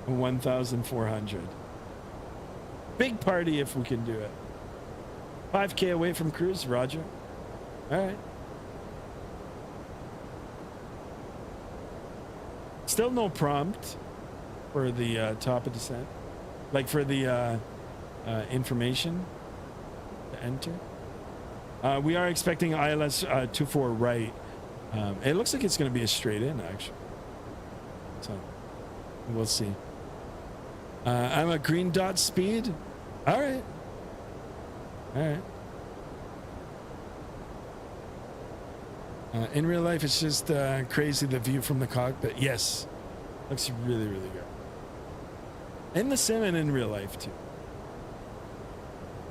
1,400. Big party if we can do it. 5K away from cruise, Roger. All right. Still no prompt for the top of descent, like for the information to enter. We are expecting ILS 24 right. It looks like it's going to be a straight in, actually. So we'll see. I'm a green dot speed. All right. All right. In real life, it's just crazy, the view from the cockpit. Yes. Looks really, really good. In the sim and in real life, too.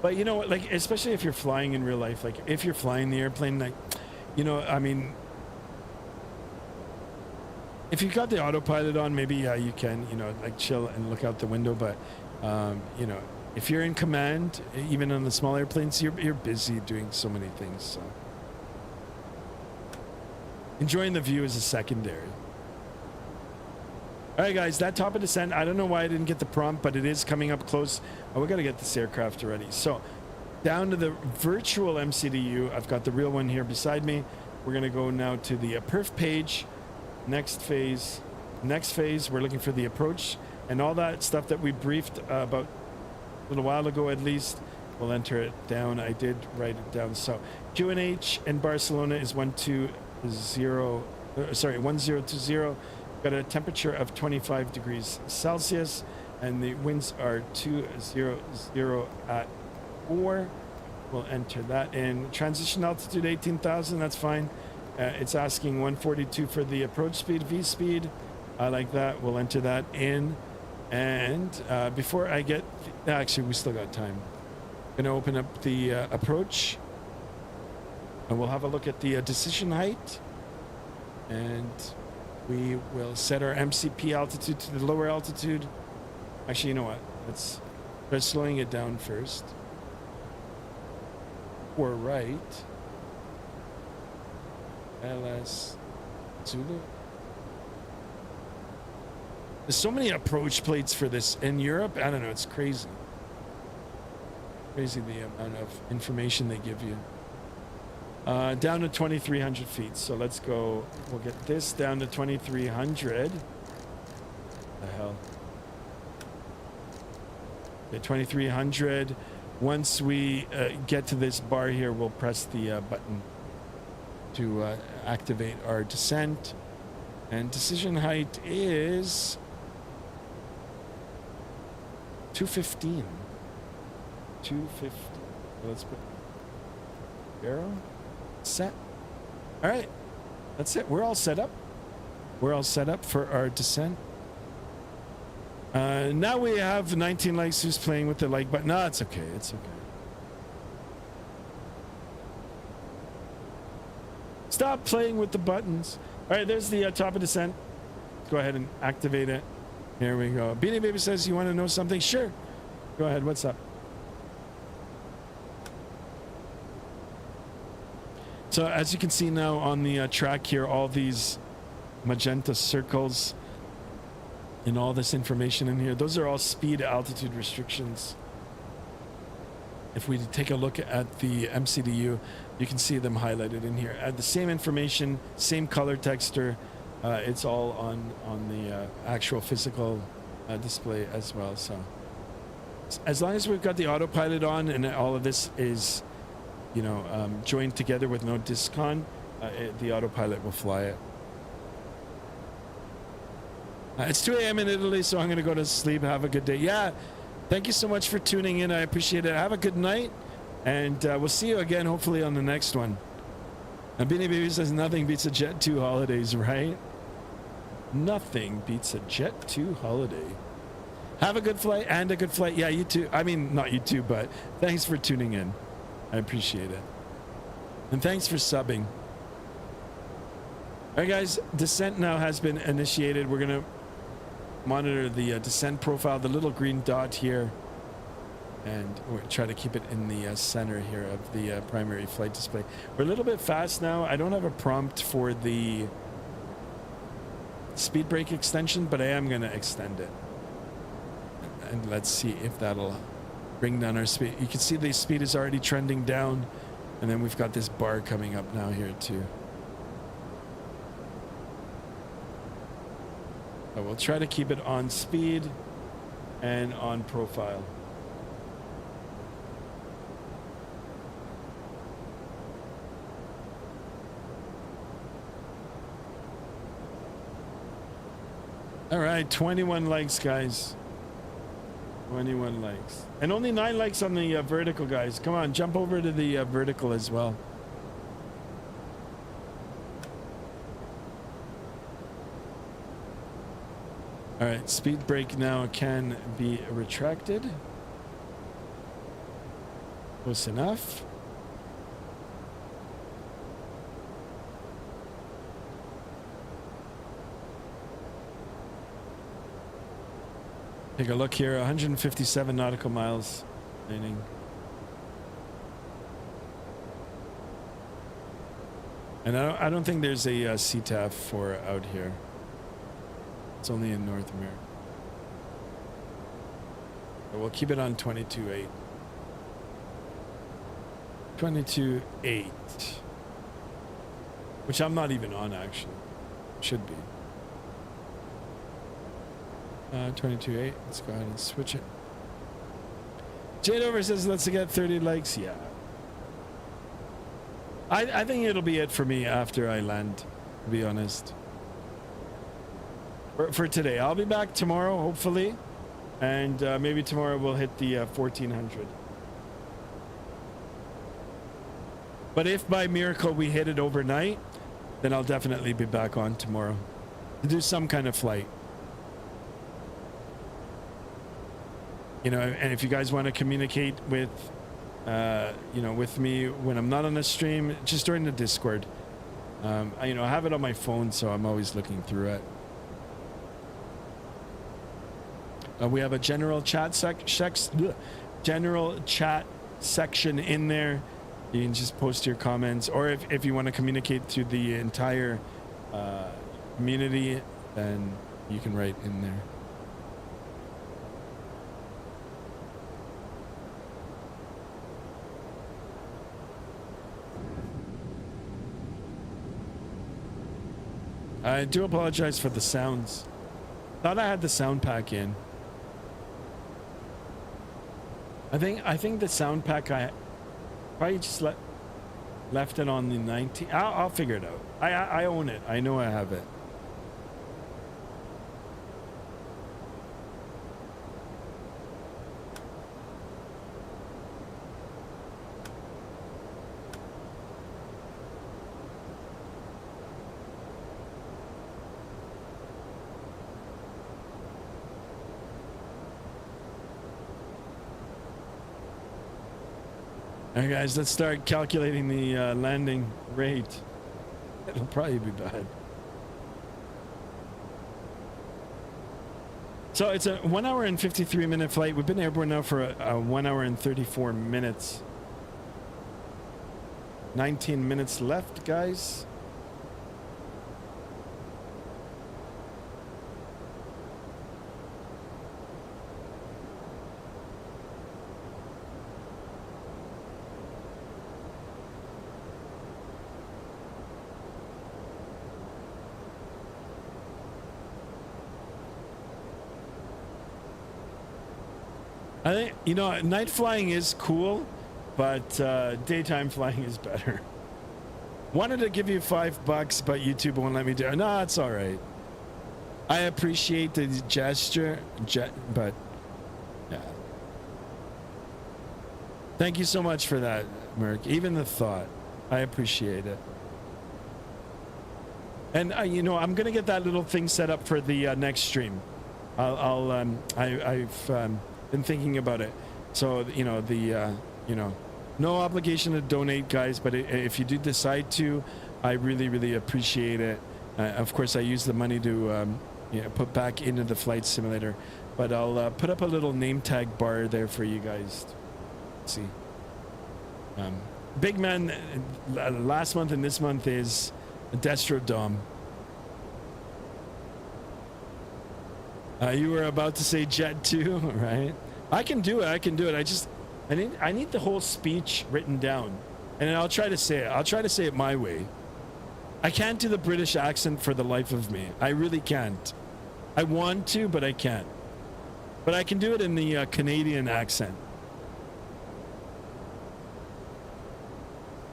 But you know what, like, especially if you're flying in real life, like if you're flying the airplane, like, you know, I mean, if you've got the autopilot on, maybe you can, you know, like chill and look out the window. But, you know, if you're in command, even on the small airplanes, you're busy doing so many things. So enjoying the view is a secondary. All right, guys, that top of descent, I don't know why I didn't get the prompt, but it is coming up close. Oh, we got to get this aircraft ready. So down to the virtual MCDU. I've got the real one here beside me. We're going to go now to the perf page. Next phase, we're looking for the approach and all that stuff that we briefed about a little while ago, at least. We'll enter it down. I did write it down. So QNH in Barcelona is 1020. Got a temperature of 25 degrees Celsius, and the winds are 200 at 4. We'll enter that in. Transition altitude 18,000. That's fine. It's asking 142 for the approach speed, V speed. I like that. We'll enter that in. And before I get, actually, we still got time. Going to open up the approach. And we'll have a look at the decision height. And we will set our MCP altitude to the lower altitude. Actually, you know what? Let's start slowing it down first. Or right. LS Zulu. There's so many approach plates for this in Europe. I don't know. It's crazy. Crazy the amount of information they give you. Down to 2,300 feet. So let's go. We'll get this down to 2,300. The hell. Okay, 2,300. Once we get to this bar here, we'll press the button to activate our descent. And decision height is 215. 250. Let's put arrow set. All right, that's it. We're all set up. We're all set up for our descent. Now we have 19 likes. Who's playing with the like button? No, it's okay. It's okay. Stop playing with the buttons. All right, there's the top of descent. Go ahead and activate it. Here we go. Beanie Baby says, you want to know something? Sure. Go ahead. What's up? So as you can see now on the track here, all these magenta circles and all this information in here, those are all speed altitude restrictions. If we take a look at the MCDU, you can see them highlighted in here. The same information, same color texture. It's all on the actual physical display as well. So as long as we've got the autopilot on and all of this is, you know, joined together with no discon, the autopilot will fly it. It's 2 a.m. in Italy, so I'm going to go to sleep. Have a good day. Yeah, thank you so much for tuning in. I appreciate it. Have a good night, and we'll see you again, hopefully, on the next one. And Beanie Baby says nothing beats a Jet 2 holidays, right? Nothing beats a Jet 2 holiday. Have a good flight and a good flight. Yeah, you too. I mean, not you too, but thanks for tuning in. I appreciate it. And thanks for subbing. All right, guys, descent now has been initiated. We're going to monitor the descent profile, the little green dot here, and we'll try to keep it in the center here of the primary flight display. We're a little bit fast now. I don't have a prompt for the speed brake extension, but I am going to extend it. And let's see if that'll bring down our speed. You can see the speed is already trending down, and then we've got this bar coming up now here too. So we'll try to keep it on speed and on profile. All right, 21 likes, guys. 21 likes. And only 9 likes on the vertical, guys. Come on, jump over to the vertical as well. All right, speed brake now can be retracted. Close enough. Take a look here, 157 nautical miles remaining. And I don't think there's a CTAF for out here. It's only in North America. But we'll keep it on 22.8. 22.8. Which I'm not even on, actually. Should be. 22.8. Let's go ahead and switch it. Jade Over says, let's get 30 likes. Yeah. I think it'll be it for me after I land, to be honest. For today. I'll be back tomorrow, hopefully. And maybe tomorrow we'll hit the 1400. But if by miracle we hit it overnight, then I'll definitely be back on tomorrow to do some kind of flight. You know, and if you guys want to communicate with, you know, with me when I'm not on the stream, just join the Discord. You know, I have it on my phone, so I'm always looking through it. We have a general chat section in there. You can just post your comments, or if you want to communicate to the entire community, then you can write in there. I do apologize for the sounds. Thought I had the sound pack in. I think the sound pack I probably just left it on the 19. I'll figure it out. I own it. I know I have it. All right, guys, let's start calculating the landing rate. It'll probably be bad. So it's a 1 hour and 53 minute flight. We've been airborne now for a 1 hour and 34 minutes. 19 minutes left, guys. I think, you know, night flying is cool, but daytime flying is better. Wanted to give you $5, but YouTube won't let me do it. No, it's all right. I appreciate the gesture, but yeah. Thank you so much for that, Merc. Even the thought, I appreciate it. And you know, I'm gonna get that little thing set up for the next stream. I've been thinking about it. So, you know, you know, no obligation to donate, guys, but if you do decide to, I really, really appreciate it. Of course, I use the money to you know, put back into the flight simulator, but I'll put up a little name tag bar there for you guys to see. Big man, last month and this month is Destro Dom. You were about to say Jet 2, right? I can do it. I can do it. I need the whole speech written down, and I'll try to say it. I'll try to say it my way. I can't do the British accent for the life of me. I really can't. I want to, but I can't. But I can do it in the Canadian accent.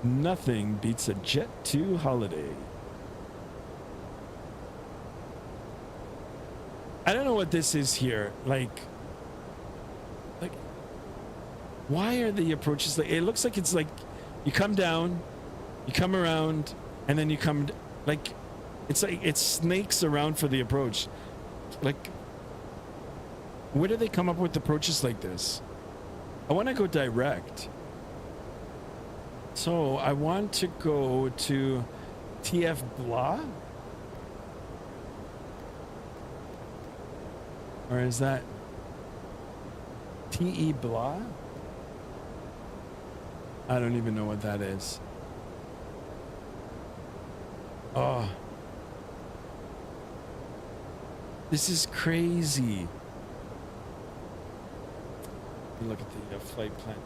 Nothing beats a Jet 2 holiday. I don't know what this is here. Like, why are the approaches like? It looks like it's like you come down, you come around, and then you come like it's like it snakes around for the approach. Like, where do they come up with approaches like this? I want to go direct. So I want to go to TF Blah. Or is that TE Blah? I don't even know what that is. Oh. This is crazy. Look at the flight plan.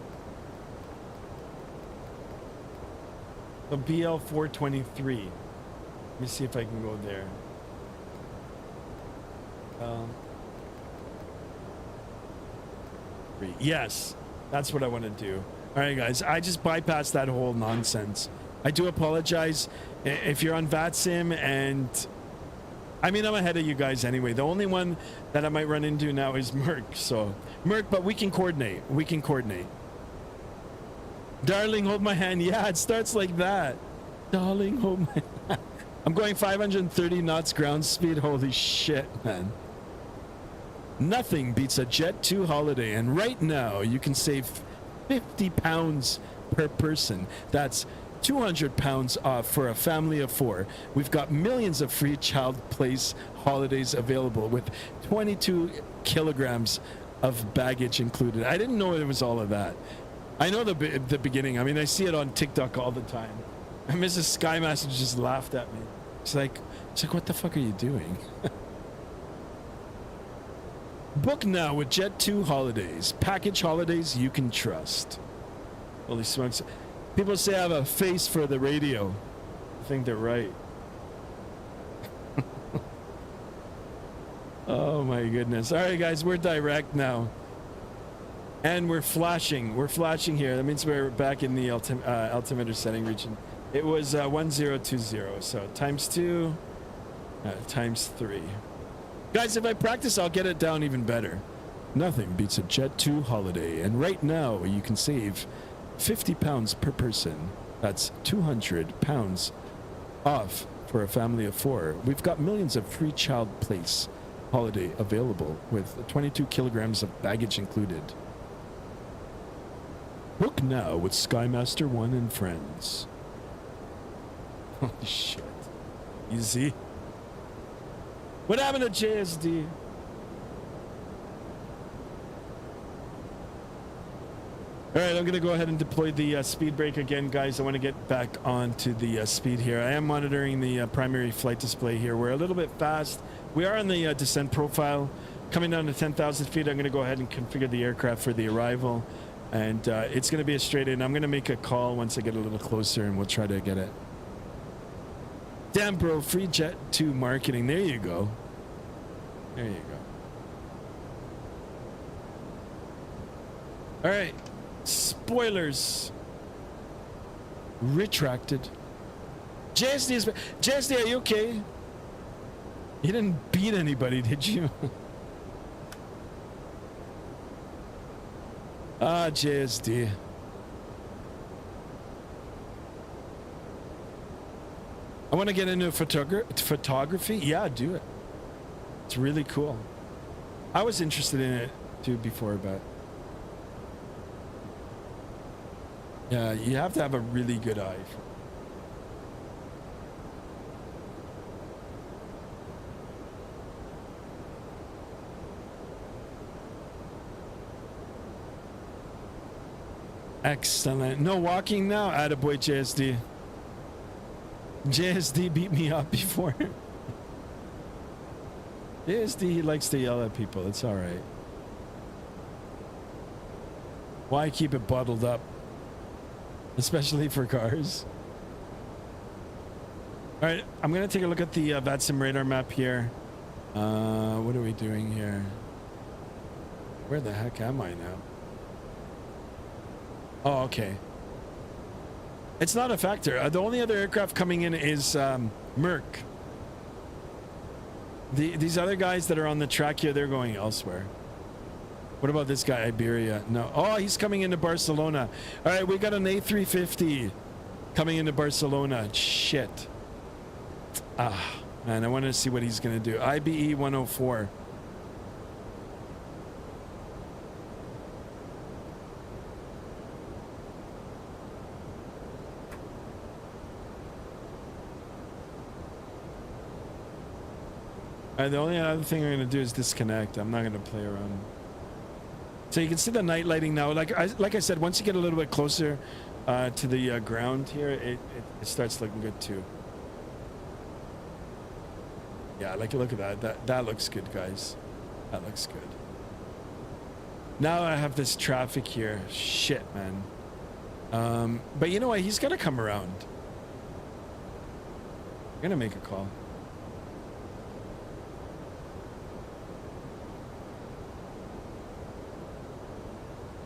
The BL 423. Let me see if I can go there. Yes, that's what I want to do. All right, guys, I just bypassed that whole nonsense. I do apologize if you're on VATSIM, and I mean, I'm ahead of you guys anyway. The only one that I might run into now is Merc. So Merc, but we can coordinate. We can coordinate. Darling, hold my hand. Yeah, it starts like that. Darling, hold my hand. I'm going 530 knots ground speed. Holy shit, man. Nothing beats a Jet 2 holiday, and right now you can save 50 pounds per person. That's 200 pounds off for a family of 4. We've got millions of free child place holidays available with 22 kilograms of baggage included. I didn't know it was all of that. I know the beginning. I mean, I see it on TikTok all the time. And Mrs. Skymaster just laughed at me. It's like, what the fuck are you doing? Book now with Jet 2 holidays. Package holidays you can trust. Holy smokes. People say I have a face for the radio. I think they're right. Oh my goodness. All right, guys, we're direct now. And we're flashing. We're flashing here. That means we're back in the altimeter setting region. It was 1020, so times 2, times 3. Guys, if I practice, I'll get it down even better. Nothing beats a Jet 2 holiday, and right now you can save 50 pounds per person. That's 200 pounds off for a family of 4. We've got millions of free child place holiday available with 22 kilograms of baggage included. Book now with Skymaster 1 and friends. Holy shit. Easy. What happened to JSD? All right, I'm going to go ahead and deploy the speed brake again, guys. I want to get back onto the speed here. I am monitoring the primary flight display here. We're a little bit fast. We are on the descent profile. Coming down to 10,000 feet, I'm going to go ahead and configure the aircraft for the arrival. And it's going to be a straight in. I'm going to make a call once I get a little closer, and we'll try to get it. Damn, bro, free Jet 2 marketing. There you go. There you go. All right. Spoilers. Retracted. JSD, are you okay? You didn't beat anybody, did you? Ah, JSD. I want to get into photography. Yeah, do it. It's really cool. I was interested in it too before, but yeah, you have to have a really good eye. Excellent. No walking now. Attaboy, JSD. JSD beat me up before. JSD, he likes to yell at people. It's all right. Why keep it bottled up? Especially for cars. All right, I'm going to take a look at the VATSIM radar map here. What are we doing here? Where the heck am I now? Oh, okay. It's not a factor. The only other aircraft coming in is Merck. These other guys that are on the track here, they're going elsewhere. What about this guy, Iberia? No. Oh, he's coming into Barcelona. All right, we got an A350 coming into Barcelona. Shit. Ah, man, I wanted to see what he's going to do. IBE 104. The only other thing I'm going to do is disconnect. I'm not going to play around. So you can see the night lighting now. Like I said, once you get a little bit closer to the ground here, it starts looking good too. Yeah, like look at that. That looks good, guys. That looks good. Now I have this traffic here. Shit, man. But you know what? He's got to come around. I'm going to make a call.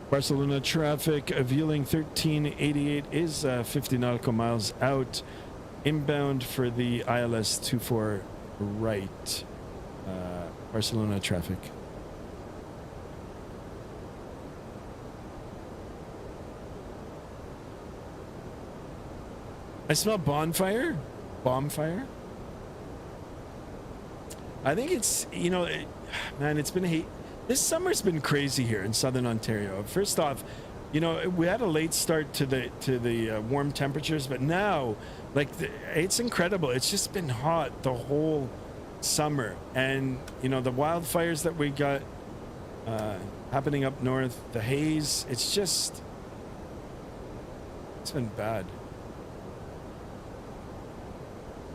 Barcelona traffic, Vueling 1388 is 50 nautical miles out. Inbound for the ILS 24 right. Barcelona traffic. I smell bonfire? Bombfire? I think it's, you know, man, it's been this summer's been crazy here in Southern Ontario. First off, you know, we had a late start to the warm temperatures, but now, like, it's incredible. It's just been hot the whole summer, and you know, the wildfires that we got happening up north, the haze. It's been bad.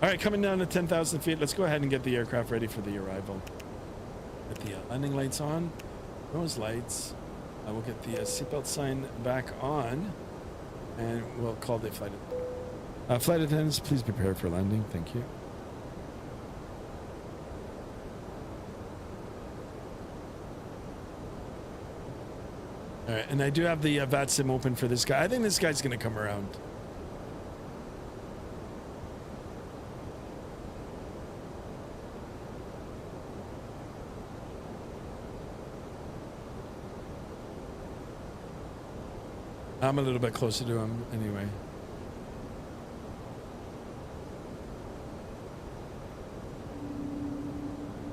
All right, coming down to 10,000 feet. Let's go ahead and get the aircraft ready for the arrival. Get the landing lights on, nose lights. We'll get the seatbelt sign back on, and we'll call the flight. Flight attendants, please prepare for landing. Thank you. All right, and I do have the VATSIM open for this guy. I think this guy's going to come around. I'm a little bit closer to him anyway.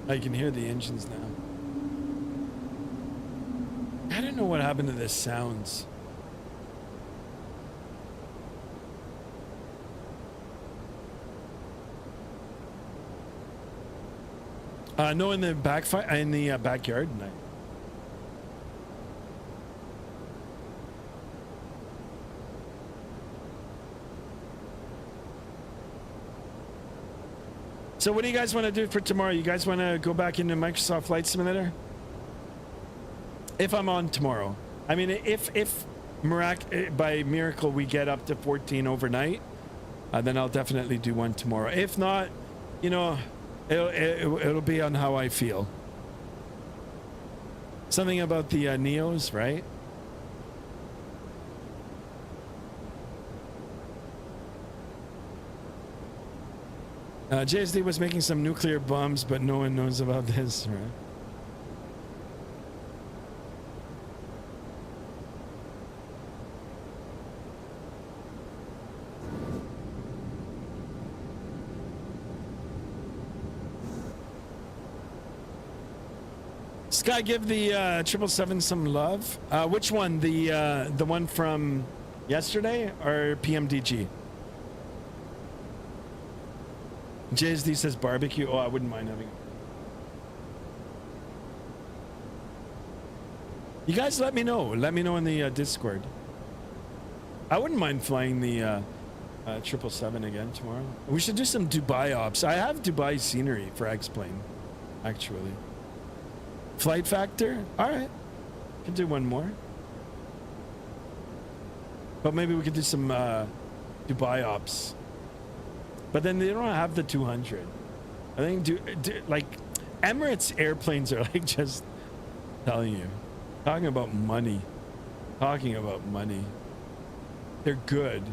I can hear the engines now. I don't know what happened to the sounds. No, in the backyard. No. So what do you guys want to do for tomorrow? You guys want to go back into Microsoft Flight Simulator? If I'm on tomorrow. I mean, if by miracle we get up to 14 overnight, then I'll definitely do one tomorrow. If not, you know, it'll be on how I feel. Something about the Neos, right? JSD was making some nuclear bombs, but no one knows about this, right? Sky, give the 777 some love. Which one? The one from yesterday or PMDG? JSD says barbecue. Oh, I wouldn't mind having it. You guys let me know. Let me know in the Discord. I wouldn't mind flying the 777 again tomorrow. We should do some Dubai ops. I have Dubai scenery for X-Plane, actually. Flight factor? All right. Can do one more. But maybe we could do some Dubai ops. But then they don't have the 200. I think like Emirates airplanes are like, just telling you, talking about money. They're good.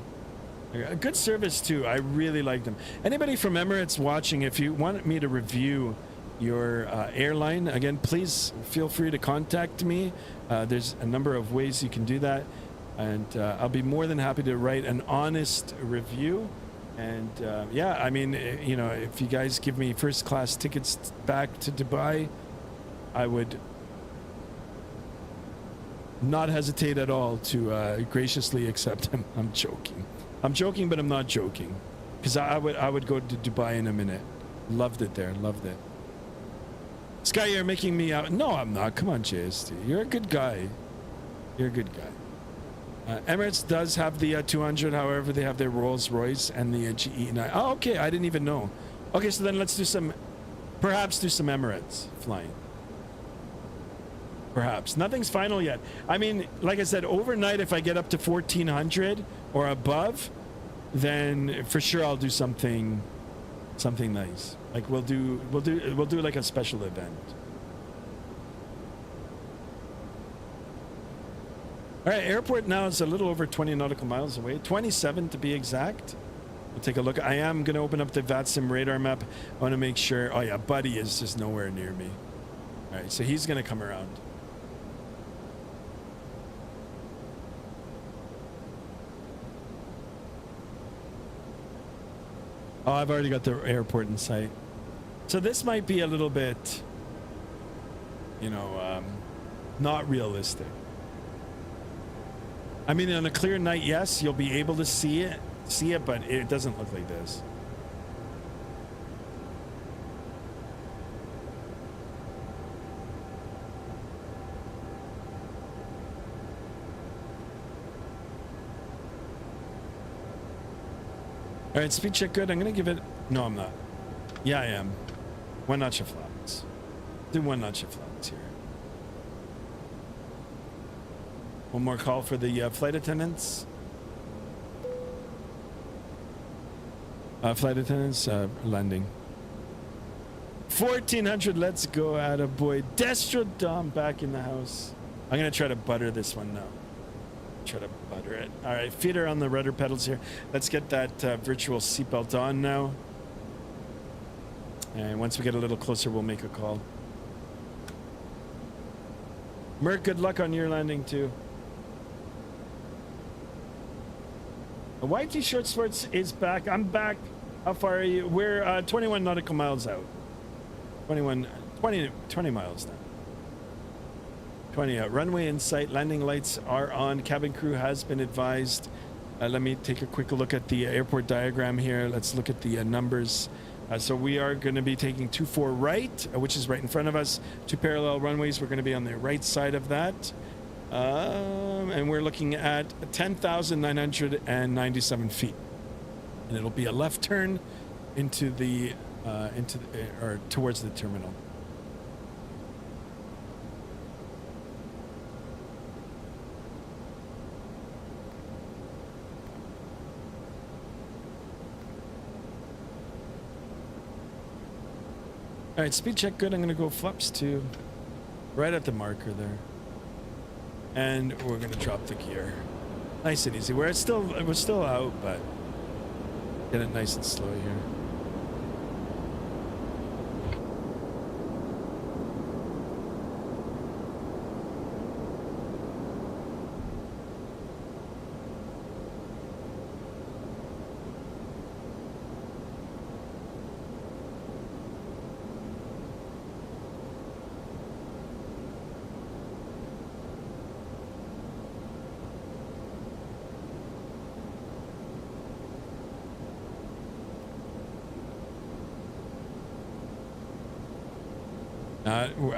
A good service too. I really like them. Anybody from Emirates watching, if you want me to review your airline, again, please feel free to contact me. There's a number of ways you can do that, and I'll be more than happy to write an honest review. And yeah, I mean, you know, if you guys give me first class tickets back to Dubai, I would not hesitate at all to graciously accept them. I'm joking, but I'm not joking, because I would go to Dubai in a minute. Loved it there. Loved it. Sky, you're making me out. No, I'm not. Come on, JST. You're a good guy. Emirates does have the 200. However, they have their Rolls Royce and the GE9. Oh, okay. I didn't even know. Okay, so then let's do perhaps do some Emirates flying. Perhaps. Nothing's final yet. I mean, like I said, overnight, if I get up to 1400 or above, then for sure I'll do something nice. Like we'll do like a special event. All right, airport now is a little over 20 nautical miles away, 27 to be exact. We'll take a look. I am going to open up the VATSIM radar map. I want to make sure. Oh yeah, Buddy is just nowhere near me. All right, so he's going to come around. Oh, I've already got the airport in sight. So this might be a little bit, you know, not realistic. I mean, on a clear night, yes, you'll be able to see it, but it doesn't look like this. All right, speed check good. I'm gonna give it. No, I'm not. Yeah, I am. 1 notch of flaps. Do 1 notch of flaps here. One more call for the flight attendants. Flight attendants, landing. 1400. Let's go, attaboy. Destro Dom back in the house. I'm gonna try to butter this one now. Try to butter it. All right, feet are on the rudder pedals here. Let's get that virtual seatbelt on now. And once we get a little closer, we'll make a call. Merc, good luck on your landing too. YT Short Sports is back. I'm back. How far are you? We're 21 nautical miles out. 20 miles now. 20 out. Runway in sight. Landing lights are on. Cabin crew has been advised. Let me take a quick look at the airport diagram here. Let's look at the numbers. So we are going to be taking 24 right, which is right in front of us. 2 parallel runways. We're going to be on the right side of that. And we're looking at 10,997 feet. And it'll be a left turn into the, or towards the terminal. All right, speed check good. I'm going to go flaps 2 right at the marker there. And we're going to drop the gear. Nice and easy. We're still out, but get it nice and slow here.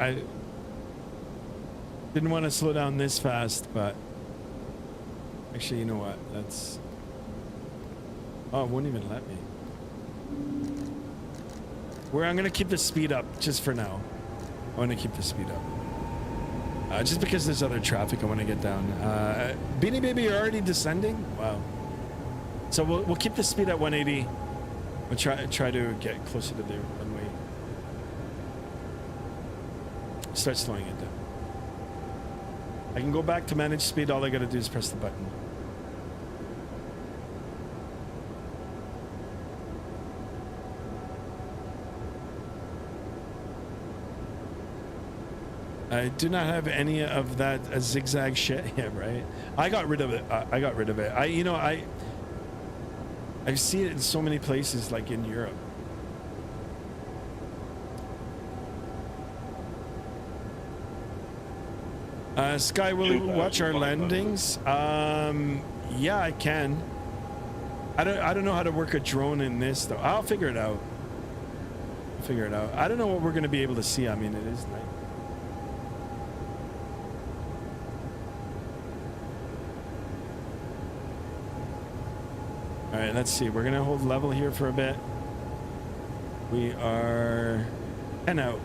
I didn't want to slow down this fast, but actually, you know what? That's... Oh, it won't even let me. I'm going to keep the speed up just for now. I want to keep the speed up. Just because there's other traffic I want to get down. Beanie Baby, you're already descending? Wow. So we'll keep the speed at 180. We'll try to get closer to the runway. Start slowing it down. I can go back to manage speed. All I got to do is press the button. I do not have any of that zigzag shit. Yeah, right. I got rid of it. I got rid of it. I see it in so many places, like in Europe. Sky, will you watch our landings? Yeah, I can. I don't know how to work a drone in this though. I'll figure it out. I don't know what we're going to be able to see. I mean, it is night. All right, let's see. We're going to hold level here for a bit. We are 10 out.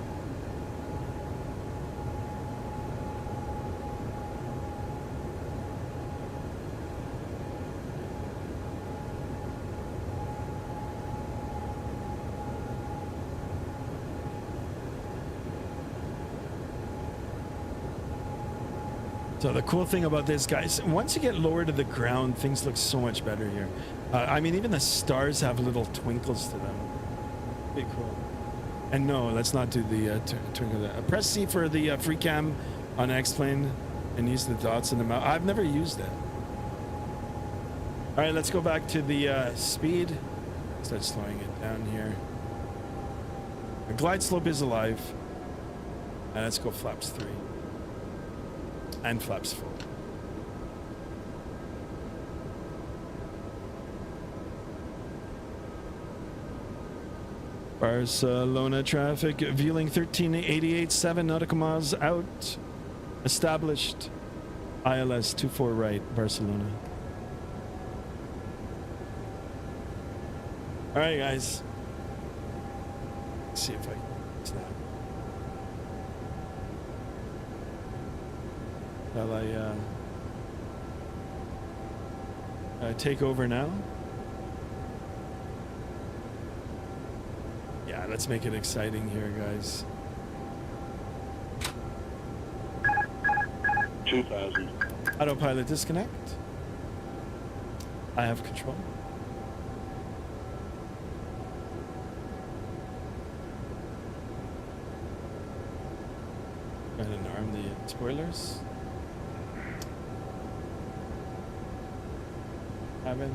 So the cool thing about this, guys, once you get lower to the ground, things look so much better here. I mean, even the stars have little twinkles to them. Pretty cool. And no, let's not do the twinkle. Press C for the free cam on X-Plane and use the dots in the mouth. I've never used it. All right, let's go back to the speed. Start slowing it down here. The glide slope is alive. And let's go flaps 3. And flaps 4. Barcelona traffic, viewing 1388, 7 nautical miles out. Established. ILS 24 right, Barcelona. Alright, guys. Let's see if I can snap. Shall I take over now? Yeah, let's make it exciting here, guys. 2000. Autopilot disconnect. I have control. Go ahead and arm the spoilers. Cabin.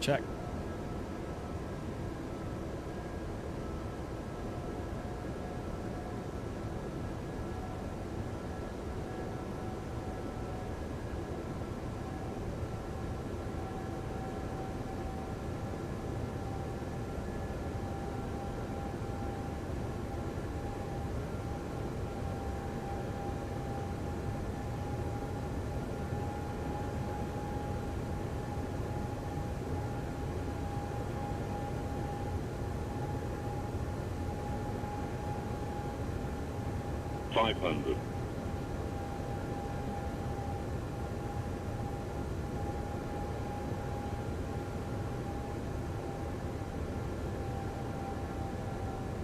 Check. $500.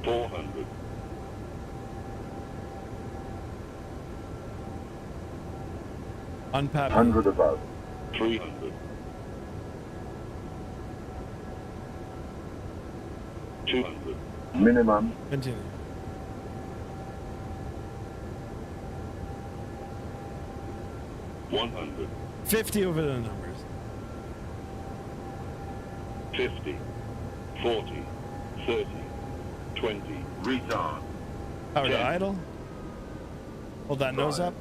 $400. Unpap. 100 above. 300. 200. Minimum. Continue. 100. 50 over the numbers. 50. 40. 30. 20. Retard. Power to 10. idle. Hold that nose up.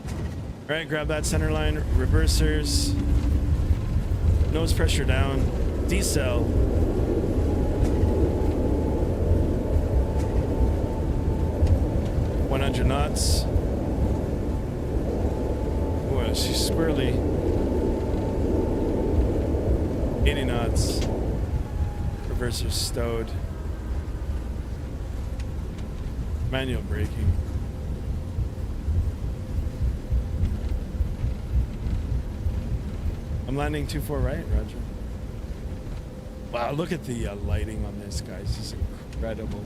All right, grab that center line. Reversers. Nose pressure down. Decel. $100 knots. Oh, she's squirrely. 80 knots. Reversers stowed. Manual braking. I'm landing 2-4 right, Roger. Wow, look at the lighting on this, guys. This is incredible.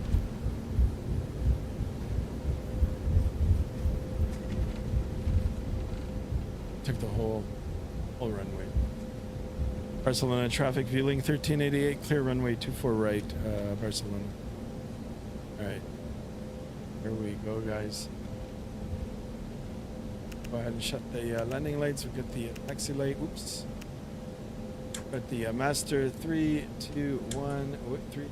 Took the whole runway. Barcelona traffic viewing 1388, clear runway 24 right, Barcelona. All right, here we go, guys. Go ahead and shut the landing lights. We've got the taxi light. Oops. Got the master. 3, 2, 1. Oh, 3.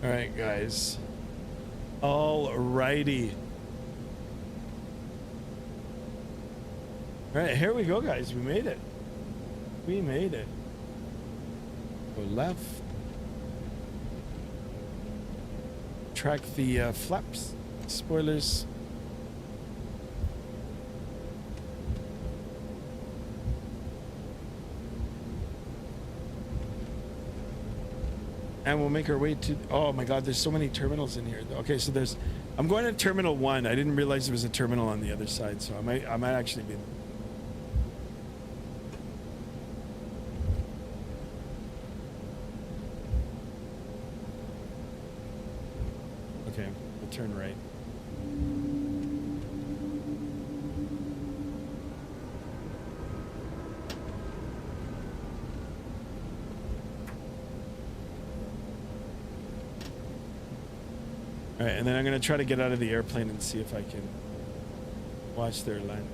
All right, guys. All righty. All right, here we go, guys. We made it. We made it. Go left. Track the flaps, spoilers. And we'll make our way to, oh my God, there's so many terminals in here. Okay, so there's, I'm going to Terminal 1. I didn't realize there was a terminal on the other side, so I might actually be. Okay, we'll turn right. All right, and then I'm going to try to get out of the airplane and see if I can watch their land.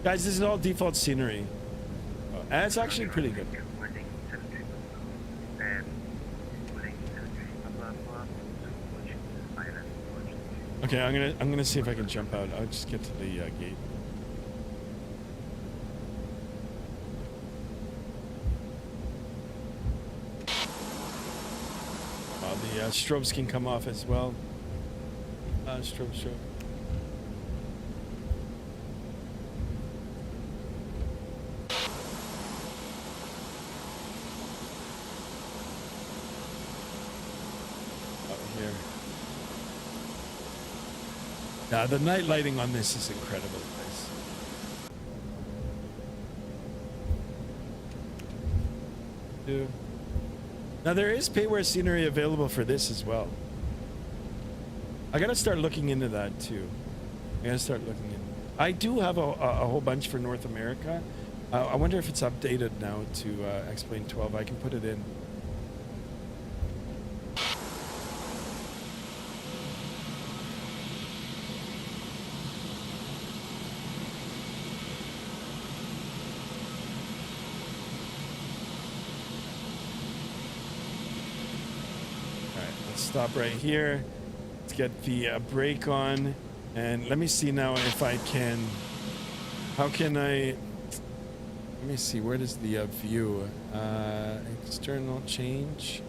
Guys, this is all default scenery. And it's actually pretty good. Winning 737 and winning 737 island. Okay, I'm gonna see if I can jump out. I'll just get to the gate. The strobes can come off as well. Strobe. Here. Now the night lighting on this is incredible, guys. Yeah. Now there is payware scenery available for this as well. I gotta start looking into that too. I do have a whole bunch for North America. I wonder if it's updated now to explain 12. I can put it in. Stop right here. Let's get the brake on, and let me see now if I can. How can I? Let me see. Where does the view? External change.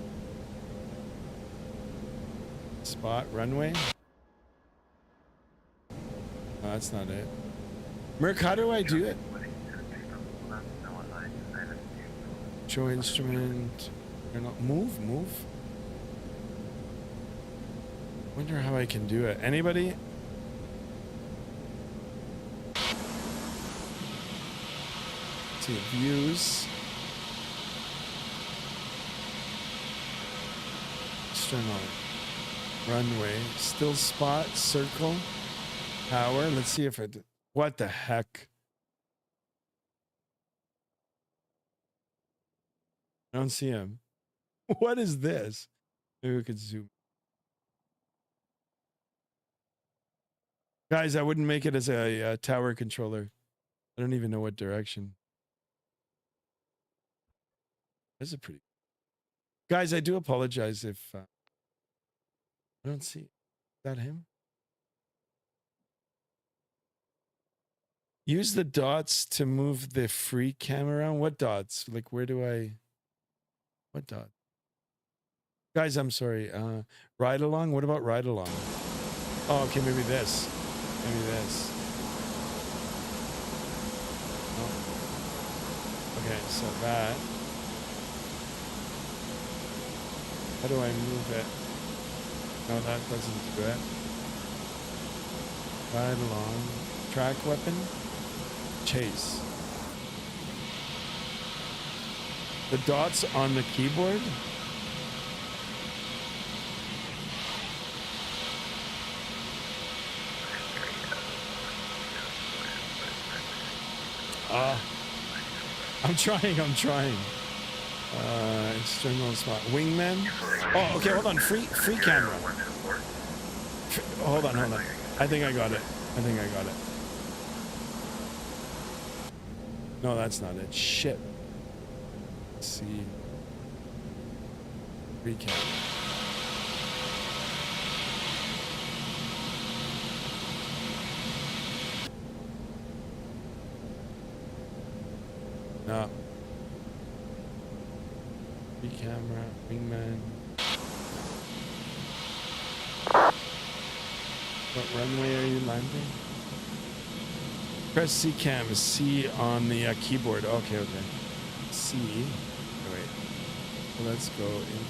Spot runway. Oh, that's not it. Merc, how do I do it? Show instrument. Move. Wonder how I can do it. Anybody? Let's see, views. External runway. Still spot, circle, power. Let's see if it. What the heck? I don't see him. What is this? Maybe we could zoom. Guys, I wouldn't make it as a tower controller. I don't even know what direction. That's a pretty. Guys, I do apologize if I don't see. Is that him? Use the dots to move the free cam around. What dots? Like, where do I? What dot? Guys, I'm sorry. Ride along. What about ride along? Oh, okay, maybe this. Maybe this. Oh. Okay, so that. How do I move it? No, that doesn't do it. Ride along. Track weapon. Chase. The dots on the keyboard. I'm trying. External spot. Wingman. Oh, okay, hold on. Free camera. Hold on. I think I got it. No, that's not it. Shit. Let's see. Free camera. No. B camera, wingman. What runway are you landing? Press C cam, C on the keyboard. Okay, okay. C. Oh, wait. So let's go in.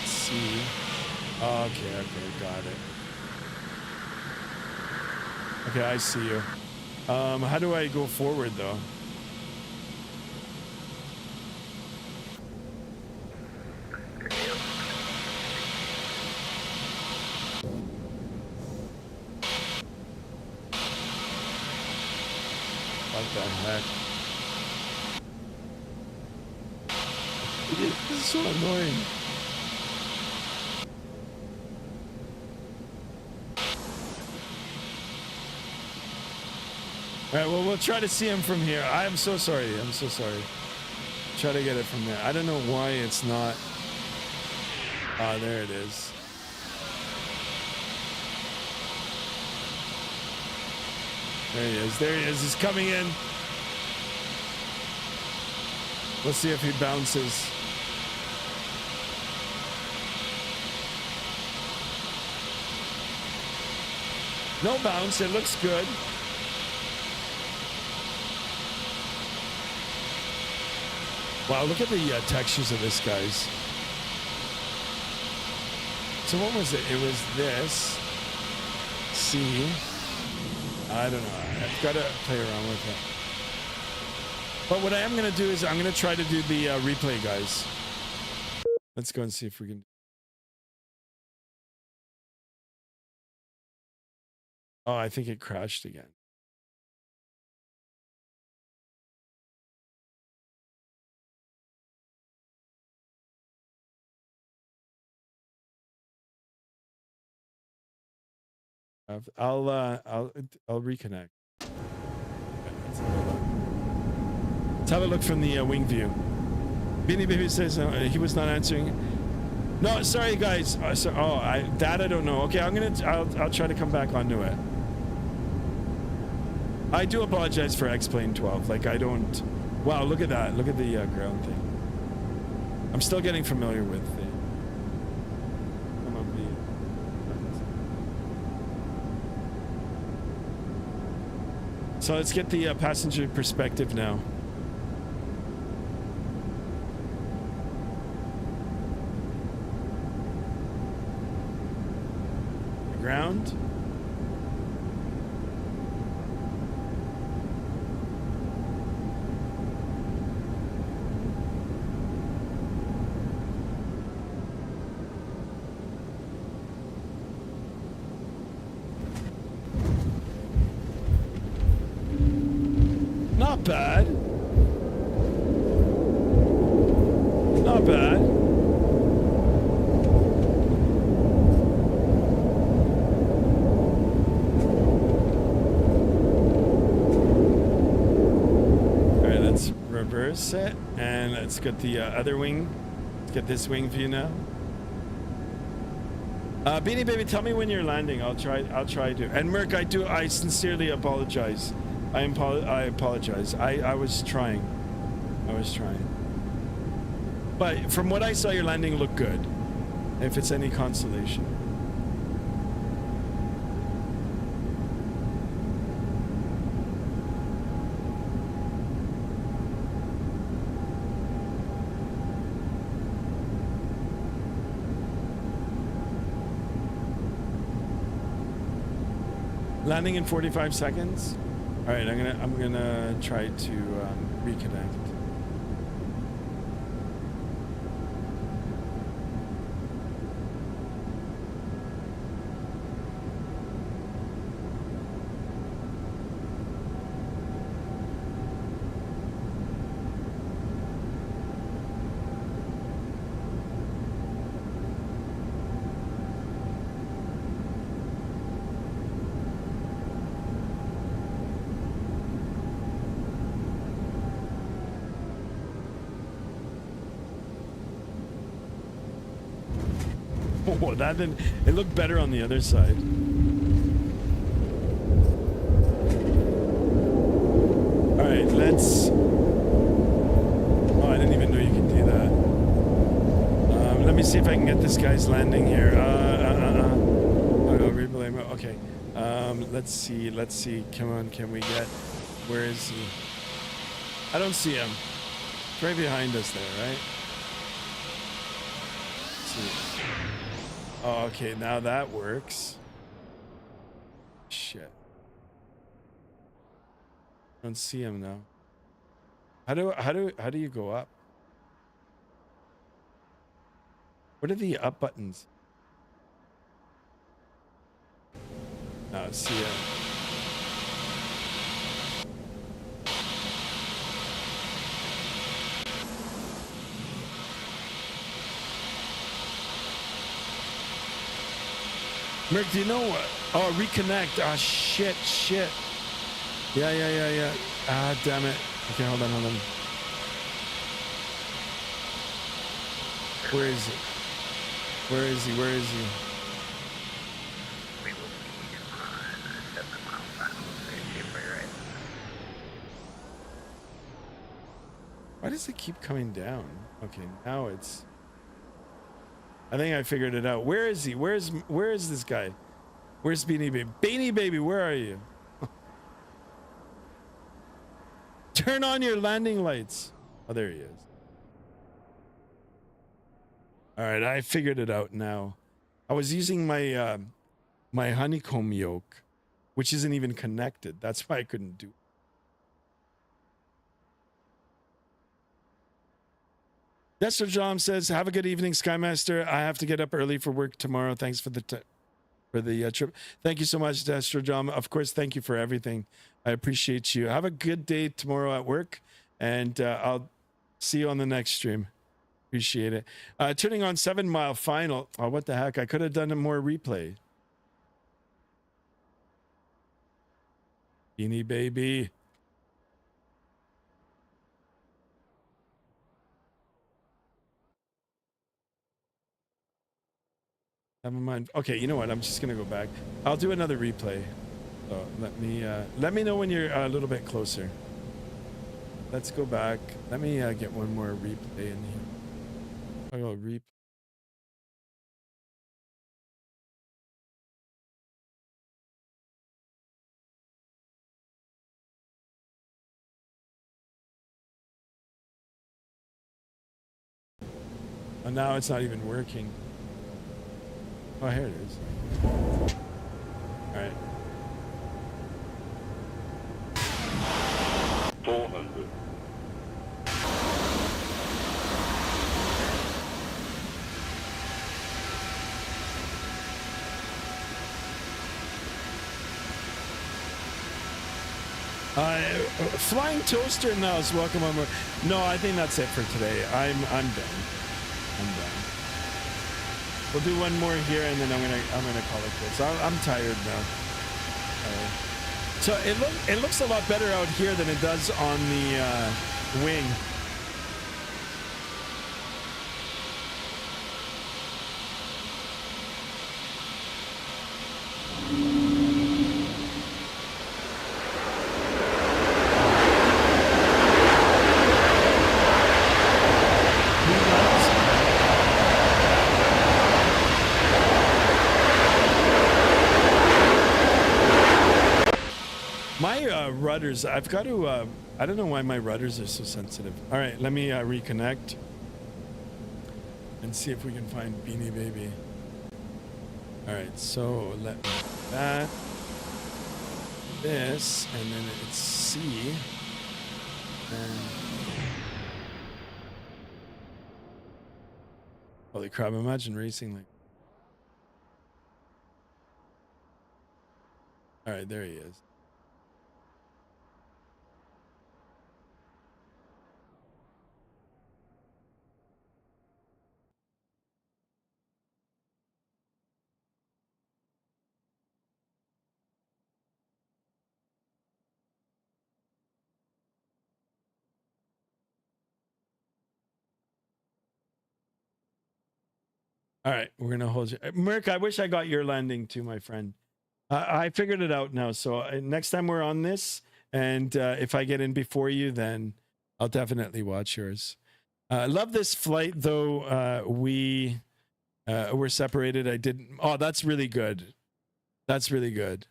C. Okay, okay, got it. Okay, I see you. How do I go forward though? What the heck? This is so annoying. All right, well, we'll try to see him from here. I am so sorry. I'm so sorry. Try to get it from there. I don't know why it's not. Ah, there it is. There he is. There he is. He's coming in. Let's see if he bounces. No bounce. It looks good. Wow, look at the textures of this, guys. So what was it? It was this. C. I don't know. I've got to play around with it. But what I am going to do is I'm going to try to do the replay, guys. Let's go and see if we can. Oh, I think it crashed again. I'll reconnect. Let's have a look from the wing view. Beanie Baby says he was not answering. No, sorry guys. That I don't know. Okay, I'll try to come back onto it. I do apologize for X-Plane 12. Like I don't. Wow, look at that. Look at the ground thing. I'm still getting familiar with the. So let's get the passenger perspective now. The ground. Not bad. Not bad. All right, let's reverse it and let's get the other wing. Let's get this wing view now. Beanie Baby, tell me when you're landing. I'll try to. And Merc, I sincerely apologize. I apologize. I was trying. But from what I saw, your landing looked good. If it's any consolation. Landing in 45 seconds. All right, I'm gonna try to reconnect. Oh, that didn't. It looked better on the other side. All right, let's. Oh, I didn't even know you could do that. Let me see if I can get this guy's landing here. Replay mode. Okay. Let's see. Let's see. Come on. Can we get? Where is he? I don't see him. It's right behind us there, right? Let's see. Oh, okay. Now that works. Shit. I don't see him now. How do you go up? What are the up buttons? Oh, see ya. Merc, do you know what? Oh, reconnect. Ah, shit. Yeah. Ah, damn it. Okay, hold on. Where is he? Where is he? We will be on 7 miles back. See where you're at. Why does it keep coming down? Okay, now it's. I think I figured it out. Where is he? Where is this guy? Where's Beanie Baby? Beanie Baby, where are you? Turn on your landing lights. Oh, there he is. All right, I figured it out now. I was using my my honeycomb yoke, which isn't even connected. That's why I couldn't do it. Destro John says, "Have a good evening, Skymaster. I have to get up early for work tomorrow. Thanks for the trip. Thank you so much, Destro John. Of course, thank you for everything. I appreciate you. Have a good day tomorrow at work, and I'll see you on the next stream. Appreciate it. Turning on 7 Mile Final. Oh, what the heck? I could have done a more replay. Beanie Baby." Never mind. Okay, you know what? I'm just gonna go back. I'll do another replay. So let me know when you're a little bit closer. Let's go back. Let me get one more replay in here. Oh, replay. Oh, now it's not even working. Oh, here it is. All right. 400. Flying Toaster now is welcome on board. No, I think that's it for today. I'm done. We'll do one more here, and then I'm gonna call it quits. I'm tired now. So it looks a lot better out here than it does on the wing. My rudders, I've got to, I don't know why my rudders are so sensitive. All right, let me reconnect and see if we can find Beanie Baby. All right, so let me do that, this, and then it's C. And holy crap, imagine racing like. All right, there he is. All right, we're gonna hold you, Merc. I wish I got your landing too, my friend. I figured it out now. So next time we're on this, And if I get in before you, then I'll definitely watch yours. Love this flight, though. We were separated. I didn't. Oh, that's really good. That's really good.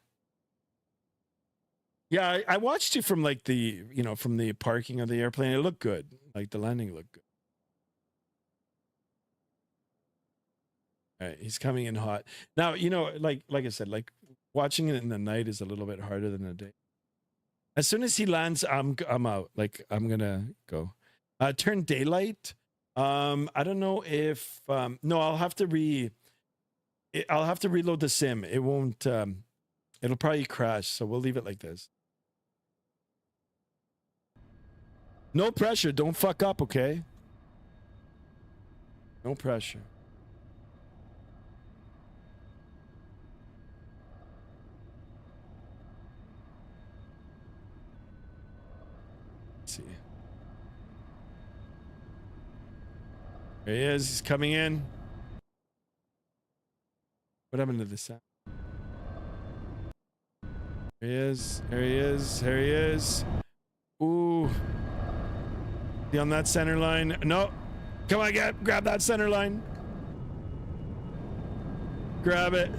Yeah, I watched you from like the, from the parking of the airplane. It looked good. Like the landing looked good. All right, he's coming in hot. Now, like I said, like watching it in the night is a little bit harder than the day. As soon as he lands, I'm out. Like I'm gonna go. Turn daylight. I don't know if no, I'll have to reload the sim. It won't it'll probably crash, so we'll leave it like this. No pressure, don't fuck up, okay? No pressure. Let's see. There he is. He's coming in. What happened to the sound? There he is. There he is. There he is. Ooh. Be on that center line. No. Come on, grab that center line. Grab it.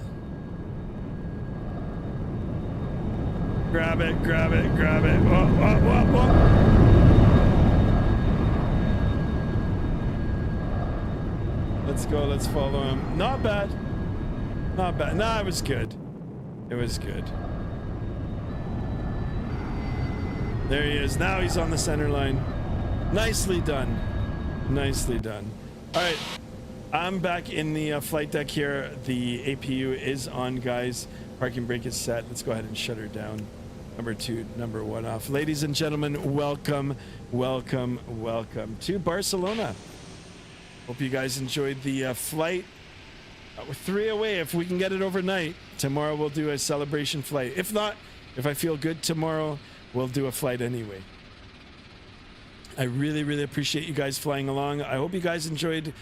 Grab it. Grab it. Grab it. Whoa, whoa, whoa, whoa. Let's go. Let's follow him. Not bad. Not bad. Nah, it was good. It was good. There he is. Now he's on the center line. Nicely done. Nicely done. All right. I'm back in the flight deck here. The APU is on, guys. Parking brake is set. Let's go ahead and shut her down. Number 2, number 1 off. Ladies and gentlemen, welcome, welcome, welcome to Barcelona. Hope you guys enjoyed the flight. We're 3 away. If we can get it overnight, tomorrow we'll do a celebration flight. If not, if I feel good tomorrow, we'll do a flight anyway. I really, really appreciate you guys flying along. I hope you guys enjoyed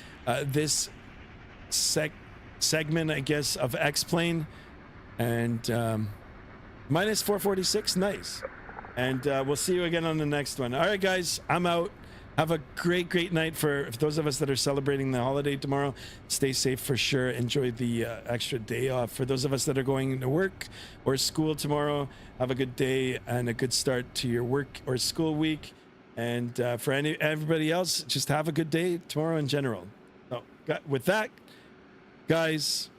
this segment, I guess, of X-Plane. And minus 446, nice. And we'll see you again on the next one. All right, guys, I'm out. Have a great, great night for those of us that are celebrating the holiday tomorrow. Stay safe for sure. Enjoy the extra day off. For those of us that are going to work or school tomorrow, have a good day and a good start to your work or school week. And for everybody else, just have a good day tomorrow in general. So, with that, guys,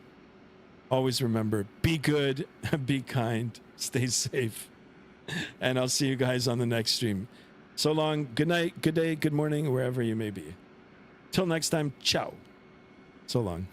always remember, be good, be kind, stay safe. And I'll see you guys on the next stream. So long, good night, good day, good morning, wherever you may be. Till next time, ciao. So long.